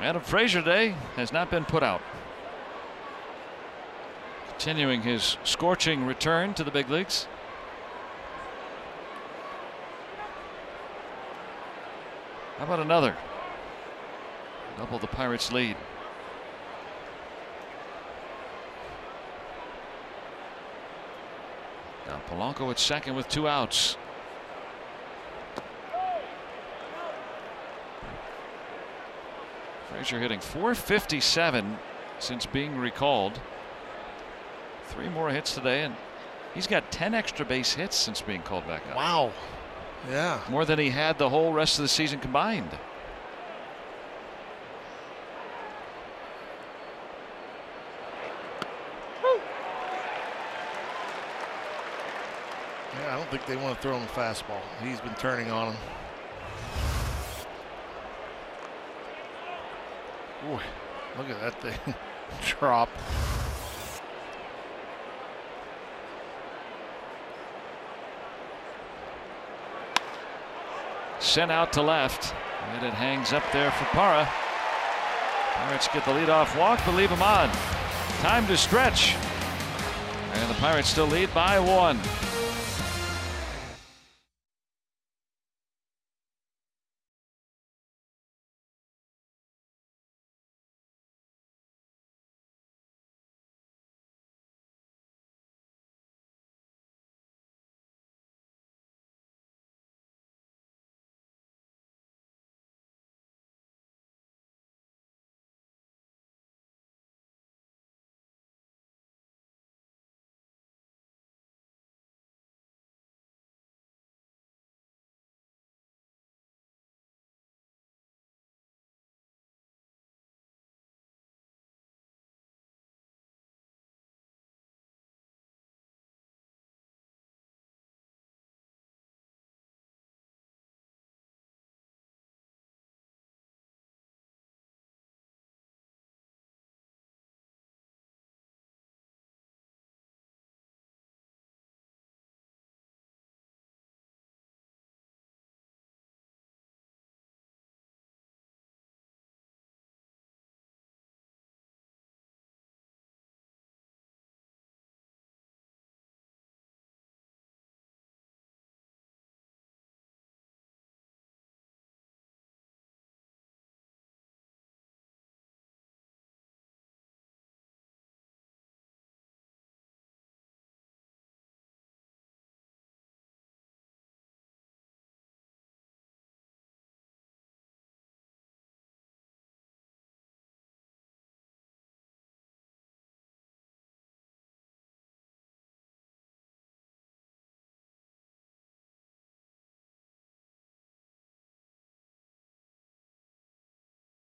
Adam Frazier today has not been put out. Continuing his scorching return to the big leagues. How about another? Double the Pirates' lead. Now Polanco at second with 2 outs. Frazier hitting .457 since being recalled. 3 more hits today, and he's got 10 extra base hits since being called back up. Wow. Yeah. More than he had the whole rest of the season combined. Yeah, I don't think they want to throw him a fastball. He's been turning on him. Boy, look at that thing drop. Sent out to left, and it hangs up there for Parra. Pirates get the leadoff walk, but leave him on. Time to stretch, and the Pirates still lead by 1.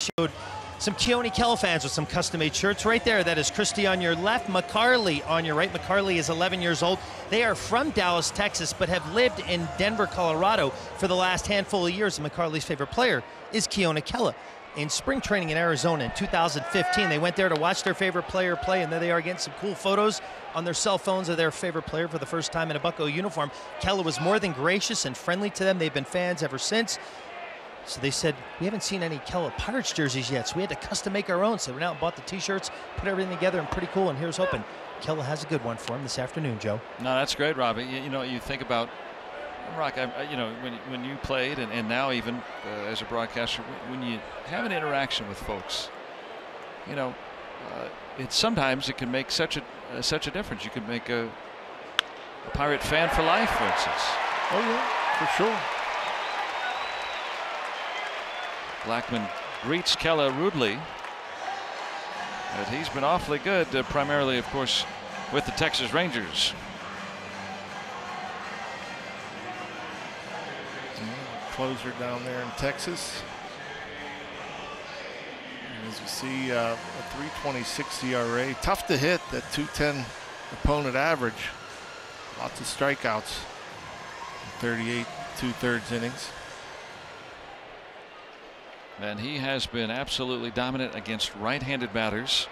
showed some Keone Kell fans with some custom-made shirts right there. That is Christy on your left, McCarley on your right. McCarley is 11 years old. They are from Dallas, Texas, but have lived in Denver, Colorado for the last handful of years. And McCarley's favorite player is Keone Kell. In spring training in Arizona in 2015, they went there to watch their favorite player play, and there they are getting some cool photos on their cell phones of their favorite player for the first time in a Bucko uniform. Keller was more than gracious and friendly to them. They've been fans ever since. So they said, we haven't seen any Keller Pirates jerseys yet, so we had to custom make our own. So we went out and bought the t-shirts, put everything together, and pretty cool. And here's hoping Keller has a good one for him this afternoon, Joe. No, that's great, Robbie. You know, you think about, Rock, you know, when you played and now even as a broadcaster, when you have an interaction with folks, you know, sometimes it can make such a difference. You can make a Pirate fan for life, for instance. Oh yeah, for sure. Blackman greets Keller rudely, but he's been awfully good, primarily, of course, with the Texas Rangers. Closer down there in Texas. And as you see, a 3.26 ERA. Tough to hit that 2.10 opponent average. Lots of strikeouts. 38 2/3 innings. And he has been absolutely dominant against right-handed batters.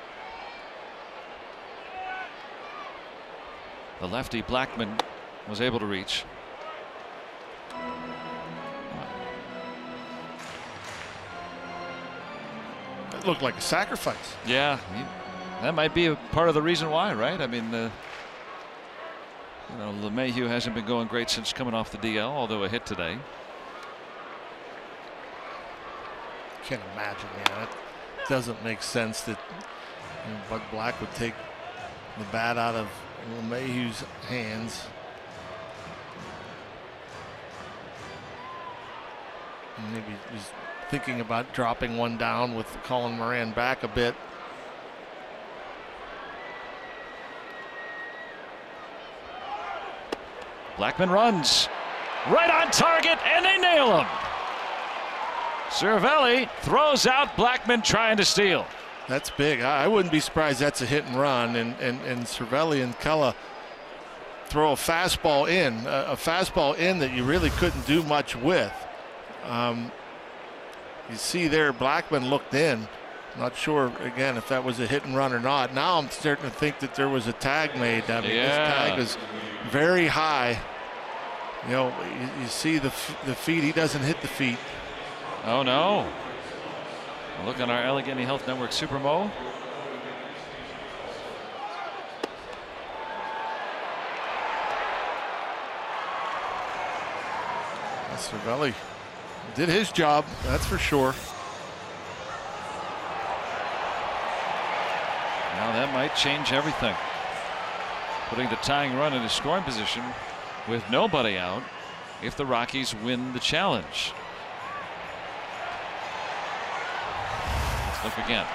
The lefty Blackman was able to reach. It looked like a sacrifice. Yeah, that might be a part of the reason why, right? I mean, you know, LeMahieu hasn't been going great since coming off the DL, although a hit today. Can't imagine, man. It doesn't make sense that Bud Black would take the bat out of LeMahieu's hands. And maybe he's thinking about dropping one down with Colin Moran back a bit. Blackman runs right on target, and they nail him. Cervelli throws out, Blackman trying to steal. That's big. I wouldn't be surprised that's a hit and run. And Cervelli and Kella throw a fastball in that you really couldn't do much with. You see there, Blackman looked in. Not sure again if that was a hit and run or not. Now I'm starting to think that there was a tag made. I mean, This tag is very high. You know, you see the feet. He doesn't hit the feet. Oh no. Look on our Allegheny Health Network Supermo. Cervelli did his job, that's for sure. Now that might change everything. Putting the tying run in a scoring position with nobody out if the Rockies win the challenge. Let's look again.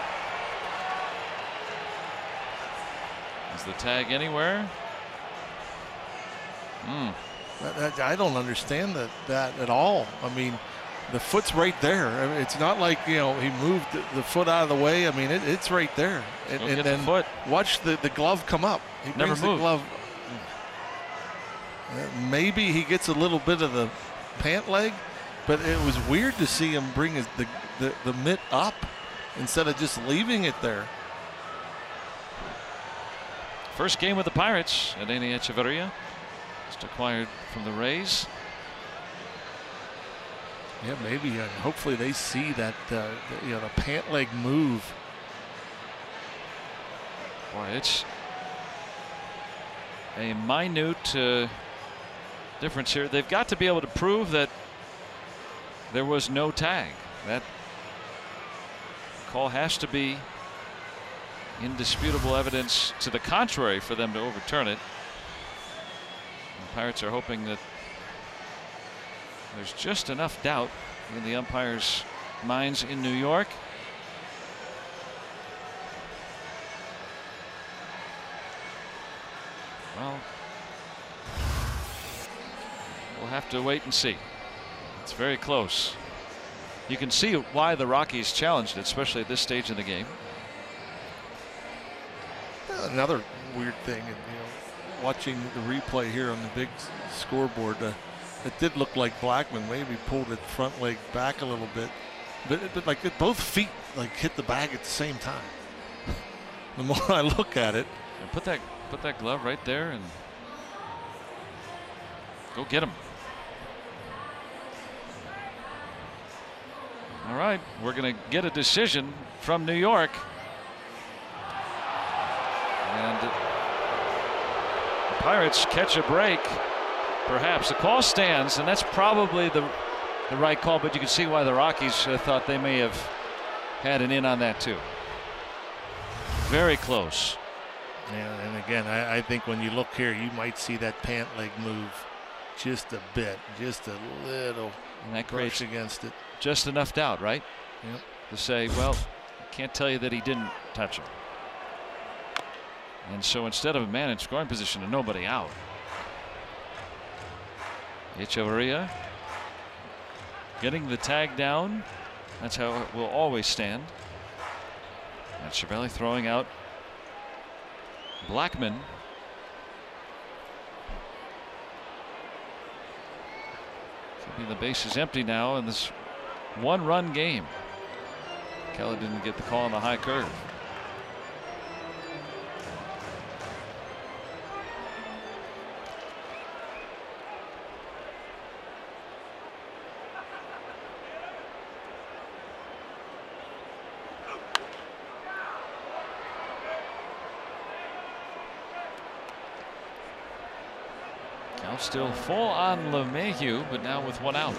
Is the tag anywhere? I don't understand that at all. I mean, the foot's right there. I mean, it's not like, you know, he moved the foot out of the way. I mean, it's right there. And then watch the glove come up. He brings the glove. Maybe he gets a little bit of the pant leg, but it was weird to see him bring the mitt up instead of just leaving it there. First game with the Pirates at Atlanta Echeverria. Just acquired from the Rays. Yeah, maybe. Hopefully they see that the pant leg move. Boy, it's a minute difference here. They've got to be able to prove that there was no tag. That call has to be indisputable evidence to the contrary for them to overturn it. The Pirates are hoping that there's just enough doubt in the umpires' minds in New York. Well, we'll have to wait and see. It's very close. You can see why the Rockies challenged it, especially at this stage in the game. Another weird thing, and watching the replay here on the big scoreboard, it did look like Blackman maybe pulled its front leg back a little bit, but like both feet like hit the bag at the same time. The more I look at it, and put that glove right there and go get him. All right, we're going to get a decision from New York. And the Pirates catch a break. Perhaps the call stands, and that's probably the right call, but you can see why the Rockies thought they may have had an in on that too. Very close. Yeah, and again, I think when you look here, you might see that pant leg move just a bit, just a little, and that creates against it. Just enough doubt, right? Yep. To say, well, I can't tell you that he didn't touch him. And so instead of a man in scoring position and nobody out, Echeverria getting the tag down. That's how it will always stand. And Cervelli throwing out Blackman. Keeping the bases empty now in this one-run game. Kelly didn't get the call on the high curve. Count still full on LeMahieu, but now with one out.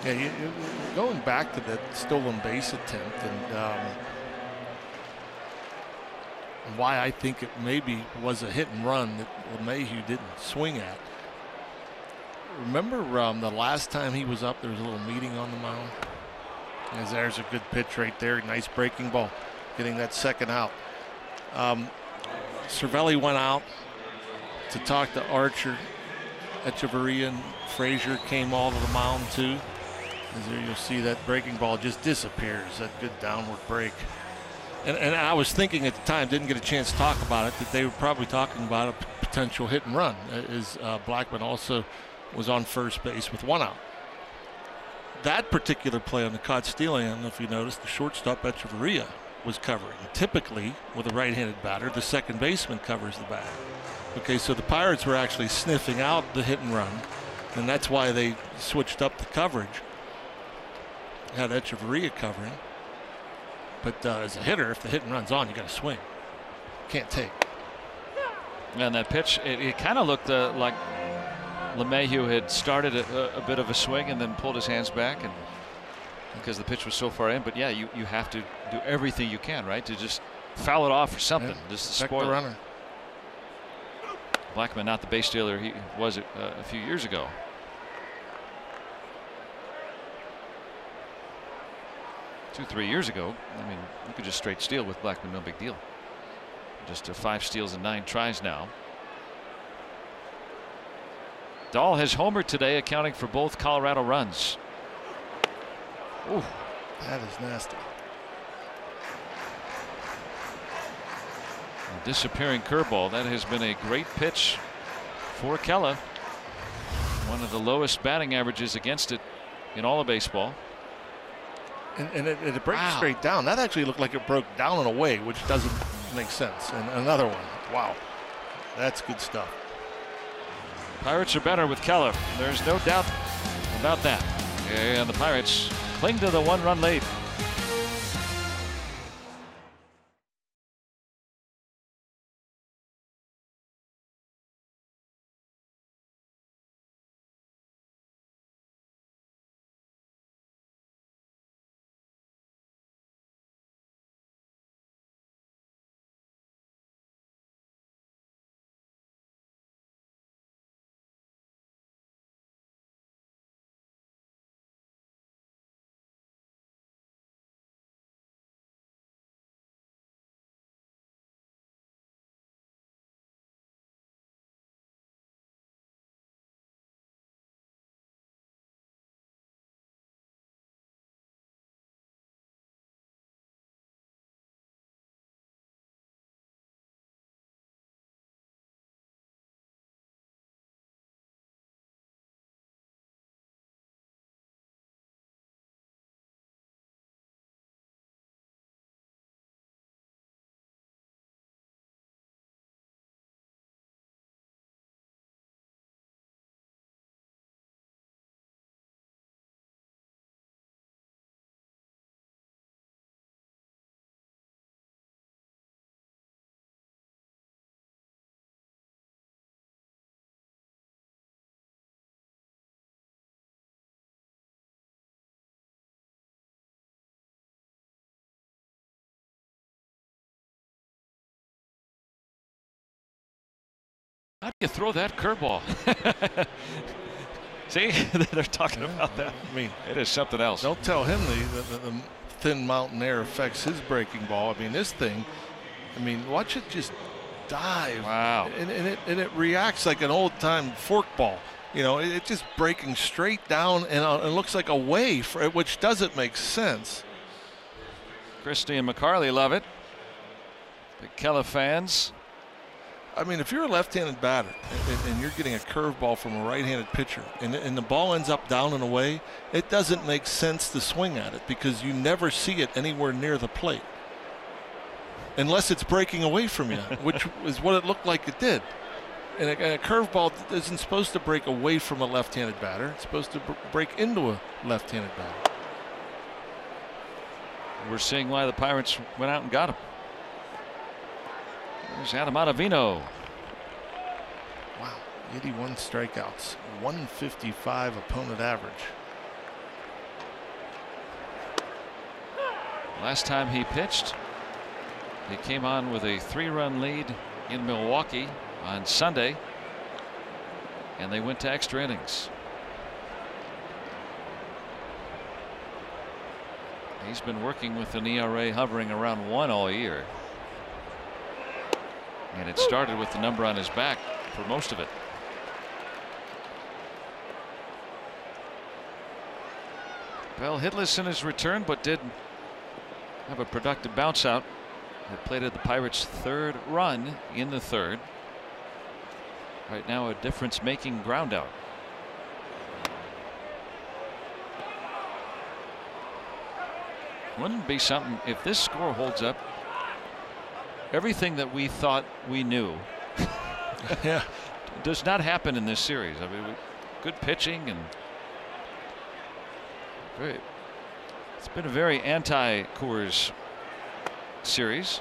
Yeah, you're going back to that stolen base attempt, and why I think it maybe was a hit and run that LeMahieu didn't swing at. Remember the last time he was up, there was a little meeting on the mound. As there's a good pitch right there, nice breaking ball, getting that second out. Cervelli went out to talk to Archer. Echeverria and Frazier came all to the mound too. As there you'll see that breaking ball just disappears, that good downward break. And I was thinking at the time, didn't get a chance to talk about it, that they were probably talking about a potential hit and run, as Blackman also was on first base with one out. That particular play on the caught stealing, I don't know if you noticed, the shortstop Echeverria was covering. Typically, with a right-handed batter, the second baseman covers the bag. Okay, so the Pirates were actually sniffing out the hit and run, and that's why they switched up the coverage. Had Echeverria covering, but as a hitter, if the hit and run's on, you got to swing. Can't take. And that pitch, it kind of looked like LeMahieu had started a bit of a swing and then pulled his hands back, and because the pitch was so far in. But yeah, you have to do everything you can, right, to just foul it off or something, just to spoil the runner. Blackman, not the base stealer he was a few years ago. Two, 3 years ago, I mean, you could just straight steal with Blackman, no big deal. Just 5 steals and 9 tries now. Dahl has homered today, accounting for both Colorado runs. Ooh, that is nasty. A disappearing curveball. That has been a great pitch for Kella. One of the lowest batting averages against it in all of baseball. And it breaks straight down. That actually looked like it broke down and away, which doesn't make sense. And another one. Wow. That's good stuff. Pirates are better with Keller. There's no doubt about that. And the Pirates cling to the 1-run lead. How do you throw that curveball? See, they're talking about that. I mean, it is something else. Don't tell him the thin mountain air affects his breaking ball. I mean, this thing, I mean, watch it just dive. Wow. And it reacts like an old-time fork ball. You know, it's just breaking straight down, and it looks like a wave, which doesn't make sense. Christie and McCarley love it. Big Kella fans. I mean, if you're a left-handed batter and you're getting a curveball from a right-handed pitcher and the ball ends up down and away, it doesn't make sense to swing at it because you never see it anywhere near the plate unless it's breaking away from you, which is what it looked like it did. And a curveball isn't supposed to break away from a left-handed batter. It's supposed to break into a left-handed batter. We're seeing why the Pirates went out and got him. There's Adam Ottavino. Wow, 81 strikeouts, 155 opponent average. Last time he pitched, he came on with a 3-run lead in Milwaukee on Sunday, and they went to extra innings. He's been working with an ERA hovering around 1 all year. And it started with the number on his back for most of it. Bell hitless in his return, but did have a productive bounce out that plated the Pirates' 3rd run in the 3rd. Right now, a difference-making ground out. Wouldn't it be something if this score holds up? Everything that we thought we knew yeah, does not happen in this series. I mean, good pitching and it's been a very anti-Coors series.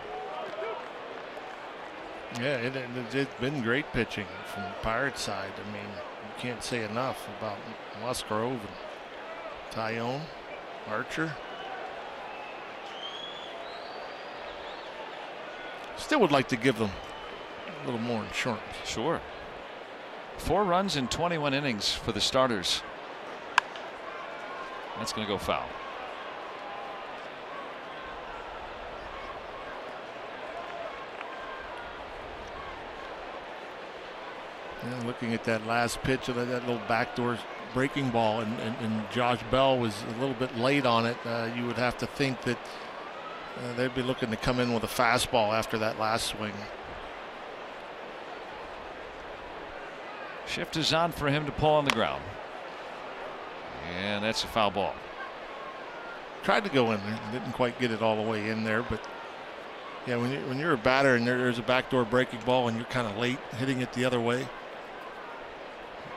Yeah, it's been great pitching from the Pirates side. I mean, you can't say enough about Musgrove and Tyone, Archer. Still would like to give them a little more insurance. Sure. 4 runs in 21 innings for the starters. That's going to go foul. Yeah, looking at that last pitch of that little backdoor breaking ball, and Josh Bell was a little bit late on it. You would have to think that they'd be looking to come in with a fastball after that last swing. Shift is on for him to pull on the ground. And that's a foul ball. Tried to go in there, didn't quite get it all the way in there, but yeah, when you're a batter and there's a backdoor breaking ball and you're kind of late hitting it the other way,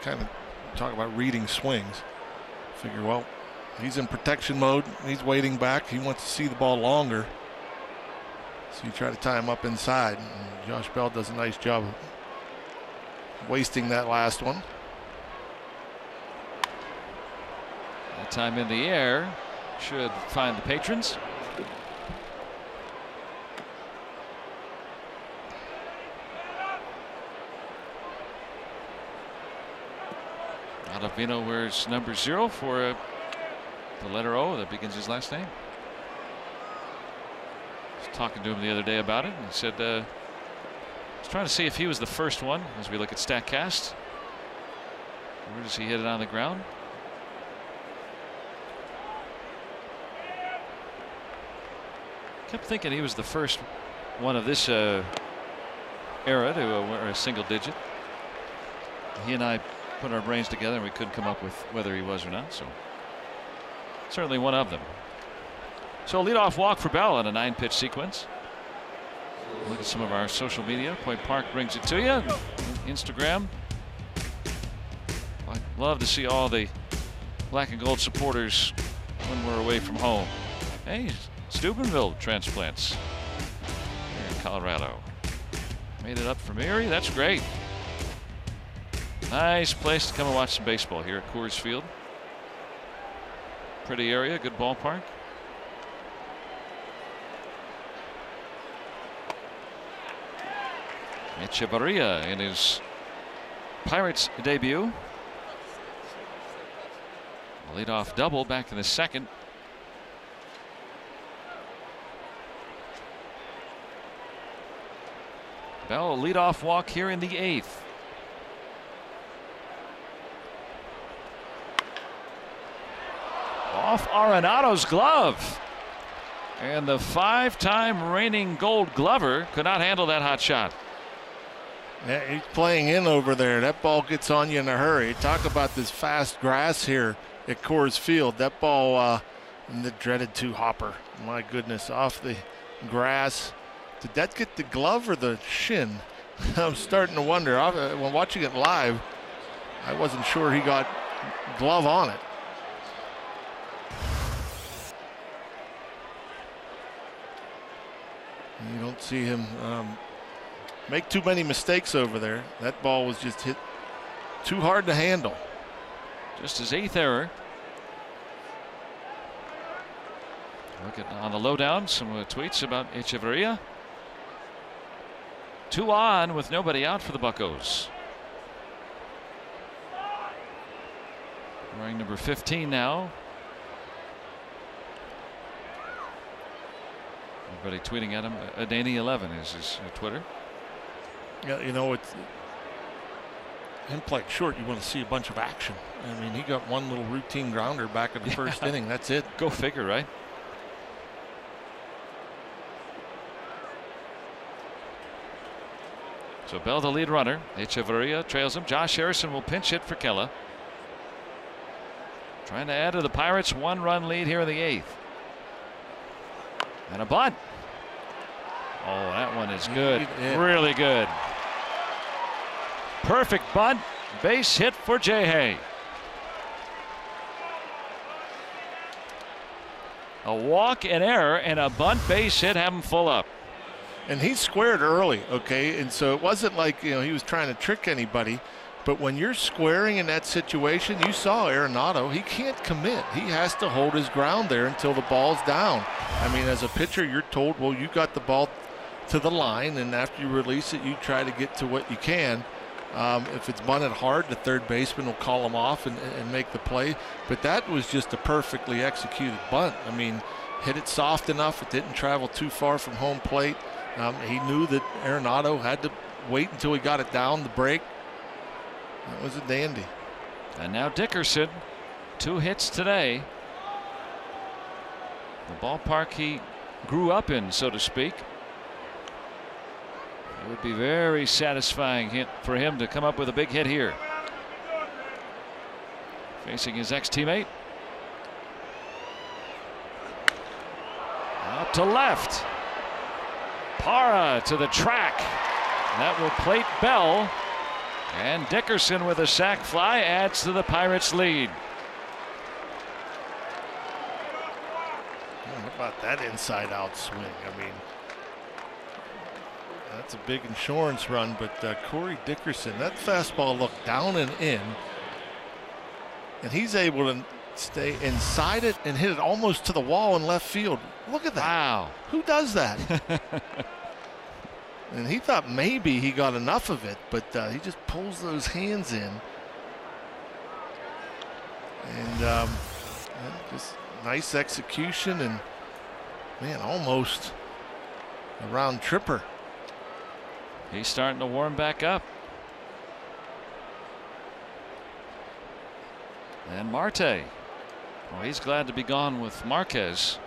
kind of talk about reading swings. Figure, well, he's in protection mode. He's waiting back. He wants to see the ball longer. So you try to tie him up inside. And Josh Bell does a nice job of wasting that last one. That time in the air should find the patrons. Ottavino wears number 0 for the letter O that begins his last name. I was talking to him the other day about it, and he said I was trying to see if he was the first one as we look at StatCast. Where does he hit it on the ground? Kept thinking he was the first one of this era to wear a single digit. He and I put our brains together and we couldn't come up with whether he was or not, so certainly one of them. So a leadoff walk for Bell on a 9-pitch sequence. Look at some of our social media. Point Park brings it to you. Instagram. I'd love to see all the black and gold supporters when we're away from home. Hey, Steubenville transplants here in Colorado. Made it up from Erie. That's great. Nice place to come and watch some baseball here at Coors Field. Pretty area, good ballpark. Echevarria in his Pirates debut. A leadoff double back in the second. Bell, a leadoff walk here in the 8th. Off Arenado's glove. And the 5-time reigning Gold Glover could not handle that hot shot. Yeah, he's playing in over there. That ball gets on you in a hurry. Talk about this fast grass here at Coors Field. That ball, and the dreaded 2-hopper. My goodness, off the grass. Did that get the glove or the shin? I'm starting to wonder. When watching it live, I wasn't sure he got glove on it. You don't see him make too many mistakes over there. That ball was just hit too hard to handle. Just his 8th error. Look at on the lowdown, some tweets about Echeverria. 2 on with nobody out for the Buccos. Wearing number 15 now. Everybody tweeting at him. Danny11 is his Twitter. Yeah, you know, it's him playing short. You want to see a bunch of action. I mean, he got one little routine grounder back in the first inning. That's it. Go figure, right? So Bell, the lead runner. Echeverria trails him. Josh Harrison will pinch hit for Kella. Trying to add to the Pirates' 1-run lead here in the 8th. And a bunt. Oh, that one is good. Really good. Perfect bunt. Base hit for Jay. A walk, an error, and a bunt base hit have him full up. And he squared early, okay? And so it wasn't like, you know, he was trying to trick anybody. But when you're squaring in that situation, you saw Arenado, he can't commit. He has to hold his ground there until the ball's down. I mean, as a pitcher, you're told, well, you got the ball to the line, and after you release it, you try to get to what you can. If it's bunted hard, the third baseman will call him off and make the play. But that was just a perfectly executed bunt. I mean, hit it soft enough. It didn't travel too far from home plate. He knew that Arenado had to wait until he got it down the break. That was a dandy. And now Dickerson, 2 hits today. The ballpark he grew up in, so to speak. It would be very satisfying for him to come up with a big hit here. Facing his ex-teammate. Out to left. Parra to the track. That will plate Bell. And Dickerson with a sac fly adds to the Pirates' lead. How about that inside-out swing? I mean, that's a big insurance run, but Corey Dickerson, that fastball looked down and in, and he's able to stay inside it and hit it almost to the wall in left field. Look at that. Wow. Who does that? And he thought maybe he got enough of it, but he just pulls those hands in. And just nice execution, and man, almost a round tripper. He's starting to warm back up. And Marte. Well, he's glad to be gone with Marquez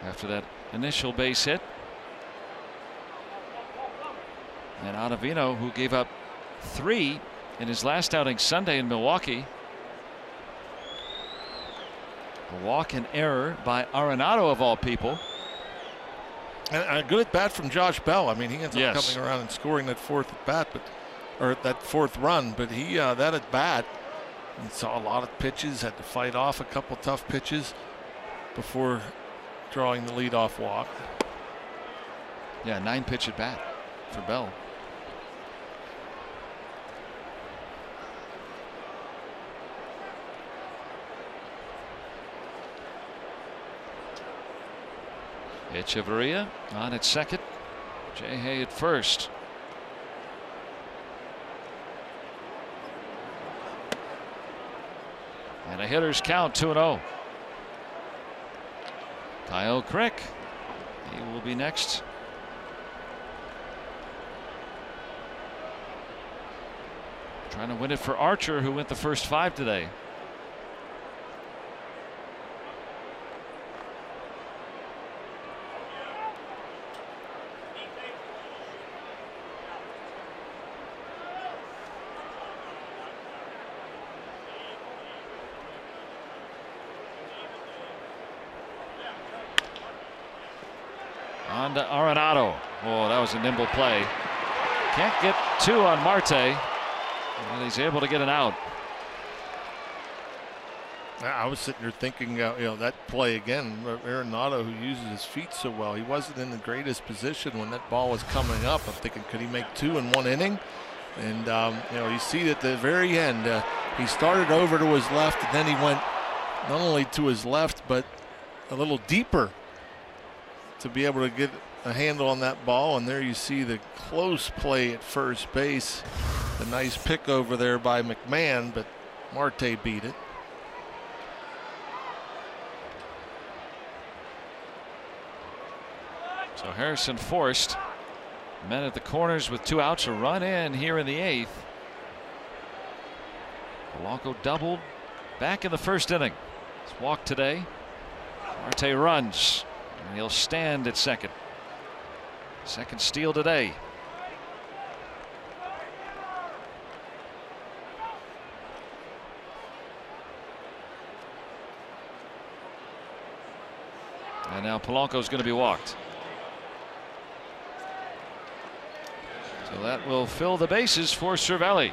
after that initial base hit. And Ottavino, who gave up 3 in his last outing Sunday in Milwaukee. A walk and error by Arenado of all people. And a good at bat from Josh Bell. I mean, he ends up coming around and scoring that 4th at bat, or that 4th run. But he that at bat, he saw a lot of pitches, had to fight off a couple tough pitches before drawing the leadoff walk. Yeah, 9-pitch at bat for Bell. Echeverria on at second. Jay Hay at first. And a hitter's count, 2-0. Kyle Crick, he will be next. Trying to win it for Archer, who went the first 5 today. On to Arenado. Oh, that was a nimble play. Can't get 2 on Marte. And he's able to get an out. I was sitting there thinking, that play again, Arenado, who uses his feet so well, he wasn't in the greatest position when that ball was coming up. I'm thinking, could he make 2 in 1 inning? And, you see at the very end, he started over to his left, and then he went not only to his left, but a little deeper to be able to get a handle on that ball. And there you see the close play at first base. A nice pick over there by McMahon, but Marte beat it. So Harrison forced men at the corners with 2 outs, a run in here in the 8th. Polanco doubled back in the first inning. He's walked today. Marte runs, and he'll stand at second. Second steal today. And now Polanco's going to be walked. So that will fill the bases for Cervelli.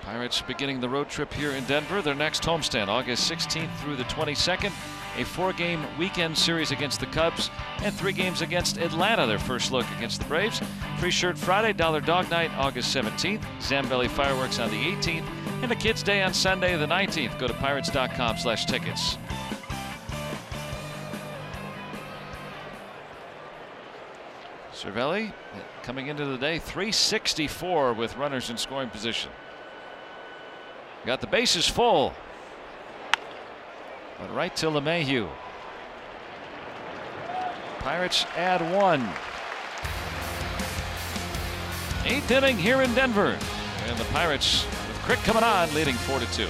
Pirates beginning the road trip here in Denver. Their next homestand, August 16th through the 22nd. A 4-game weekend series against the Cubs and 3 games against Atlanta. Their first look against the Braves. Free Shirt Friday, Dollar Dog Night August 17th. Zambelli Fireworks on the 18th. And a Kids Day on Sunday the 19th. Go to pirates.com/tickets. Cervelli coming into the day, 364 with runners in scoring position. Got the bases full, but right to LeMahieu. Pirates add 1. 8th inning here in Denver, and the Pirates with Crick coming on, leading 4-2.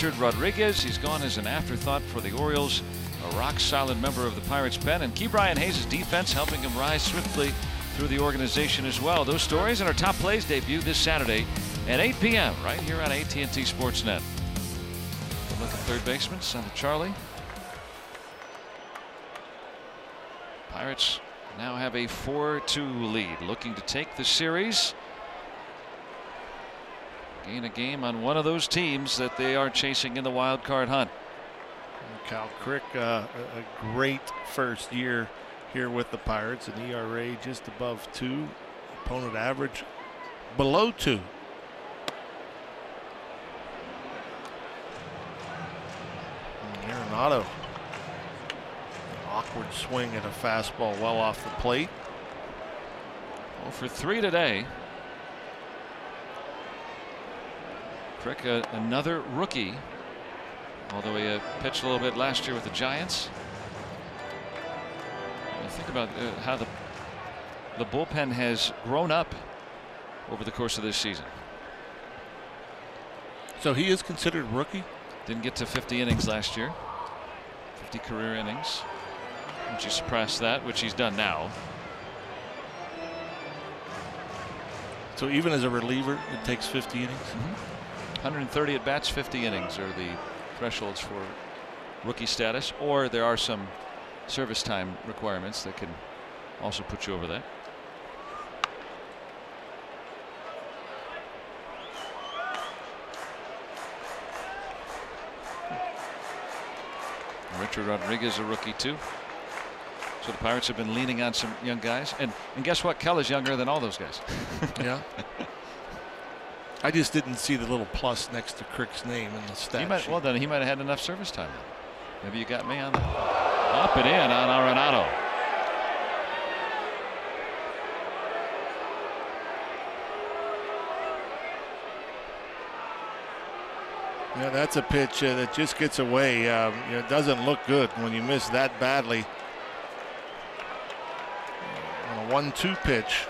Richard Rodriguez, he's gone as an afterthought for the Orioles, a rock-solid member of the Pirates' pen, and Ke'Bryan Hayes' defense helping him rise swiftly through the organization as well. Those stories and our top plays debut this Saturday at 8 p.m. right here on AT&T Sportsnet. Good look at third baseman, son of Charlie. Pirates now have a 4-2 lead, looking to take the series. Gain a game on one of those teams that they are chasing in the wild card hunt. Cal Crick, a great first year here with the Pirates. An ERA just above 2. Opponent average below 2. Arenado. Awkward swing at a fastball well off the plate. 0 for 3 today. Crick, another rookie, although he pitched a little bit last year with the Giants. Think about how the bullpen has grown up over the course of this season. So he is considered rookie? Didn't get to 50 innings last year. 50 career innings. Once you suppress that, which he's done now. So even as a reliever, it takes 50 innings? 130 at bats, 50 innings are the thresholds for rookie status, or there are some service time requirements that can also put you over that. Richard Rodriguez, a rookie too. So the Pirates have been leaning on some young guys, and guess what? Kell is younger than all those guys. Yeah. I just didn't see the little plus next to Crick's name in the stat sheet. Well, then he might have had enough service time. Maybe you got me on that. Up and in on Arenado. Yeah, that's a pitch that just gets away. It doesn't look good when you miss that badly on a 1-2 pitch.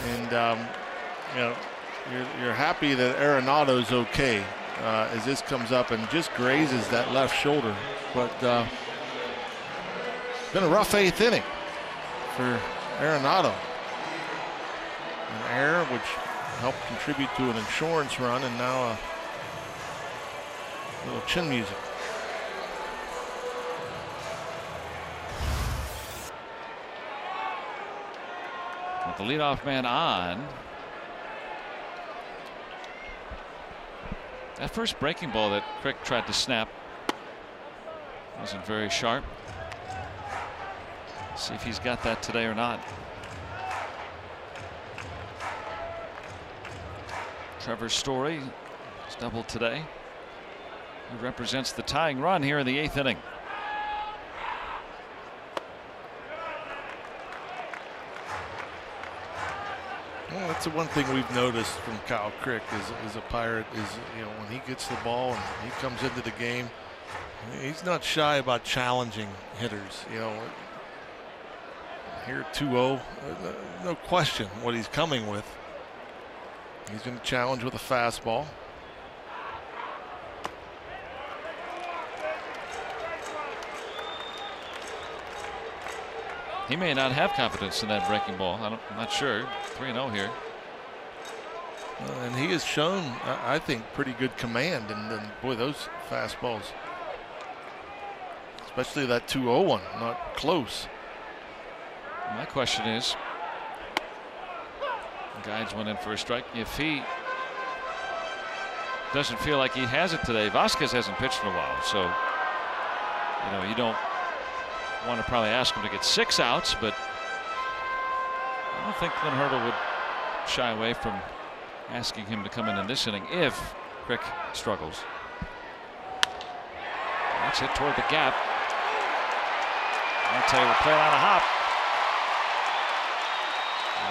And you're happy that Arenado's okay as this comes up and just grazes that left shoulder. But been a rough 8th inning for Arenado. An error which helped contribute to an insurance run, and now a little chin music. With the leadoff man on. That first breaking ball that Crick tried to snap wasn't very sharp. See if he's got that today or not. Trevor Story has doubled today. He represents the tying run here in the 8th inning. Well, that's the one thing we've noticed from Kyle Crick is a Pirate is, when he gets the ball and he comes into the game, he's not shy about challenging hitters. Here at 2-0, no question what he's coming with. He's going to challenge with a fastball. He may not have confidence in that breaking ball. I'm not sure. 3-0 here. And he has shown, I think, pretty good command. And boy, those fastballs, especially that 2-0 one, not close. My question is, Guides went in for a strike. If he doesn't feel like he has it today, Vasquez hasn't pitched in a while, so you don't want to probably ask him to get 6 outs, but I don't think Clint Hurdle would shy away from asking him to come in this inning if Crick struggles. That's hit toward the gap. Marte will play it on a hop.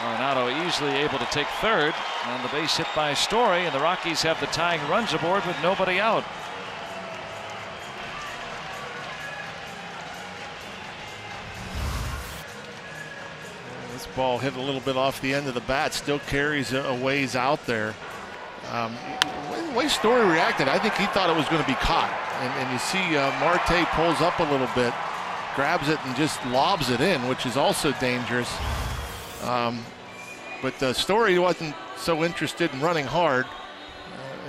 Arenado easily able to take third on the base hit by Story, and the Rockies have the tying runs aboard with nobody out. This ball hit a little bit off the end of the bat, still carries a ways out there. The way Story reacted, I think he thought it was going to be caught. And you see Marte pulls up a little bit, grabs it and just lobs it in, which is also dangerous. But the Story wasn't so interested in running hard.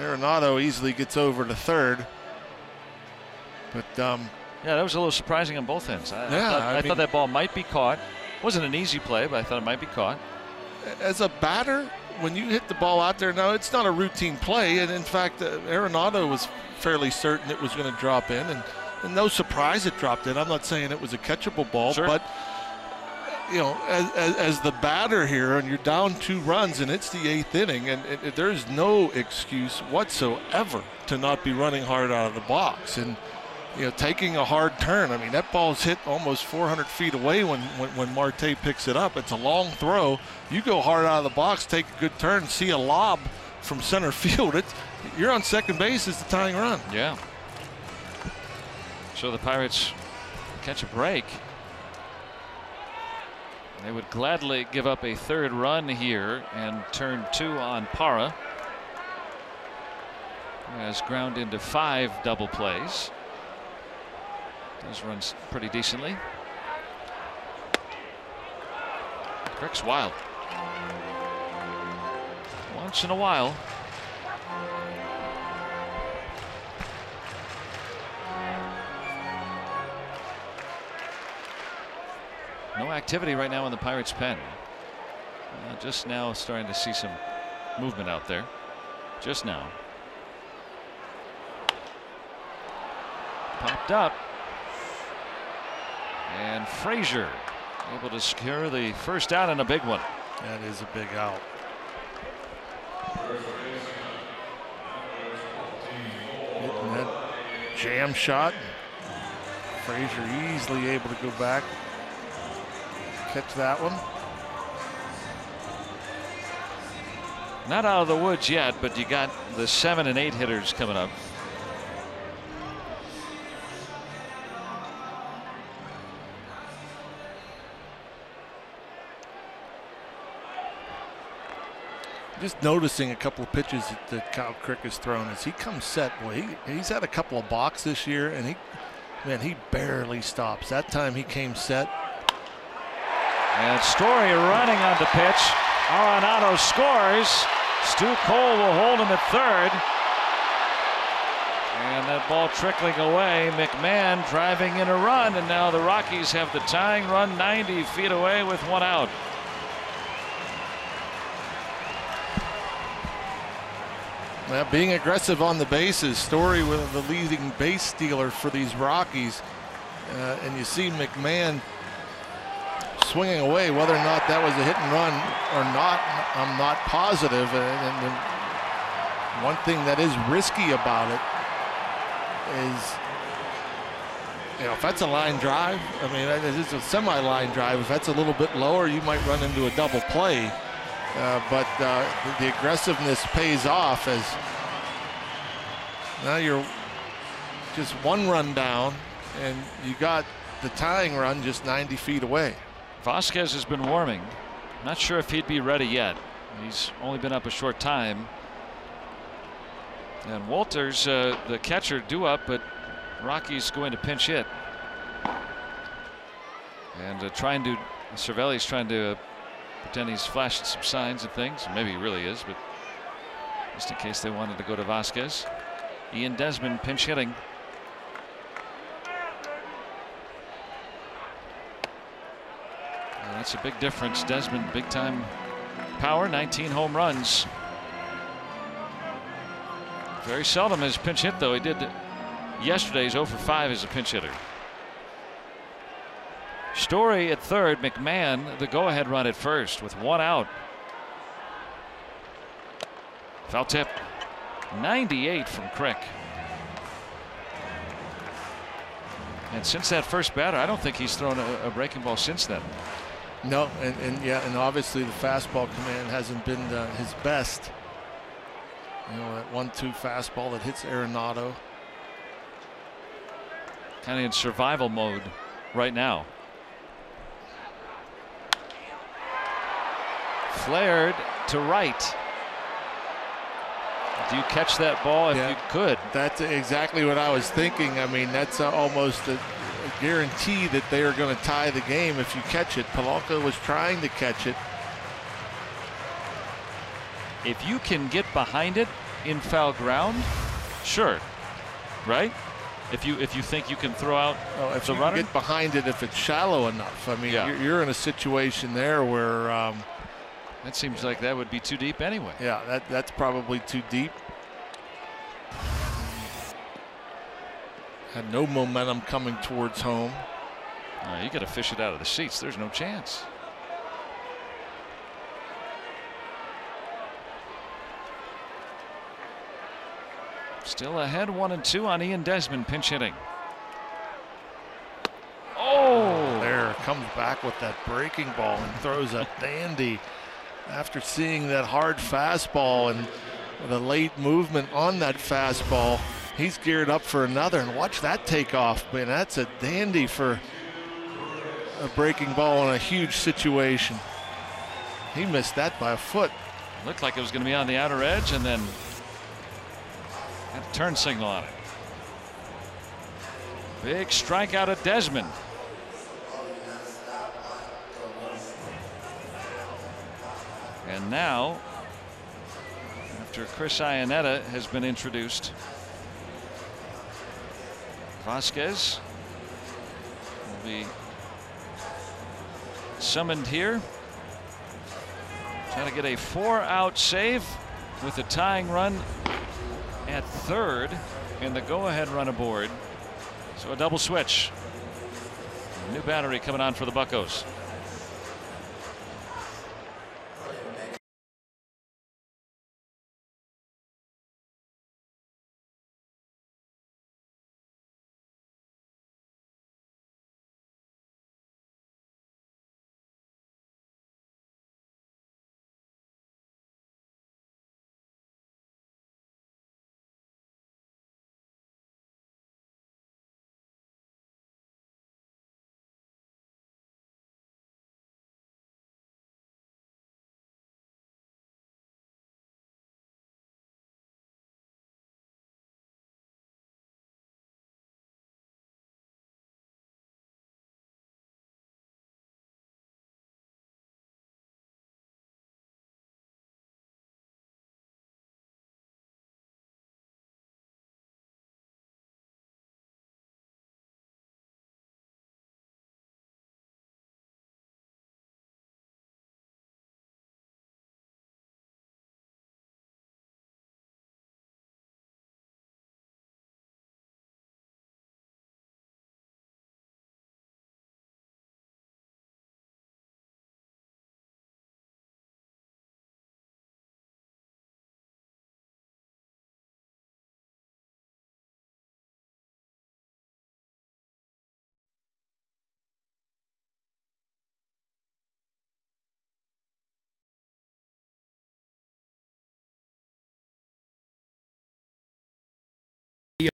Arenado easily gets over to third. But Yeah, that was a little surprising on both ends. I thought that ball might be caught. Wasn't an easy play, but I thought it might be caught. As a batter, when you hit the ball out there, now it's not a routine play, and in fact, Arenado was fairly certain it was going to drop in, and no surprise it dropped in. I'm not saying it was a catchable ball, sure. But you know, as the batter here, and you're down 2 runs, and it's the 8th inning, and there's no excuse whatsoever to not be running hard out of the box and taking a hard turn. I mean, that ball's hit almost 400 feet away when Marte picks it up. It's a long throw. You go hard out of the box, take a good turn, see a lob from center field. You're on second base as the tying run. Yeah. So the Pirates catch a break. They would gladly give up a 3rd run here and turn 2 on Parra, who has ground into 5 double plays. Does runs pretty decently. Crick's wild. Once in a while. No activity right now in the Pirates' pen. Just now starting to see some movement out there. Just now. Popped up. And Frazier able to secure the first out and a big one. That is a big out. Hitting that jam shot. Frazier easily able to go back. Catch that one. Not out of the woods yet, but you got the 7 and 8 hitters coming up. Just noticing a couple of pitches that Kyle Crick has thrown as he comes set. Boy, he's had a couple of balks this year, and he barely stops. That time he came set. And Story running on the pitch. Arenado scores. Stu Cole will hold him at 3rd. And that ball trickling away. McMahon driving in a run, and now the Rockies have the tying run 90 feet away with 1 out. Now, being aggressive on the bases, Story with the leading base stealer for these Rockies. And you see McMahon swinging away. Whether or not that was a hit and run or not, I'm not positive. And one thing that is risky about it is, if that's a line drive, I mean, it's a semi-line drive. If that's a little bit lower, you might run into a double play. But the aggressiveness pays off as now you're just 1 run down, and you got the tying run just 90 feet away. Vasquez has been warming. Not sure if he'd be ready yet. He's only been up a short time. And Walters, the catcher, due up, but Rocky's going to pinch hit. And Cervelli's trying to pretend he's flashing some signs and things. Maybe he really is, but just in case they wanted to go to Vasquez. Ian Desmond pinch hitting. That's a big difference. Desmond, big time power, 19 home runs. Very seldom has pinch hit, though. He did yesterday's 0 for 5 as a pinch hitter. Story at 3rd, McMahon the go-ahead run at 1st with 1 out. Foul tip. 98 from Crick. And since that first batter, I don't think he's thrown a breaking ball since then. No, and obviously the fastball command hasn't been his best. That 1-2 fastball that hits Arenado. Kind of in survival mode right now. Flared to right. Do you catch that ball if you could? That's exactly what I was thinking. I mean, that's almost a guarantee that they are going to tie the game if you catch it. Palauka was trying to catch it. If you can get behind it in foul ground, sure, right? if you think you can throw out if the you runner? get behind it, if it's shallow enough. I mean, you're in a situation there where that seems like that would be too deep anyway. Yeah, that's probably too deep. Had no momentum coming towards home. You got to fish it out of the seats. There's no chance. Still ahead 1-2 on Ian Desmond pinch hitting. Oh, there comes back with that breaking ball and throws a dandy after seeing that hard fastball and the late movement on that fastball. He's geared up for another, and watch that take off. Man, that's a dandy for a breaking ball in a huge situation. He missed that by a foot. Looked like it was going to be on the outer edge, and then had a turn signal on it. Big strikeout of Desmond. And now, after Chris Iannetta has been introduced, Vasquez will be summoned here. Trying to get a 4-out save with a tying run at third and the go-ahead run aboard. So a double switch. New battery coming on for the Buccos.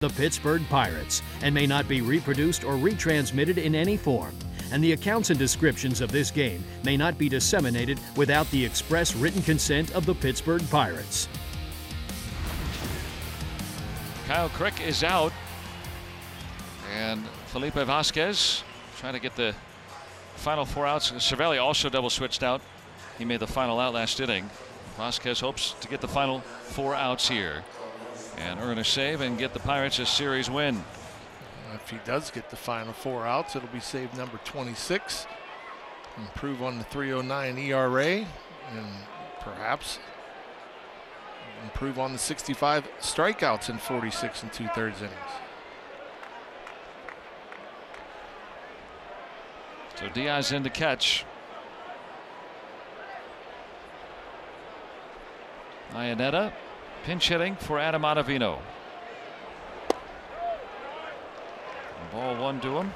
Of the Pittsburgh Pirates and may not be reproduced or retransmitted in any form, and the accounts and descriptions of this game may not be disseminated without the express written consent of the Pittsburgh Pirates. Kyle Crick is out, and Felipe Vasquez trying to get the final 4 outs. Cervelli also double switched out. He made the final out last inning. Vasquez hopes to get the final 4 outs here and earn a save and get the Pirates a series win. If he does get the final 4 outs, it'll be save number 26. Improve on the 3.09 ERA and perhaps improve on the 65 strikeouts in 46 2/3 innings. So Diaz in to catch. Iannetta pinch hitting for Adam Ottavino. Ball 1 to him.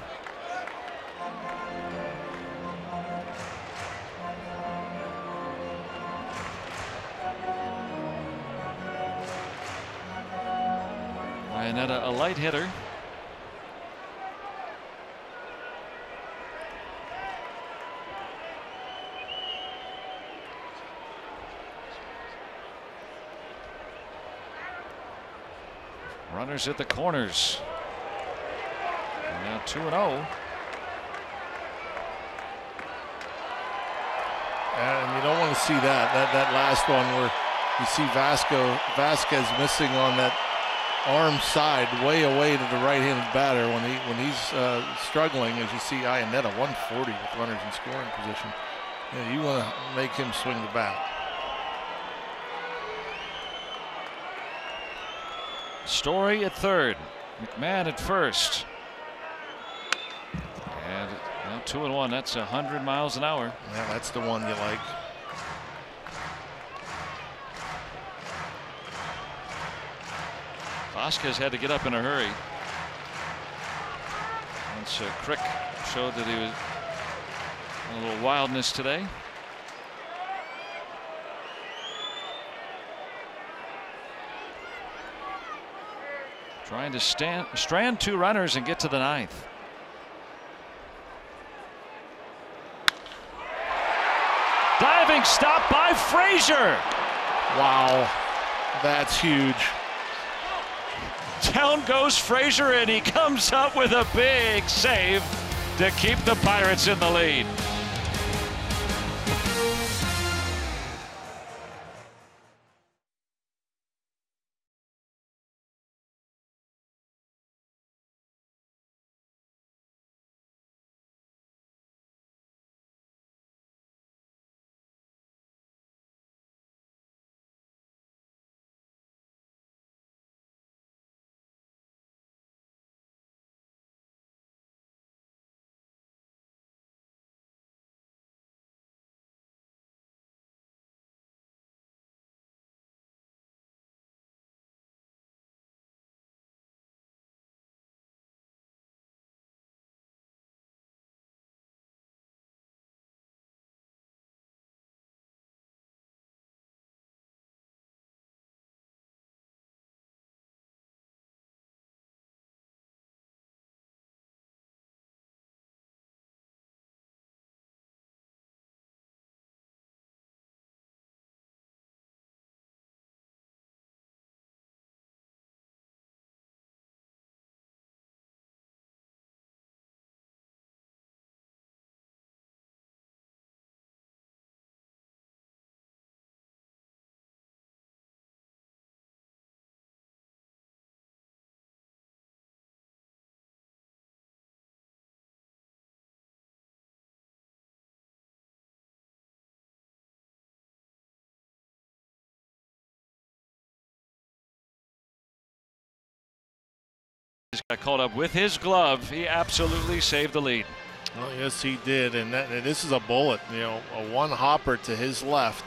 Iannetta, a light hitter. Runners at the corners. And now 2-0. And you don't want to see that last one where you see Vasquez missing on that arm side way away to the right-handed batter when he's struggling. As you see, Iannetta 140 with runners in scoring position. Yeah, you want to make him swing the bat. Story at third, McMahon at first, and 2-1. That's 100 miles an hour. Yeah, that's the one you like. Vasquez had to get up in a hurry once Crick showed that he was a little wildness today. Trying to strand 2 runners and get to the 9th. Diving stop by Frazier. Wow, that's huge. Down goes Frazier, and he comes up with a big save to keep the Pirates in the lead. Got called up with his glove. He absolutely saved the lead. Oh, yes, he did. And this is a bullet, a one hopper to his left.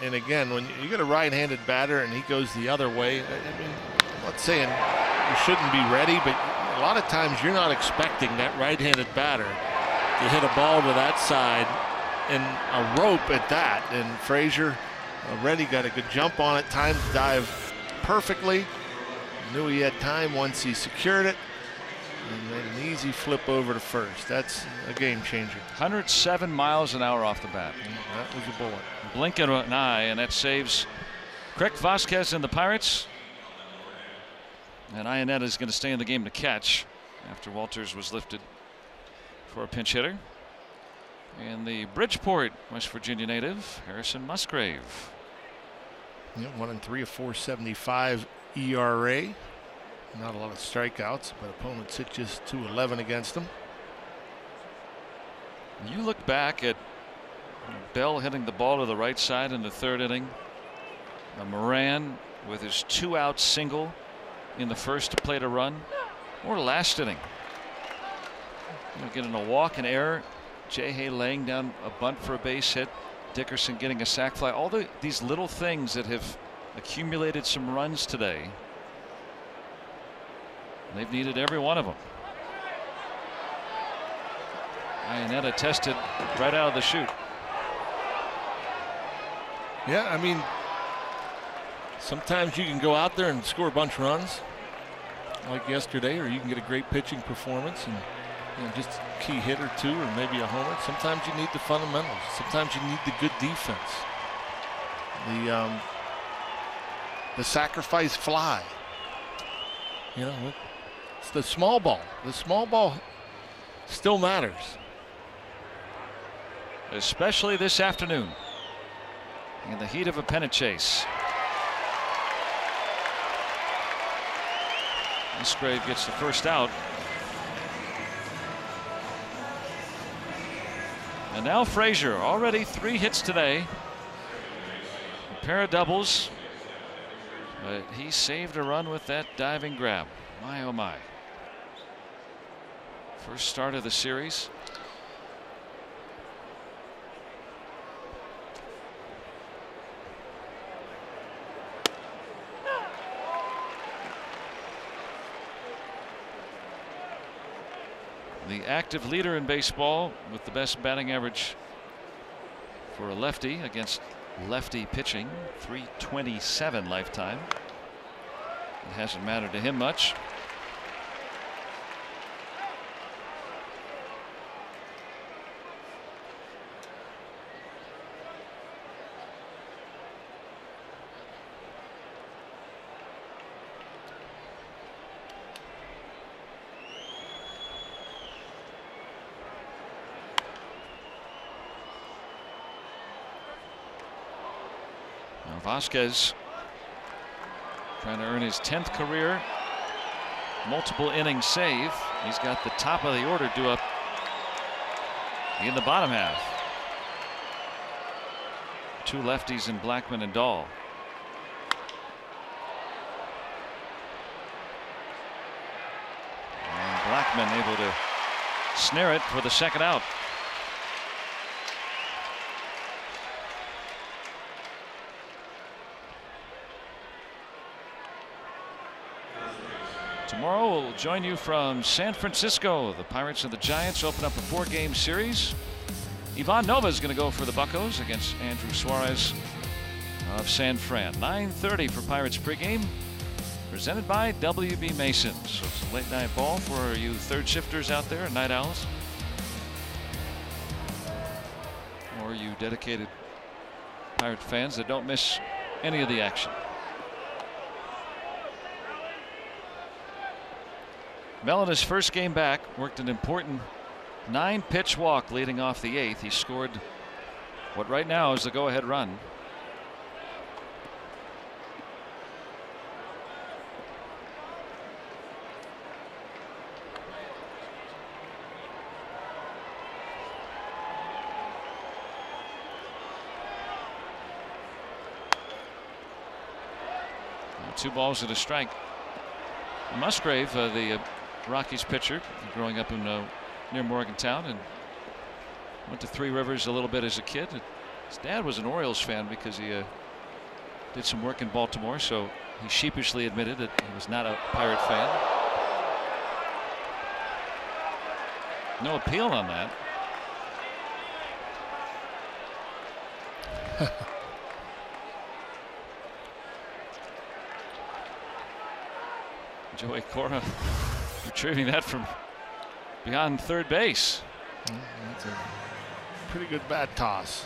And again, when you get a right-handed batter and he goes the other way, I mean, I'm not saying you shouldn't be ready, but a lot of times you're not expecting that right-handed batter to hit a ball to that side and a rope at that. And Frazier already got a good jump on it, timed the dive perfectly. Knew he had time once he secured it, and made an easy flip over to first. That's a game changer. 107 miles an hour off the bat. That was a bullet. Blink of an eye, and that saves Crick, Vasquez, and the Pirates. And Iannetta is going to stay in the game to catch after Walters was lifted for a pinch hitter. And the Bridgeport, West Virginia native, Harrison Musgrave. Yeah, 1 3 of 4.75 ERA. Not a lot of strikeouts, but opponents hit just .211 against them. You look back at Bell hitting the ball to the right side in the 3rd inning. Moran with his 2-out single in the 1st to plate a run, or last inning. Getting a walk, an error. Jay Hay laying down a bunt for a base hit. Dickerson getting a sac fly. All these little things that have accumulated some runs today. They've needed every one of them. Iannetta tested right out of the chute. Yeah, I mean, sometimes you can go out there and score a bunch of runs like yesterday, or you can get a great pitching performance and just a key hit or two, or maybe a homer. Sometimes you need the fundamentals. Sometimes you need the good defense. The sacrifice fly. It's the small ball. The small ball still matters. Especially this afternoon in the heat of a pennant chase. Musgrave gets the first out. And now Frazier, already 3 hits today. A pair of doubles. But he saved a run with that diving grab. My oh my. First start of the series. The active leader in baseball with the best batting average for a lefty against lefty pitching, 327 lifetime. It hasn't mattered to him much. Vasquez trying to earn his 10th career multiple inning save. He's got the top of the order due up in the bottom half. 2 lefties in Blackman and Dahl. And Blackman able to snare it for the second out. Tomorrow we'll join you from San Francisco. The Pirates and the Giants open up a 4-game series. Ivan Nova is going to go for the Buccos against Andrew Suarez of San Fran. 9:30 for Pirates pregame, presented by WB Mason. So it's a late night ball for you third shifters out there, night owls, or you dedicated Pirate fans that don't miss any of the action. Mel in his first game back worked an important 9-pitch walk leading off the 8th. He scored what right now is the go-ahead run. Now 2 balls and a strike. Musgrave, the Rockies pitcher, growing up in near Morgantown, and went to Three Rivers a little bit as a kid. His dad was an Orioles fan because he did some work in Baltimore, so he sheepishly admitted that he was not a Pirate fan. No appeal on that. Joey Cora retrieving that from beyond third base. That's a pretty good bat toss.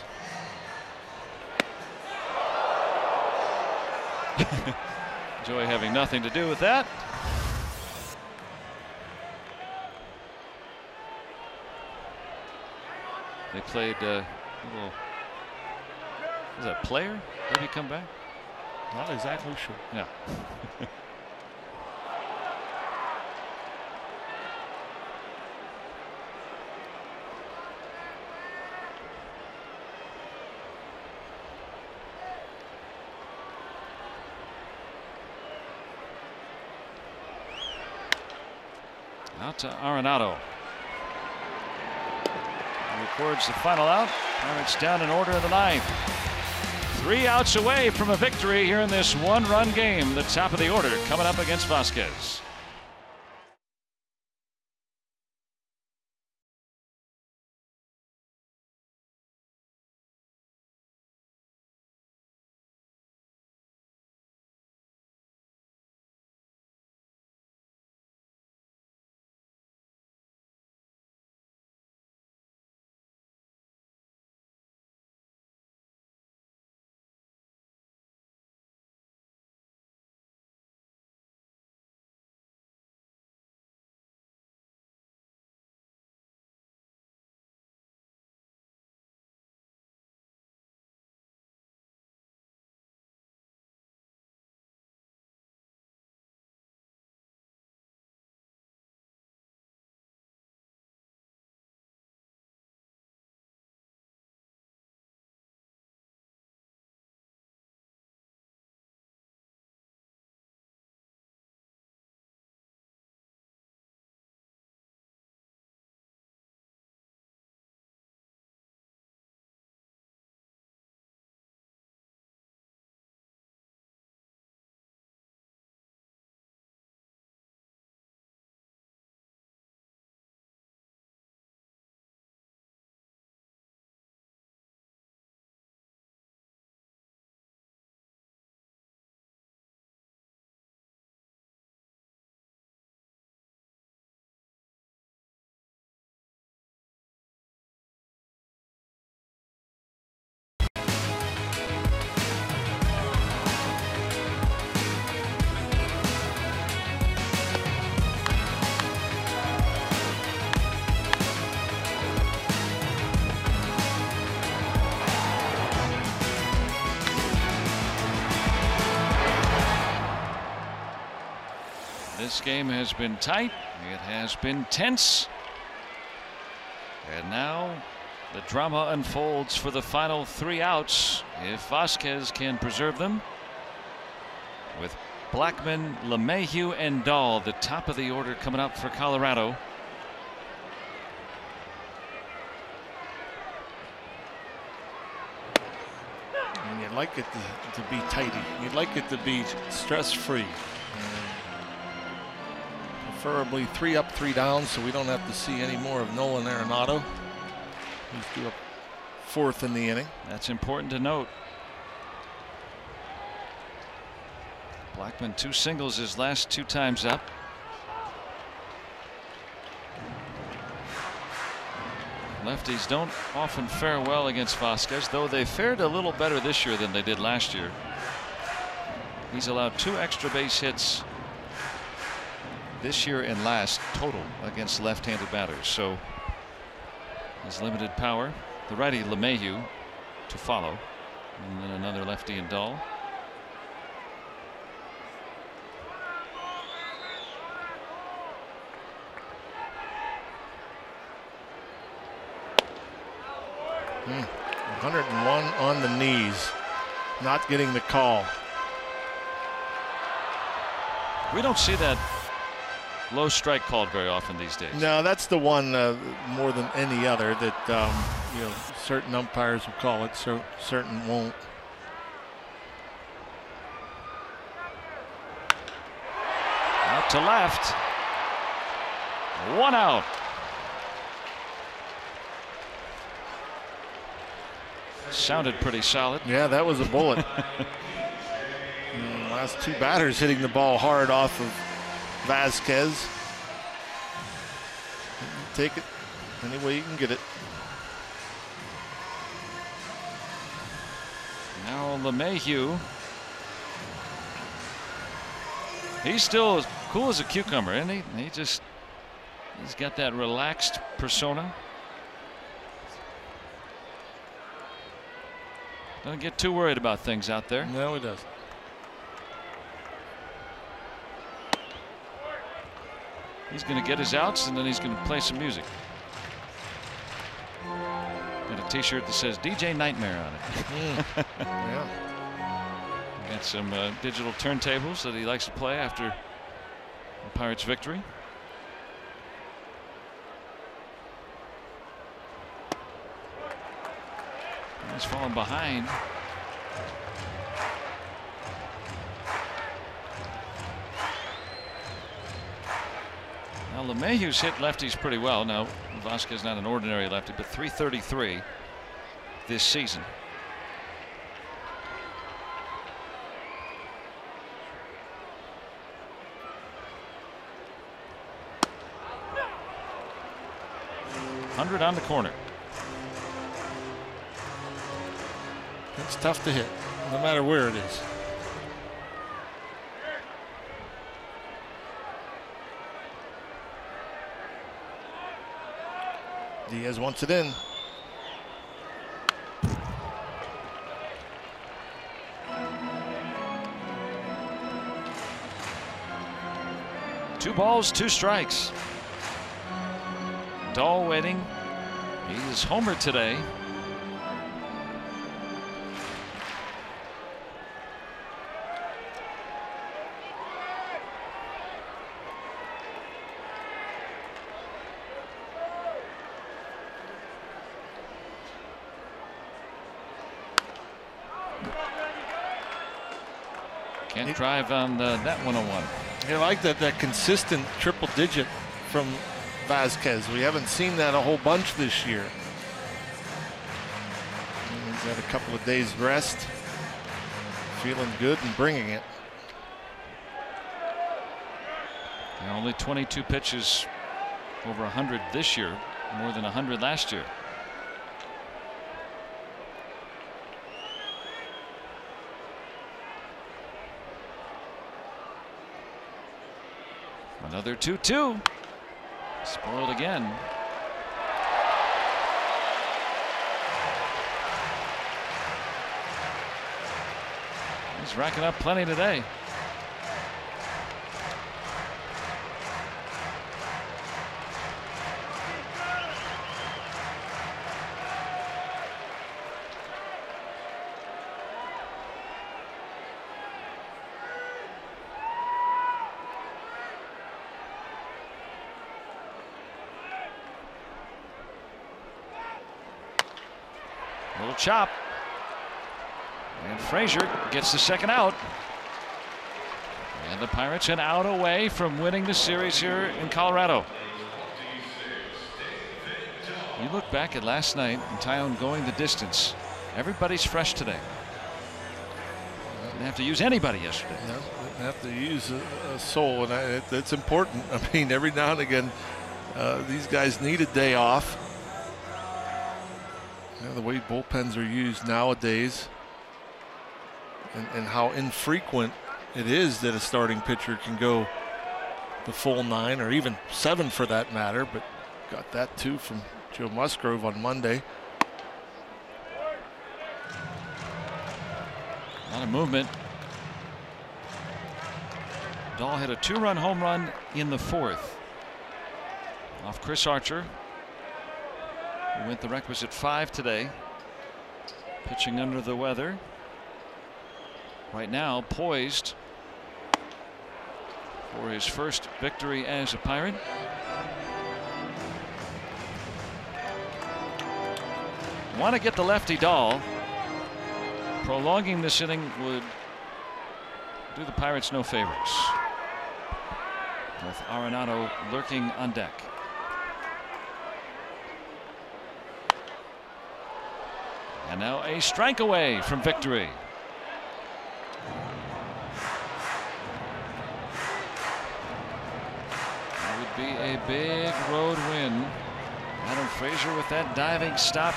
Joey having nothing to do with that. They played a little. Was that player? Did he come back? Not exactly sure. Yeah. Out to Arenado. Records the final out. Pirates down in order of the 9th. 3 outs away from a victory here in this 1-run game. The top of the order coming up against Vasquez. This game has been tight. It has been tense. And now the drama unfolds for the final 3 outs. If Vasquez can preserve them, with Blackman, LeMahieu, and Dahl, the top of the order coming up for Colorado. And you'd like it to be tidy. You'd like it to be stress-free. Preferably 3 up, 3 down, so we don't have to see any more of Nolan Arenado. He's due up 4th in the inning. That's important to note. Blackman 2 singles his last 2 times up. Lefties don't often fare well against Vasquez, though they fared a little better this year than they did last year. He's allowed 2 extra base hits this year and last total against left-handed batters, so his limited power. The righty LeMahieu to follow, and then another lefty in Dahl. Hmm. 101 on the knees, not getting the call. We don't see that low strike called very often these days. No, that's the one more than any other that certain umpires will call it, so certain won't. Out to left. 1 out. Sounded pretty solid. Yeah, that was a bullet. Last 2 batters hitting the ball hard off of Vasquez. Take it any way you can get it. Now LeMahieu. He's still as cool as a cucumber, isn't he? He's got that relaxed persona. Doesn't get too worried about things out there. No, he doesn't. He's going to get his outs, and then he's going to play some music. Got a T-shirt that says DJ Nightmare on it. Yeah. Got some digital turntables that he likes to play after the Pirates' victory. He's falling behind. Now LeMahieu's hit lefties pretty well. Now Vasquez not an ordinary lefty, but .333 this season. .100 on the corner. It's tough to hit, no matter where it is. Diaz wants it in. Two balls, 2 strikes. Dahl waiting. He's homered today. Can't drive on that 101. You like that consistent triple digit from Vasquez. We haven't seen that a whole bunch this year. He's had a couple of days rest, feeling good and bringing it. Only 22 pitches over 100 this year, more than 100 last year. Another 2-2. Spoiled again. He's racking up plenty today. Little chop. And Frazier gets the second out. And the Pirates an out away from winning the series here in Colorado. You look back at last night and Tyone going the distance. Everybody's fresh today. Didn't have to use anybody yesterday. No, didn't have to use a soul, and that's important. I mean, every now and again, these guys need a day off. You know, the way bullpens are used nowadays, and how infrequent it is that a starting pitcher can go the full 9 or even 7 for that matter, but got that too from Joe Musgrove on Monday. A lot of movement. Dahl hit a 2-run home run in the 4th off Chris Archer. He went the requisite 5 today. Pitching under the weather. Right now poised for his first victory as a Pirate. Want to get the lefty Dahl. Prolonging this inning would do the Pirates no favors, with Arenado lurking on deck. And now a strike away from victory. That would be a big road win. Adam Frazier with that diving stop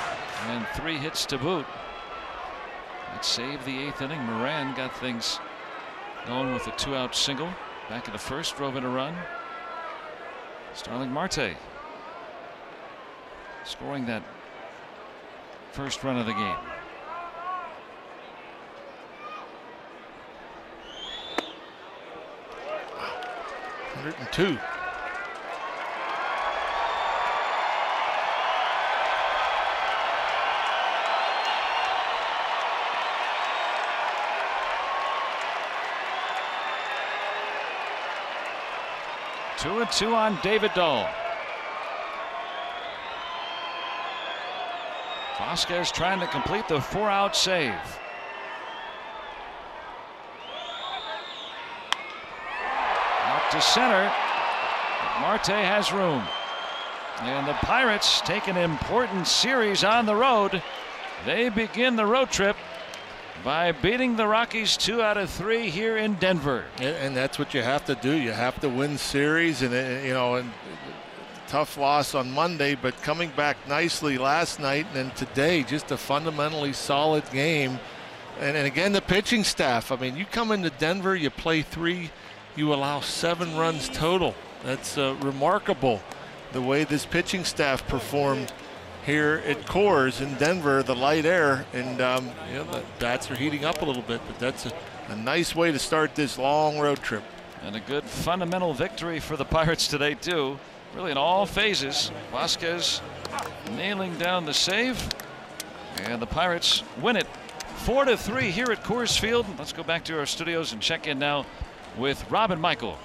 and 3 hits to boot. That saved the 8th inning. Moran got things going with a 2-out single. Back in the 1st, drove in a run. Starling Marte scoring that first run of the game. Wow. 102. Two and 2 on David Dahl. Vasquez trying to complete the 4-out save. Out to center. Marte has room. And the Pirates take an important series on the road. They begin the road trip by beating the Rockies 2 out of 3 here in Denver. And that's what you have to do. You have to win series, and you know, and tough loss on Monday, but coming back nicely last night, and then today just a fundamentally solid game. And again, the pitching staff. I mean, you come into Denver, you play 3, you allow 7 runs total. That's remarkable, the way this pitching staff performed here at Coors in Denver, the light air, and you know, the bats are heating up a little bit, but that's a nice way to start this long road trip. And a good fundamental victory for the Pirates today too, really in all phases. Vasquez nailing down the save, and the Pirates win it 4-3 here at Coors Field. Let's go back to our studios and check in now with Rob and Michael.